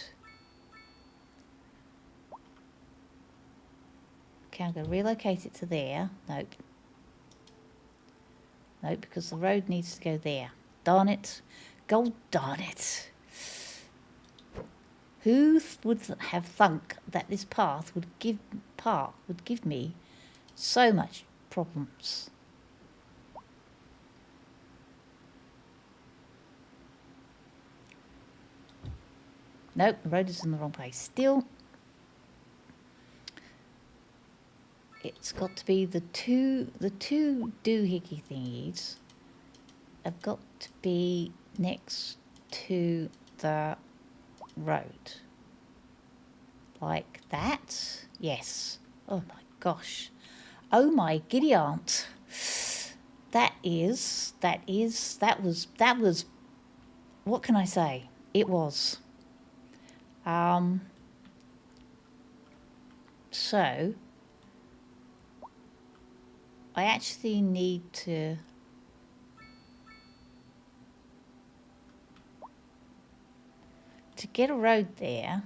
Okay, I'm going to relocate it to there. Nope. Nope, because the road needs to go there. Darn it. God darn it. Who would have thunk that this path would give me so much problems? Nope, the road is in the wrong place. Still, it's got to be the two doohickey thingies have got to be next to the road. Like that? Yes. Oh my gosh. Oh my giddy aunt. That was, what can I say? It was. So, I actually need to get a road there.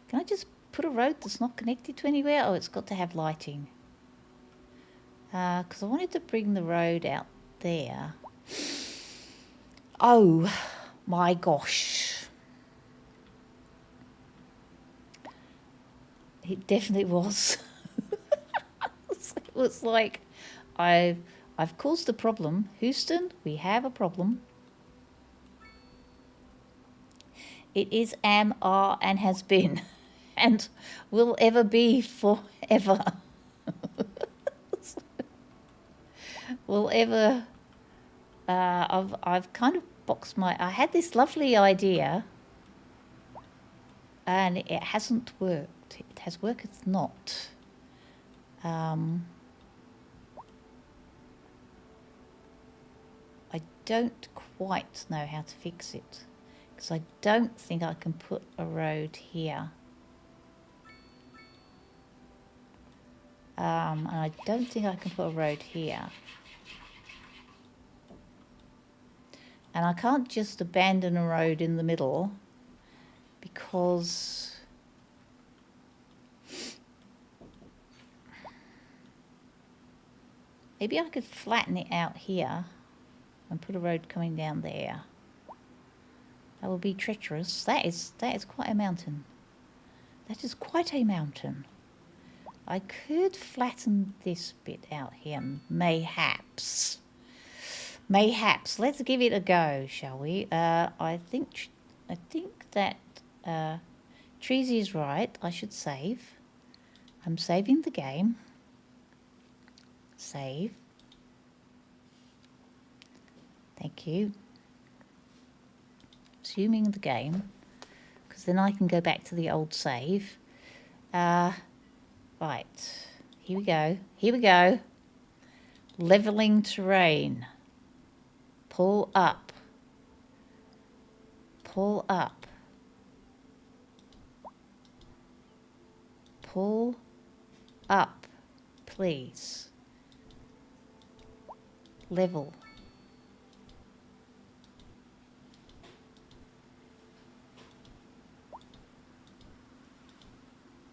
Can I just put a road that's not connected to anywhere? Oh, it's got to have lighting. Because I wanted to bring the road out there. Oh my gosh. It definitely was. It was like, I've caused a problem. Houston, we have a problem. It is, am, are, and has been, and will ever be forever. Will ever. I've kind of boxed I had this lovely idea, and it hasn't worked. It has worked not. I don't quite know how to fix it, because I don't think I can put a road here. And I don't think I can put a road here. And I can't just abandon a road in the middle, because maybe I could flatten it out here and put a road coming down there. That would be treacherous. That is quite a mountain. That is quite a mountain. I could flatten this bit out here, mayhaps. Mayhaps. Let's give it a go, shall we? I think that Treasy is right. I should save. I'm saving the game. Save. Thank you. Resuming the game, because then I can go back to the old save. Right. Here we go. Here we go. Leveling terrain. Pull up. Pull up. Pull up, please. Level.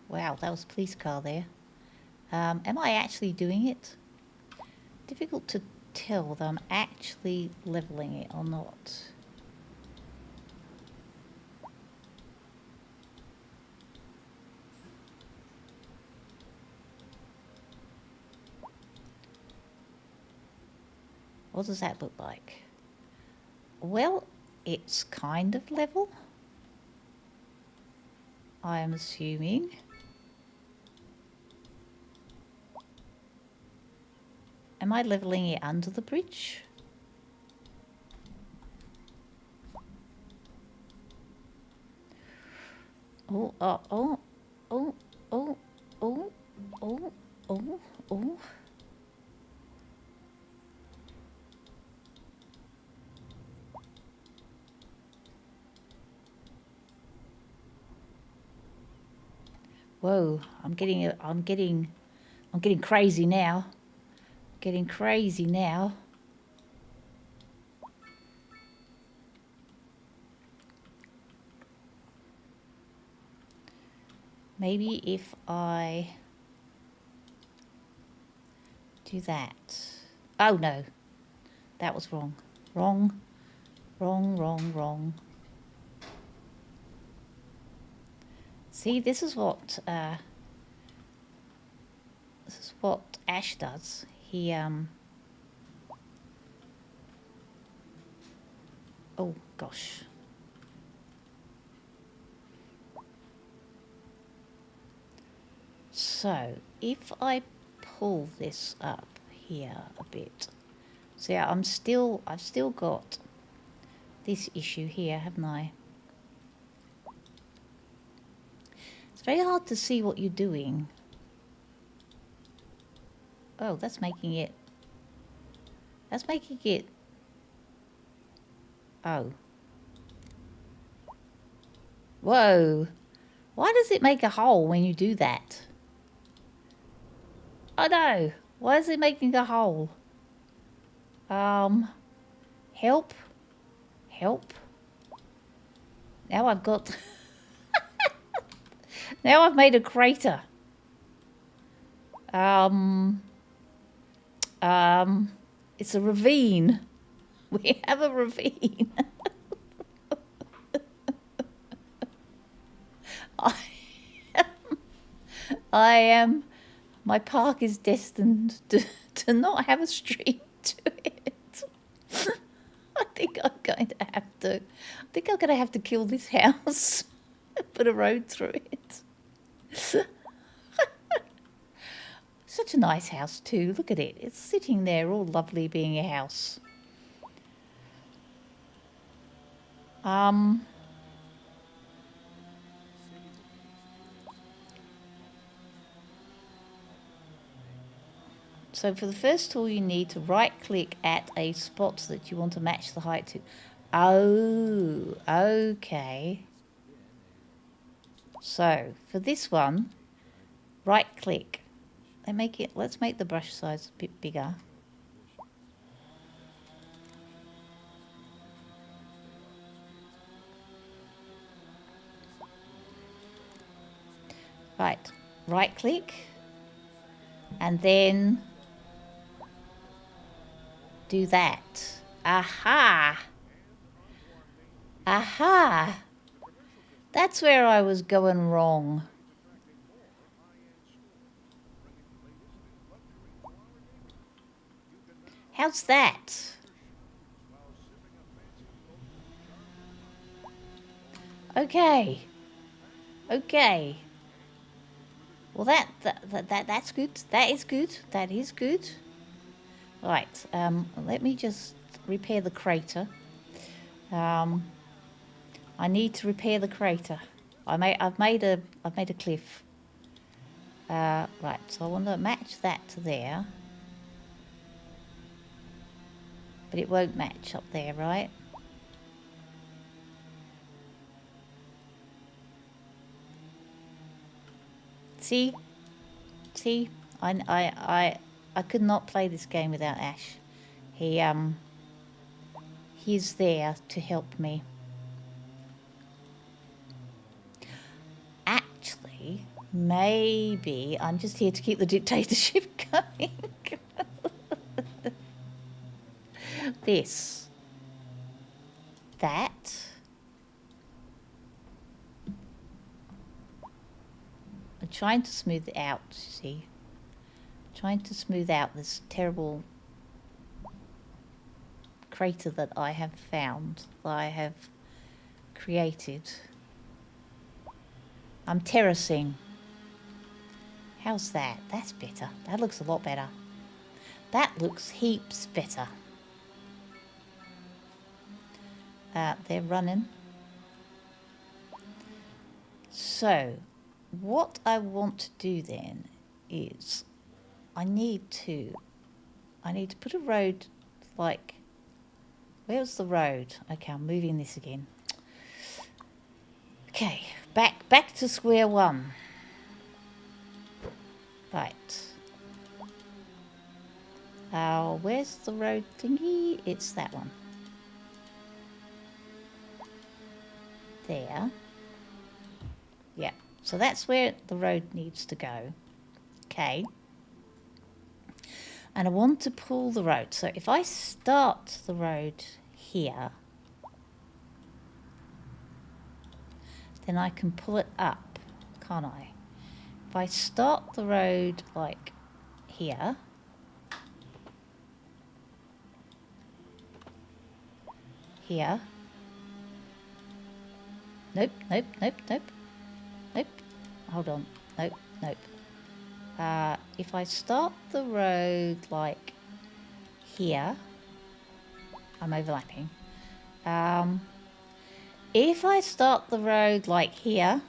Wow, that was a police car there. Am I actually doing it? Difficult to tell whether I'm actually leveling it or not. What does that look like? Well, it's kind of level, I am assuming. Am I leveling it under the bridge? Oh, oh, oh, oh, oh, oh, oh, oh, oh. Whoa, I'm getting crazy now. Getting crazy now. Maybe if I do that. Oh no, that was wrong. Wrong, wrong, wrong, wrong. See, this is what Ash does. He oh gosh. So if I pull this up here a bit, see, I've still got this issue here, haven't I? It's very hard to see what you're doing. Oh, that's making it. Oh. Whoa. Why does it make a hole when you do that? Oh no. Why is it making a hole? Help. Help. Now I've got... Now I've made a crater. It's a ravine. We have a ravine. I am, my park is destined to not have a street to it. I think I'm going to have to kill this house and put a road through it. Such a nice house too. Look at it. It's sitting there all lovely being a house. So for the first tool, you need to right-click at a spot that you want to match the height to. Oh, okay. So for this one, right-click. Let's make the brush size a bit bigger. Right-click, and then do that. Aha! Aha! That's where I was going wrong. How's that? Okay. Okay. Well, that's good. That is good. That is good. Right. Let me just repair the crater. I need to repair the crater. I've made a cliff. Right. So I want to match that to there. But it won't match up there, right? See? See? I could not play this game without Ash. He's there to help me. Actually, maybe I'm just here to keep the dictatorship going. This. That. I'm trying to smooth it out, see? Trying to smooth out this terrible crater that I have found, that I have created. I'm terracing. How's that? That's better. That looks a lot better. That looks heaps better. They're running. So, what I want to do then is I need to put a road like, where's the road? Okay, I'm moving this again. Okay, back to square one. Right. Where's the road thingy? It's that one. There. Yeah, so that's where the road needs to go. Okay. And I want to pull the road. So if I start the road here, then I can pull it up can't I? If I start the road like here, here. Nope, nope, nope, nope, nope. Hold on. Nope, nope. If I start the road like here, I'm overlapping. If I start the road like here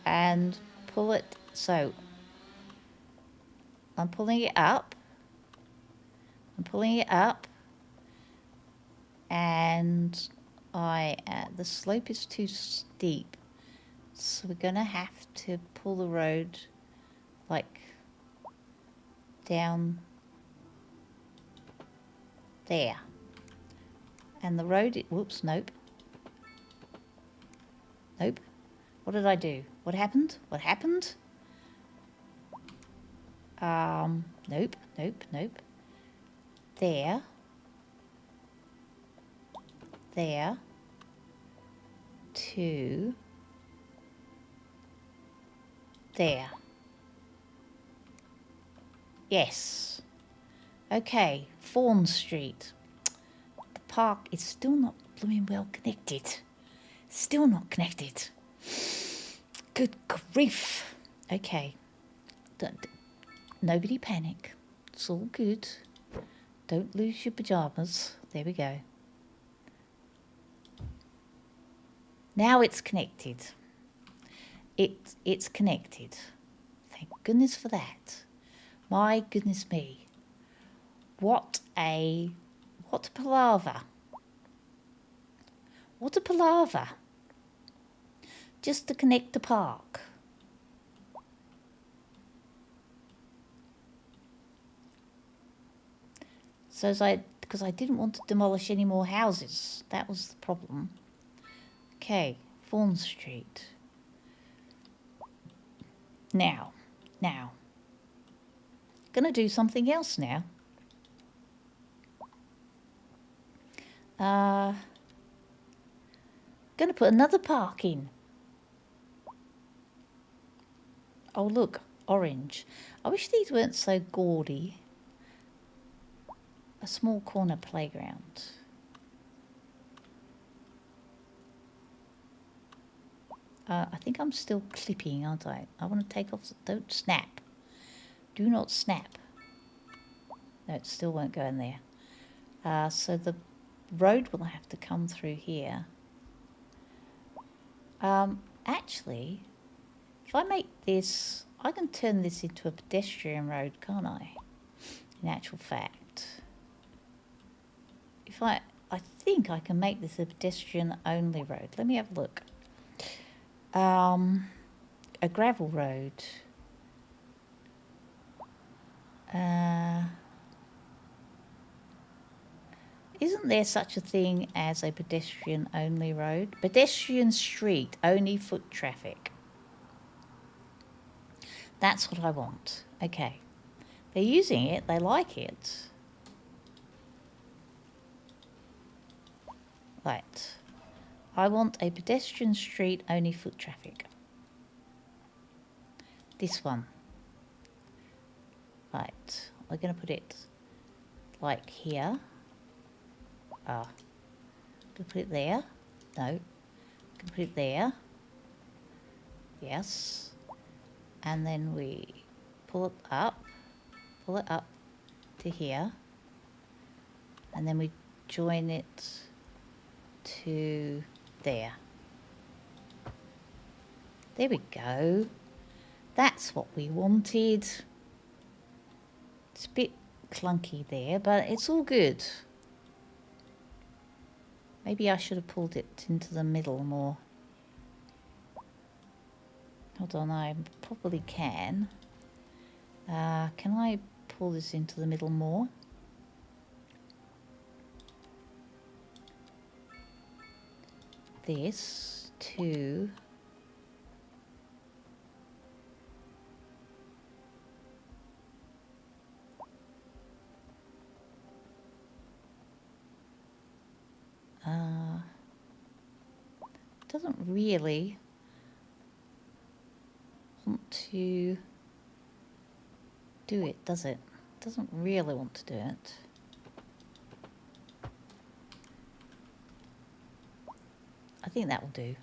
and pull it, so I'm pulling it up. I'm pulling it up, and the slope is too steep, so we're gonna have to pull the road like down there. And the road, whoops, nope. Nope. What did I do? What happened? What happened? Nope, nope, nope. There. There. To there. Yes. Okay, Fawn Street. The park is still not blooming well connected. Still not connected. Good grief. Okay. Nobody panic. It's all good. Don't lose your pajamas. There we go. Now it's connected. It's connected. Thank goodness for that. My goodness me. What a palaver. What a palaver. Just to connect the park. So because I didn't want to demolish any more houses. That was the problem. Okay, Fawn Street. Now, gonna do something else now. Gonna put another park in. Oh look, orange. I wish these weren't so gaudy. A small corner playground. I think I'm still clipping, aren't I? I want to take off. Don't snap. Do not snap. No, it still won't go in there. So the road will have to come through here. Actually, if I make this, I can turn this into a pedestrian road, can't I? In actual fact. If I think I can make this a pedestrian only road. Let me have a look. A gravel road. Isn't there such a thing as a pedestrian only road? Pedestrian street, only foot traffic. That's what I want. Okay. They're using it, they like it. Right. I want a pedestrian street, only foot traffic. This one. Right. We're going to put it like here. Going to put it there. No. Going to put it there. Yes. And then we pull it up to here. And then we join it to there. There we go. That's what we wanted. It's a bit clunky there, but it's all good. Maybe I should have pulled it into the middle more. Hold on, I probably can. Can I pull this into the middle more? This to doesn't really want to do it, does it? Doesn't really want to do it. I think that will do.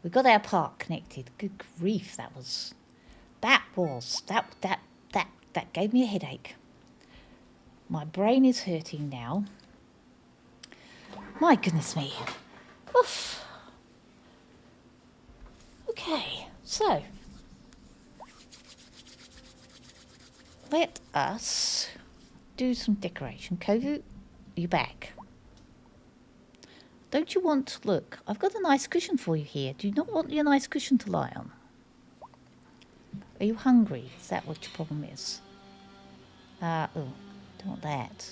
We got our park connected. Good grief, that gave me a headache. My brain is hurting now. My goodness me. Oof. Okay, so let us do some decoration. Kovu, you back? Don't you want, look, I've got a nice cushion for you here. Do you not want your nice cushion to lie on? Are you hungry? Is that what your problem is? Oh, don't want that.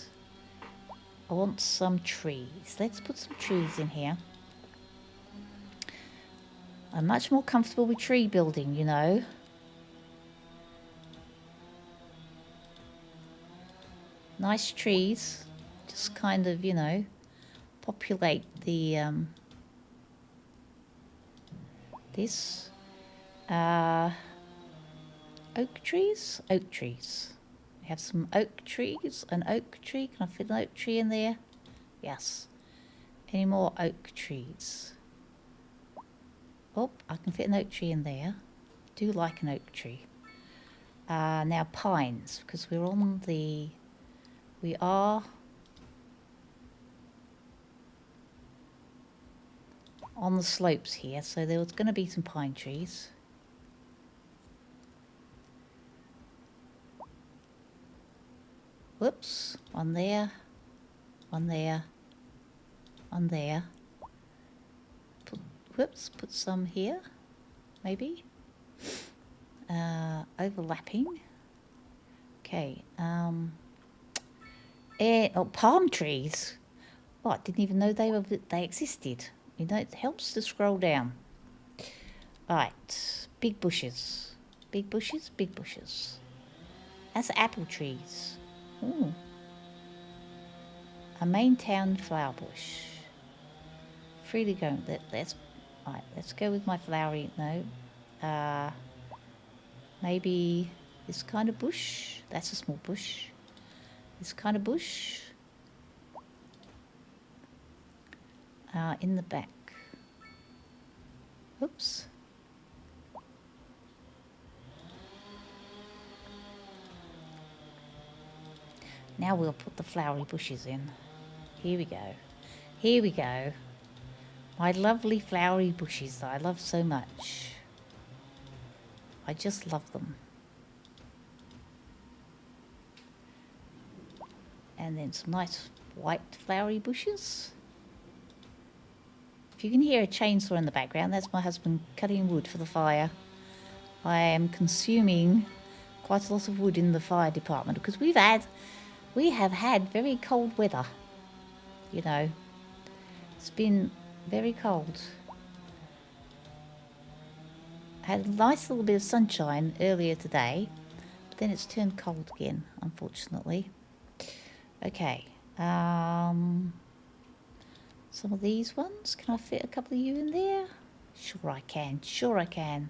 I want some trees. Let's put some trees in here. I'm much more comfortable with tree building, you know. Nice trees. Just kind of, you know, populate the this oak trees. We have some oak trees. An oak tree. Can I fit an oak tree in there? Yes. Any more oak trees? Oh, I can fit an oak tree in there. Do like an oak tree. Now pines, because we are on the slopes here, so there was going to be some pine trees. Whoops, one there, one there, one there. Put some here, maybe. Overlapping. Okay, palm trees. Oh, I didn't even know they existed. You know, it helps to scroll down. Right, big bushes. Big bushes, big bushes. That's apple trees. Ooh. A main town flower bush. Freely going. Let's go with my flowery. No. Maybe this kind of bush. That's a small bush. This kind of bush. In the back. Oops. Now we'll put the flowery bushes in. Here we go. Here we go. My lovely flowery bushes that I love so much. I just love them. And then some nice white flowery bushes. If you can hear a chainsaw in the background, that's my husband cutting wood for the fire. I am consuming quite a lot of wood in the fire department because we have had very cold weather. You know, it's been very cold. Had a nice little bit of sunshine earlier today, but then it's turned cold again, unfortunately. Okay, some of these ones, can I fit a couple of you in there? Sure I can, sure I can.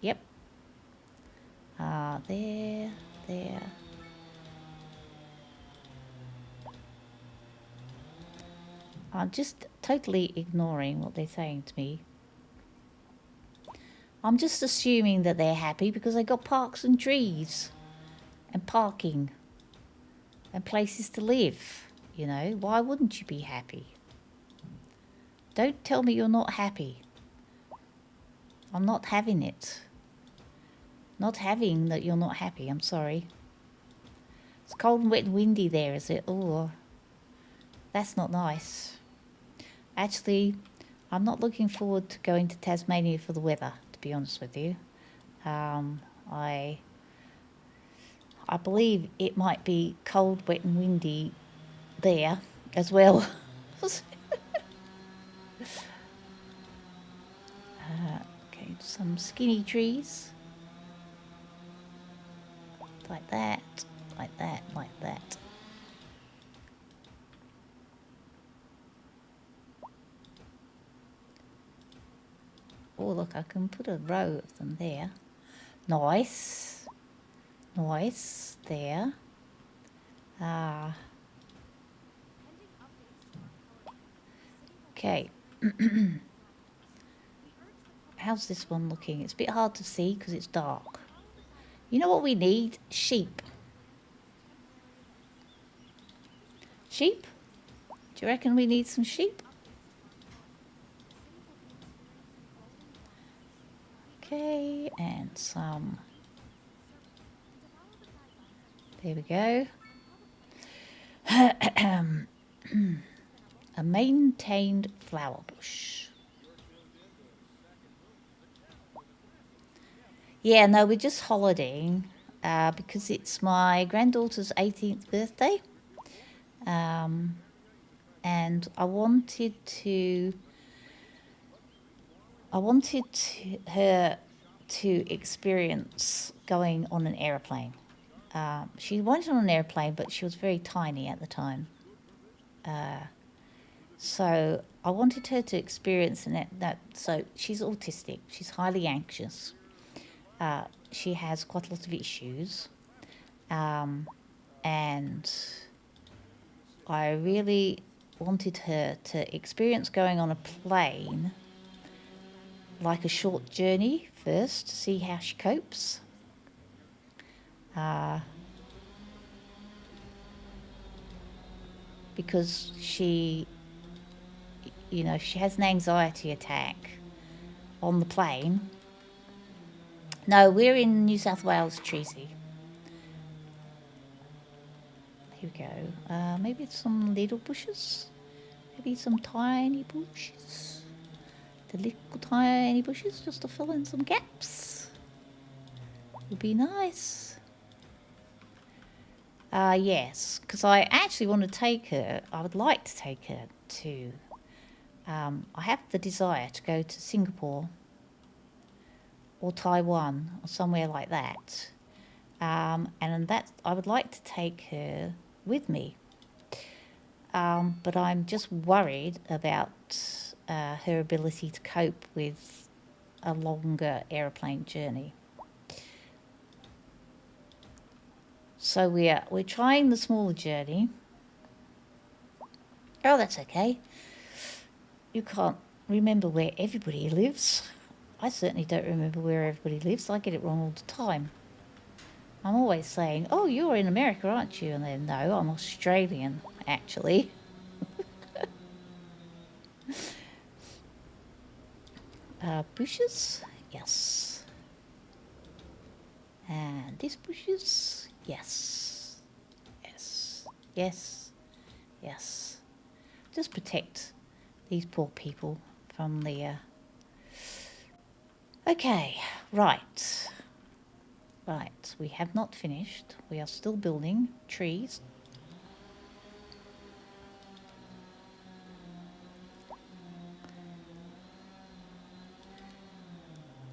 Yep. There. I'm just totally ignoring what they're saying to me. I'm just assuming that they're happy because they got parks and trees and parking and places to live. You know, why wouldn't you be happy? Don't tell me you're not happy. I'm not having it. Not having that you're not happy. I'm sorry. It's cold and wet and windy there, is it? Oh, that's not nice. Actually, I'm not looking forward to going to Tasmania for the weather, to be honest with you. I believe it might be cold, wet and windy there as well. Okay, some skinny trees. Like that, like that, like that. Oh, look, I can put a row of them there. Nice. Nice. There. Okay. How's this one looking? It's a bit hard to see because it's dark. You know what we need? Sheep. Sheep? Do you reckon we need some sheep? Okay, and some. There we go. A maintained flower bush. Yeah, no, we're just holidaying because it's my granddaughter's 18th birthday. And I wanted her to experience going on an aeroplane. She went on an airplane, but she was very tiny at the time. So I wanted her to experience that. So she's autistic. She's highly anxious. She has quite a lot of issues. And I really wanted her to experience going on a plane, like a short journey first, to see how she copes. Because she has an anxiety attack on the plane. No, we're in New South Wales, Tracy. Here we go. Maybe it's some little bushes. Maybe some tiny bushes. The little tiny bushes just to fill in some gaps. Would be nice. Yes, because I actually want to take her. I would like to take her to. I have the desire to go to Singapore or Taiwan or somewhere like that. And that I would like to take her with me. But I'm just worried about her ability to cope with a longer aeroplane journey. So we're trying the smaller journey. Oh, that's okay. You can't remember where everybody lives. I certainly don't remember where everybody lives. I get it wrong all the time. I'm always saying, oh, you're in America, aren't you? And then, no, I'm Australian, actually. Bushes? Yes. And these bushes? Yes. Yes. Yes. Yes. Just protect these poor people from the... Okay, right. Right, we have not finished. We are still building trees.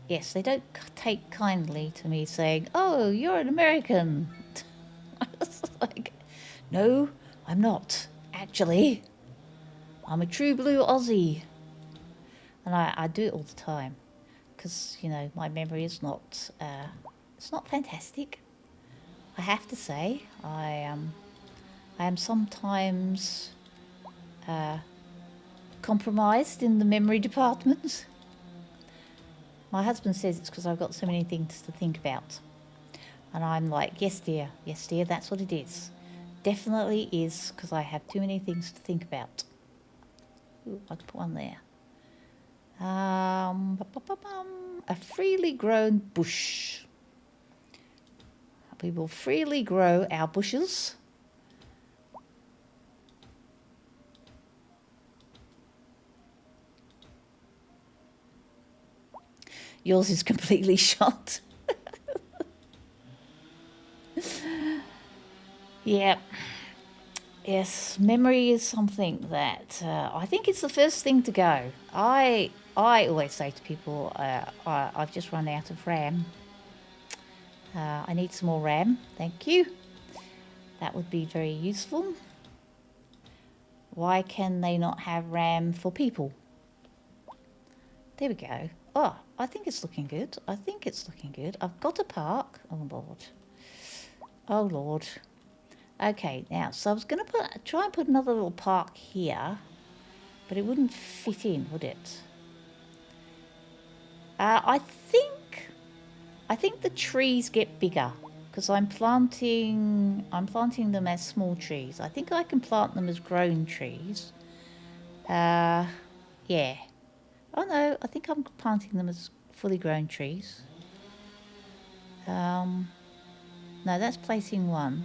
Yes, they don't take kindly to me saying, oh, you're an American. I was like, no, I'm not, actually. I'm a true blue Aussie. And I do it all the time because, my memory is not, it's not fantastic. I have to say, I am sometimes compromised in the memory department. My husband says it's because I've got so many things to think about. And I'm like, yes, dear, that's what it is. Definitely is because I have too many things to think about. Ooh, I could put one there. A freely grown bush. We will freely grow our bushes. Yours is completely shot. Yeah. Yes, memory is something that I think it's the first thing to go. I always say to people, I've just run out of RAM. I need some more RAM. Thank you. That would be very useful. Why can they not have RAM for people? There we go. Oh, I think it's looking good. I think it's looking good. I've got a park. Oh, Lord. Oh, Lord. Okay, now, so I was going to try and put another little park here, but it wouldn't fit in, would it? I think the trees get bigger because I'm planting them as small trees. I think I can plant them as grown trees. Yeah. Oh no, I think I'm planting them as fully grown trees. No, that's placing one.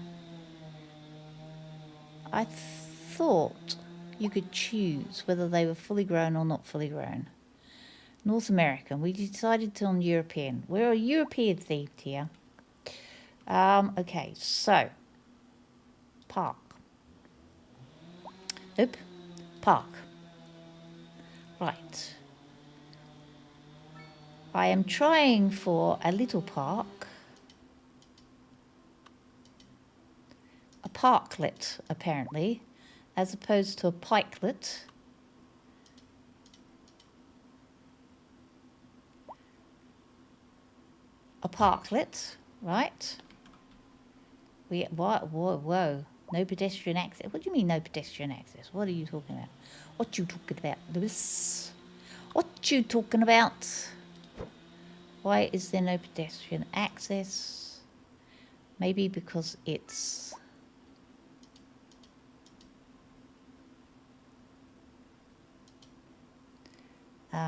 I thought you could choose whether they were fully grown or not fully grown. North American. We decided on European. We're a European themed here. Okay, so park. Nope. Park. Right. I am trying for a little park. A parklet, apparently, as opposed to a pikelet. A parklet, right? Whoa. No pedestrian access. What do you mean no pedestrian access? What are you talking about? What you talking about, Lewis? What you talking about? Why is there no pedestrian access? Maybe because it's...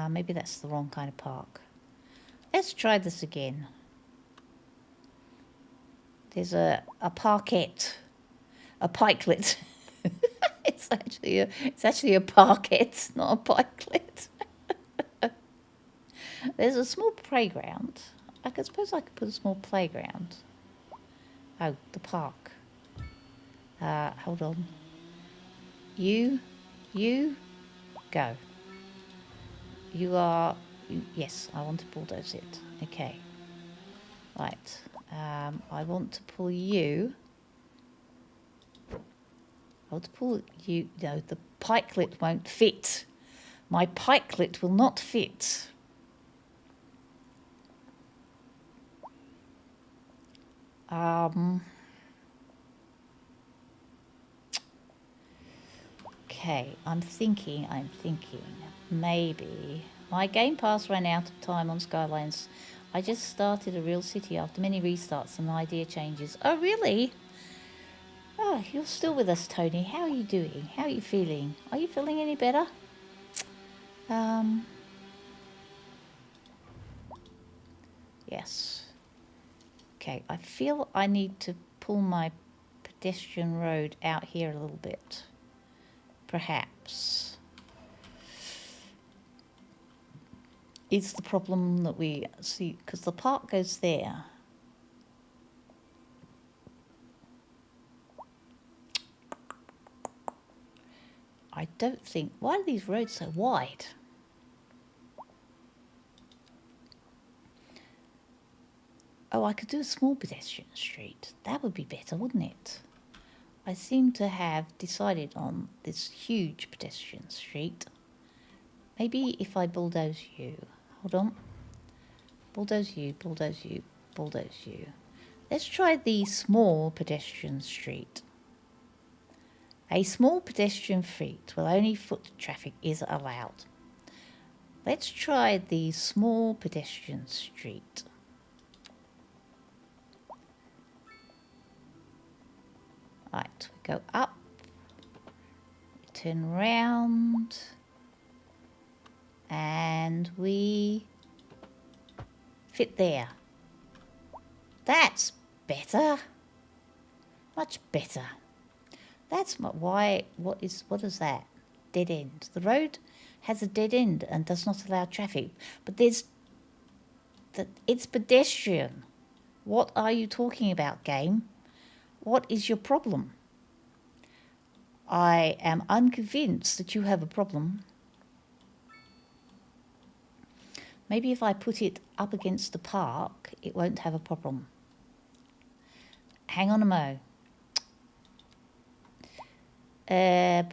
maybe that's the wrong kind of park. Let's try this again. There's a parkette, a pikelet. It's actually a parkette, not a pikelet. There's a small playground. I suppose I could put a small playground. Oh, the park. Hold on. You, go. You are, yes, I want to bulldoze it. Okay. Right. I want to pull you. I want to pull you. No, the pikelet won't fit. My pikelet will not fit. Okay, I'm thinking, maybe. My Game Pass ran out of time on Skylines. I just started a real city after many restarts and idea changes. Oh, really? Oh, you're still with us, Tony. How are you doing? How are you feeling? Are you feeling any better? Yes. Okay, I feel I need to pull my pedestrian road out here a little bit. Perhaps. It's the problem that we see, because the park goes there. I don't think... Why are these roads so wide? Oh, I could do a small pedestrian street. That would be better, wouldn't it? I seem to have decided on this huge pedestrian street. Maybe if I bulldoze you. Hold on. Bulldoze you, bulldoze you, bulldoze you. Let's try the small pedestrian street. A small pedestrian street where only foot traffic is allowed. Let's try the small pedestrian street. Right, we go up, we turn round, and we fit there. That's better. Much better. That's why. What is that? Dead end. The road has a dead end and does not allow traffic. But it's pedestrian. What are you talking about, game? What is your problem? I am unconvinced that you have a problem. Maybe if I put it up against the park, it won't have a problem. Hang on a mo. A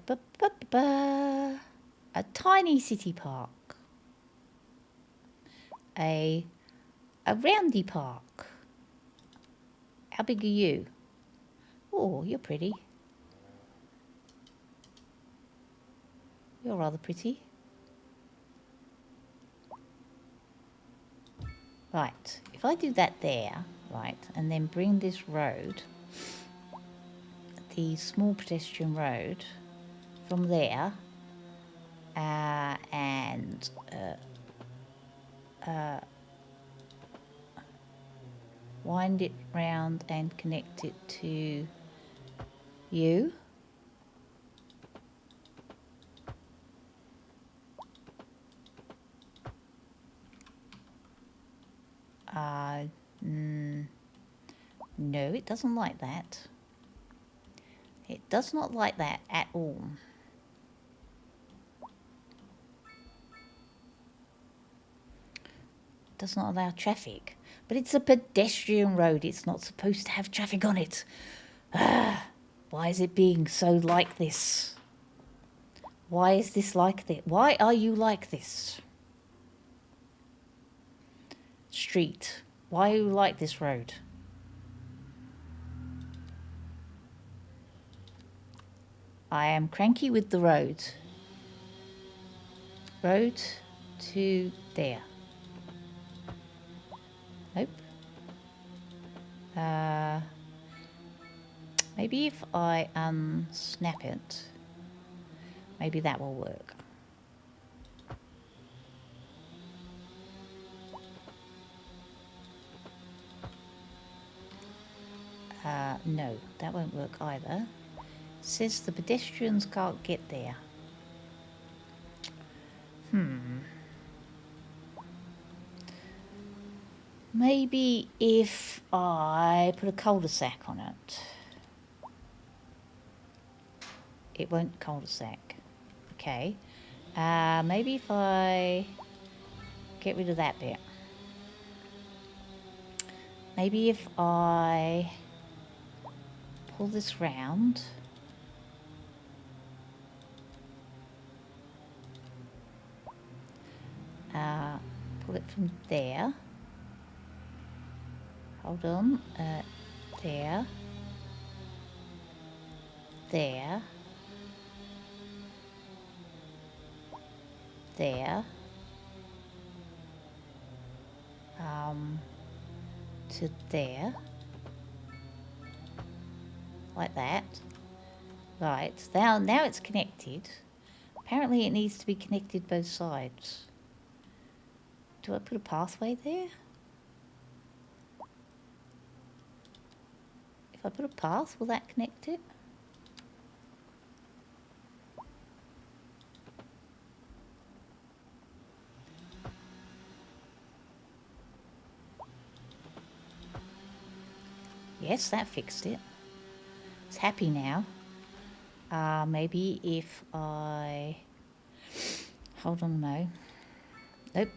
tiny city park. a roundy park. How big are you? Oh, you're pretty. You're rather pretty. Right, if I do that there, right, and then bring this road, the small pedestrian road, from there, and wind it round and connect it to you. No, it doesn't like that. It does not like that at all. Does not allow traffic. But it's a pedestrian road. It's not supposed to have traffic on it. Why is it being so like this? Why is this like this? Why are you like this? Street. Why are you like this road? I am cranky with the road. Road to there. Nope. Maybe if I snap it, maybe that will work. No, that won't work either. Says the pedestrians can't get there. Maybe if I put a cul-de-sac on it. It won't cul-de-sac. Okay. Maybe if I get rid of that bit. Maybe if I pull this round. Pull it from there. Hold on. There. There. There. To there. Like that. Right. Now it's connected. Apparently it needs to be connected both sides. Do I put a pathway there? If I put a path, will that connect it? Yes, that fixed it. It's happy now. Maybe if I... Hold on, no. Nope.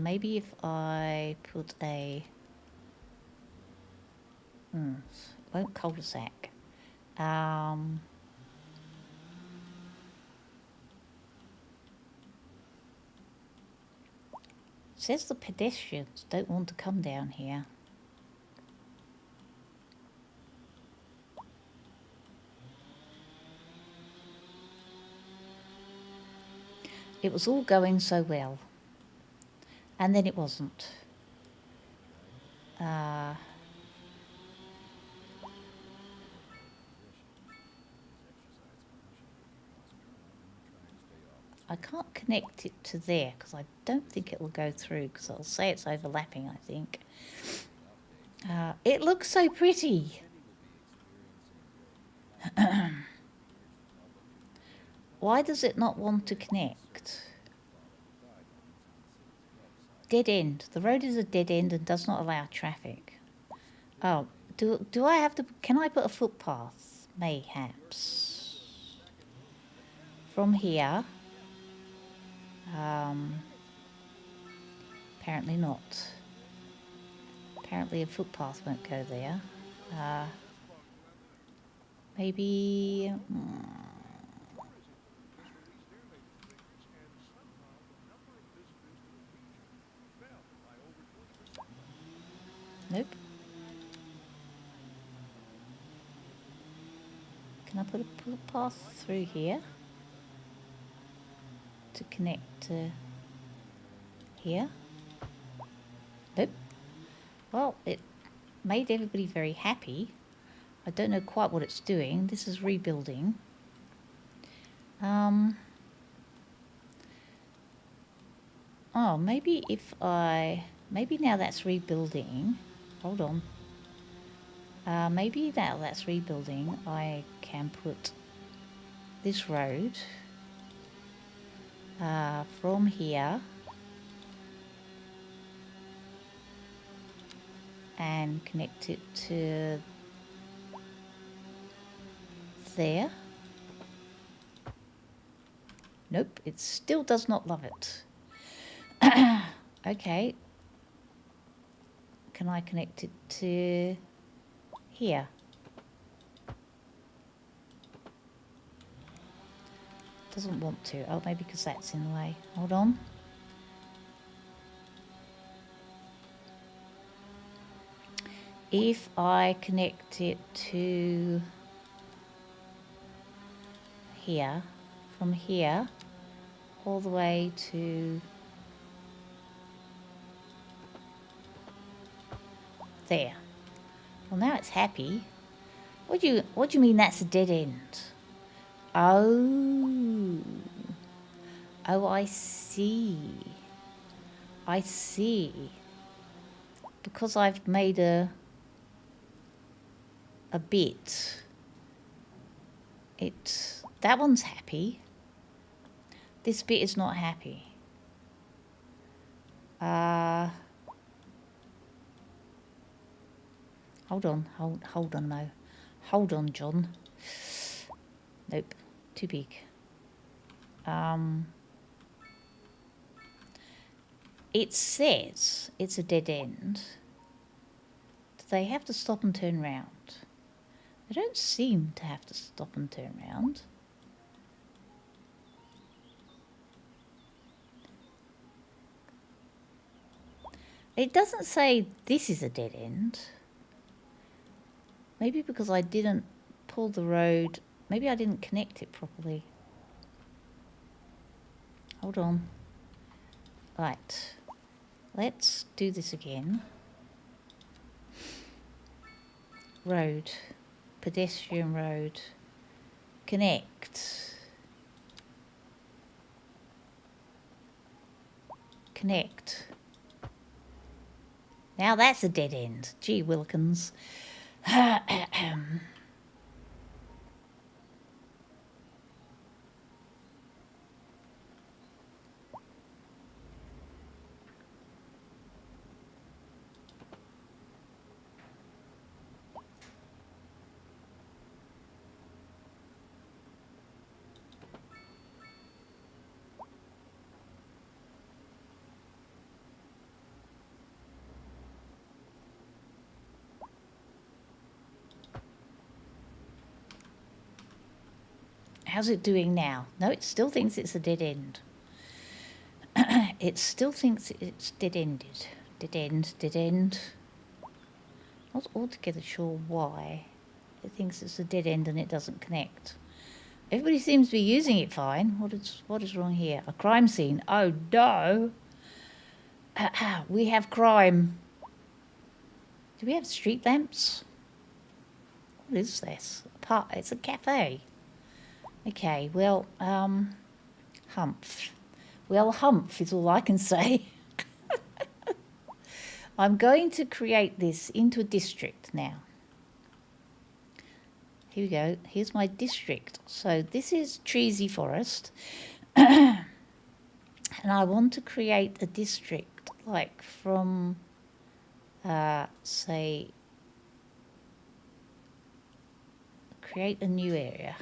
Maybe if I put a... won't cul-de-sac. Says the pedestrians don't want to come down here. It was all going so well. And then it wasn't. I can't connect it to there because I don't think it will go through because it'll say it's overlapping, I think. It looks so pretty. Why does it not want to connect? Dead end. The road is a dead end and does not allow traffic. Oh, do I have to... Can I put a footpath? Mayhaps. From here. Apparently not. Apparently a footpath won't go there. Maybe... Can I put a path through here to connect to here? Nope. Well, it made everybody very happy. I don't know quite what it's doing. This is rebuilding. Oh, maybe maybe now that's rebuilding. Hold on. Maybe now that's rebuilding, I can put this road from here and connect it to there. Nope, it still does not love it. Okay. Can I connect it to here? Doesn't want to. Oh, maybe because that's in the way. Hold on. If I connect it to here, from here all the way to there. Well, now it's happy. What do you mean that's a dead end? Oh. Oh, I see. I see. Because I've made a bit. That one's happy. This bit is not happy. Hold on, hold on, Mo. Hold on, John. Nope, too big. It says it's a dead end. Do they have to stop and turn round? They don't seem to have to stop and turn round. It doesn't say this is a dead end. Maybe because I didn't pull the road. Maybe I didn't connect it properly. Hold on. Right. Let's do this again. Road. Pedestrian road. Connect. Connect. Now that's a dead end. Gee Wilkins. How's it doing now? No, it still thinks it's a dead end. It still thinks it's dead-ended. Dead end, dead end. Not altogether sure why. It thinks it's a dead end and it doesn't connect. Everybody seems to be using it fine. What is wrong here? A crime scene. Oh no! We have crime. Do we have street lamps? What is this? It's a cafe. Okay, well, humph. Well, humph is all I can say. I'm going to create this into a district now. Here we go. Here's my district. So this is Treesy Forest. And I want to create a district like from, say, create a new area.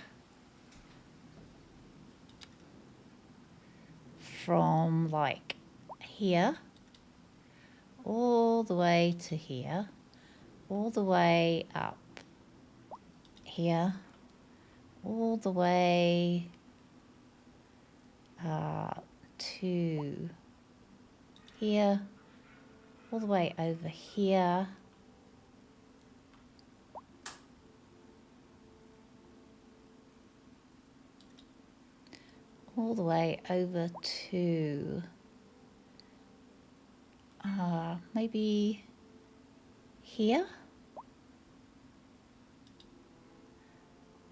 From like here all the way to here, all the way up here, all the way to here, all the way over here, all the way over to maybe here,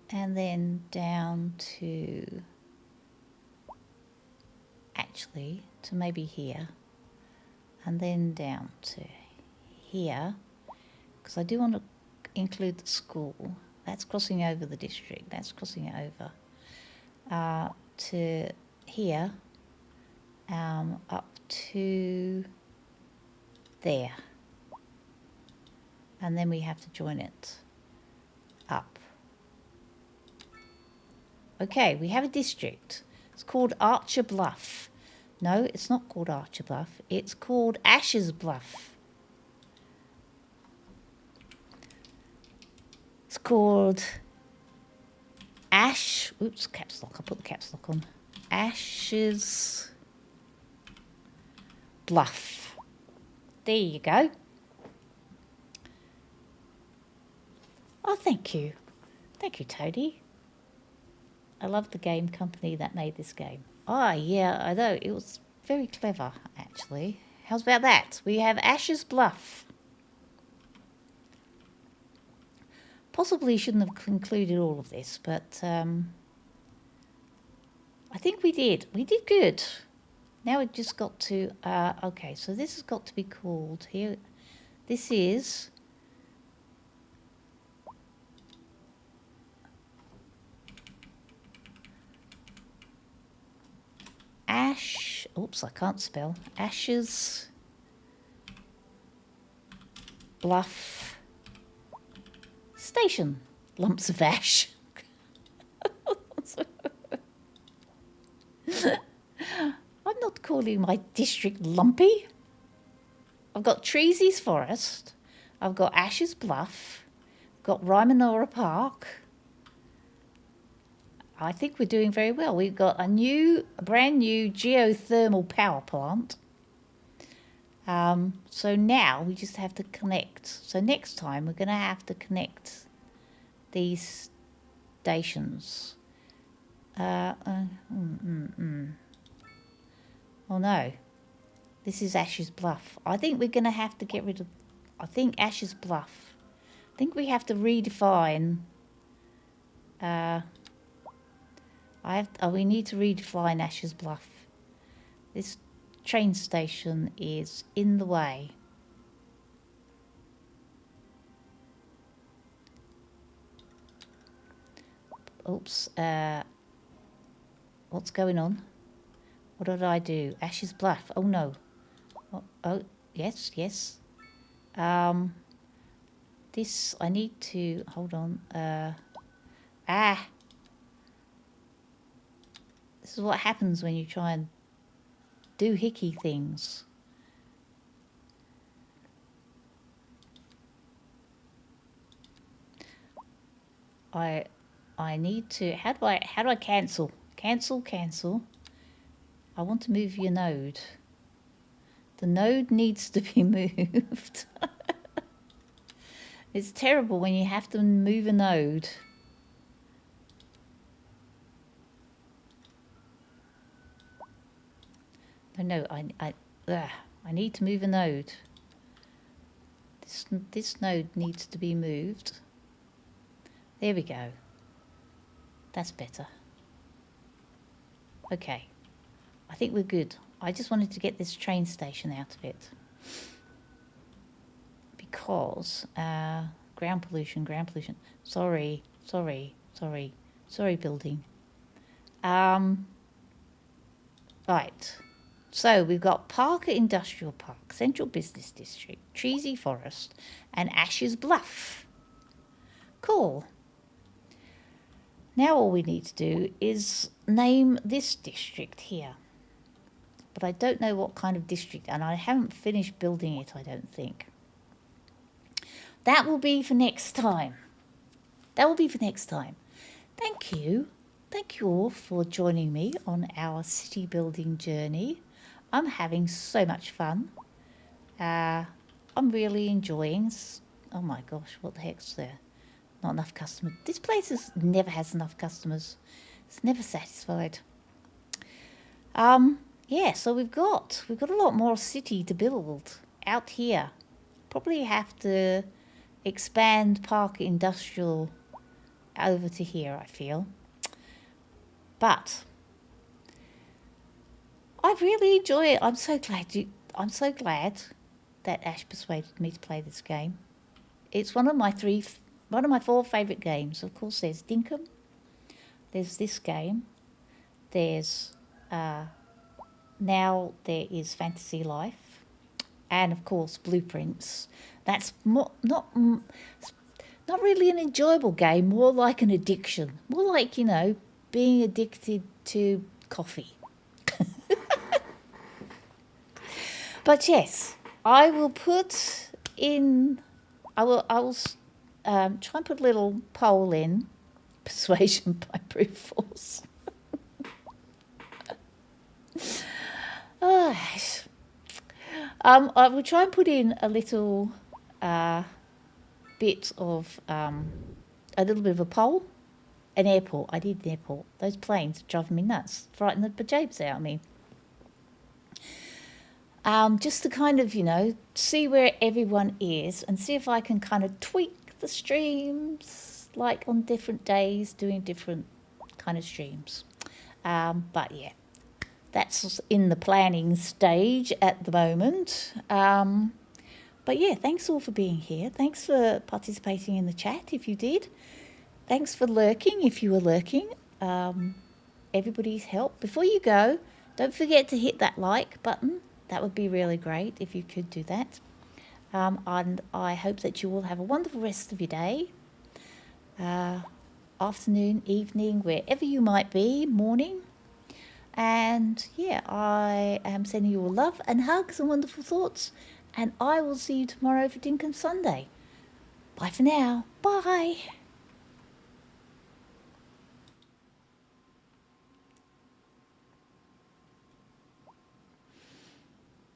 and then down to actually to maybe here, and then down to here, because I do want to include the school. That's crossing over the district, that's crossing it over to here, up to there, and then we have to join it up. Okay, we have a district. It's called Archer Bluff. No, it's not called Archer Bluff. It's called Ashes Bluff. It's called oops, caps lock. I put the caps lock on. Ashes Bluff. There you go. Oh, thank you. Thank you, Toadie. I love the game company that made this game. Oh, yeah, I know. It was very clever, actually. How's about that? We have Ashes Bluff. Possibly shouldn't have included all of this, but I think we did. We did good. Now we've just got to... okay, so this has got to be called here. This is... oops, I can't spell. Ashes Bluff Station. Lumps of ash. I'm not calling my district lumpy. I've got Treasy's Forest. I've got Ashes Bluff. I've got Rymanora Park. I think we're doing very well. We've got a brand new geothermal power plant. So now we just have to connect. So next time we're going to have to connect these stations. Oh no, this is Ashes Bluff. I think we're going to have to get rid of, Ashes Bluff. I think we have to redefine, we need to redefine Ashes Bluff. This train station is in the way. Oops, what's going on? What did I do? Ashes Bluff. Oh no. Oh yes. This I need to hold on. This is what happens when you try and do hickey things. I need to, how do I cancel? Cancel. I want to move your node. The node needs to be moved. It's terrible when you have to move a node. No, I need to move a node. This node needs to be moved. There we go. That's better. Okay. I think we're good. I just wanted to get this train station out of it. Because, ground pollution. Sorry, building. Right. So we've got Parker Industrial Park, Central Business District, Treasy Forest, and Ashes Bluff. Cool. Now all we need to do is name this district here. But I don't know what kind of district, and I haven't finished building it, I don't think. That will be for next time. Thank you. Thank you all for joining me on our city building journey. I'm having so much fun. I'm really enjoying. Oh my gosh, what the heck's there? Not enough customers. This place never has enough customers. It's never satisfied. Yeah, so we've got a lot more city to build out here. Probably have to expand Park Industrial over to here, I feel. But I really enjoy it. I'm so glad that Ash persuaded me to play this game. It's one of my four favourite games. Of course, there's Dinkum. There's this game. There's now there is Fantasy Life, and of course Blueprints. That's not really an enjoyable game. More like an addiction. More like being addicted to coffee. But yes, I will put in. I will try and put a little poll in. Persuasion by brute force. Oh, I will try and put in a little bit of a little bit of a poll. An airport. I did an airport. Those planes driving me nuts, frighten the bejeebs out of me. Just to kind of see where everyone is and see if I can kind of tweak the streams, like on different days, doing different kind of streams. But yeah, that's in the planning stage at the moment. But yeah, thanks all for being here. Thanks for participating in the chat if you did. Thanks for lurking if you were lurking. Everybody's help. Before you go, don't forget to hit that like button. That would be really great if you could do that. And I hope that you all have a wonderful rest of your day. Afternoon, evening, wherever you might be, morning. And yeah, I am sending you all love and hugs and wonderful thoughts. And I will see you tomorrow for Dinkum Sunday. Bye for now. Bye.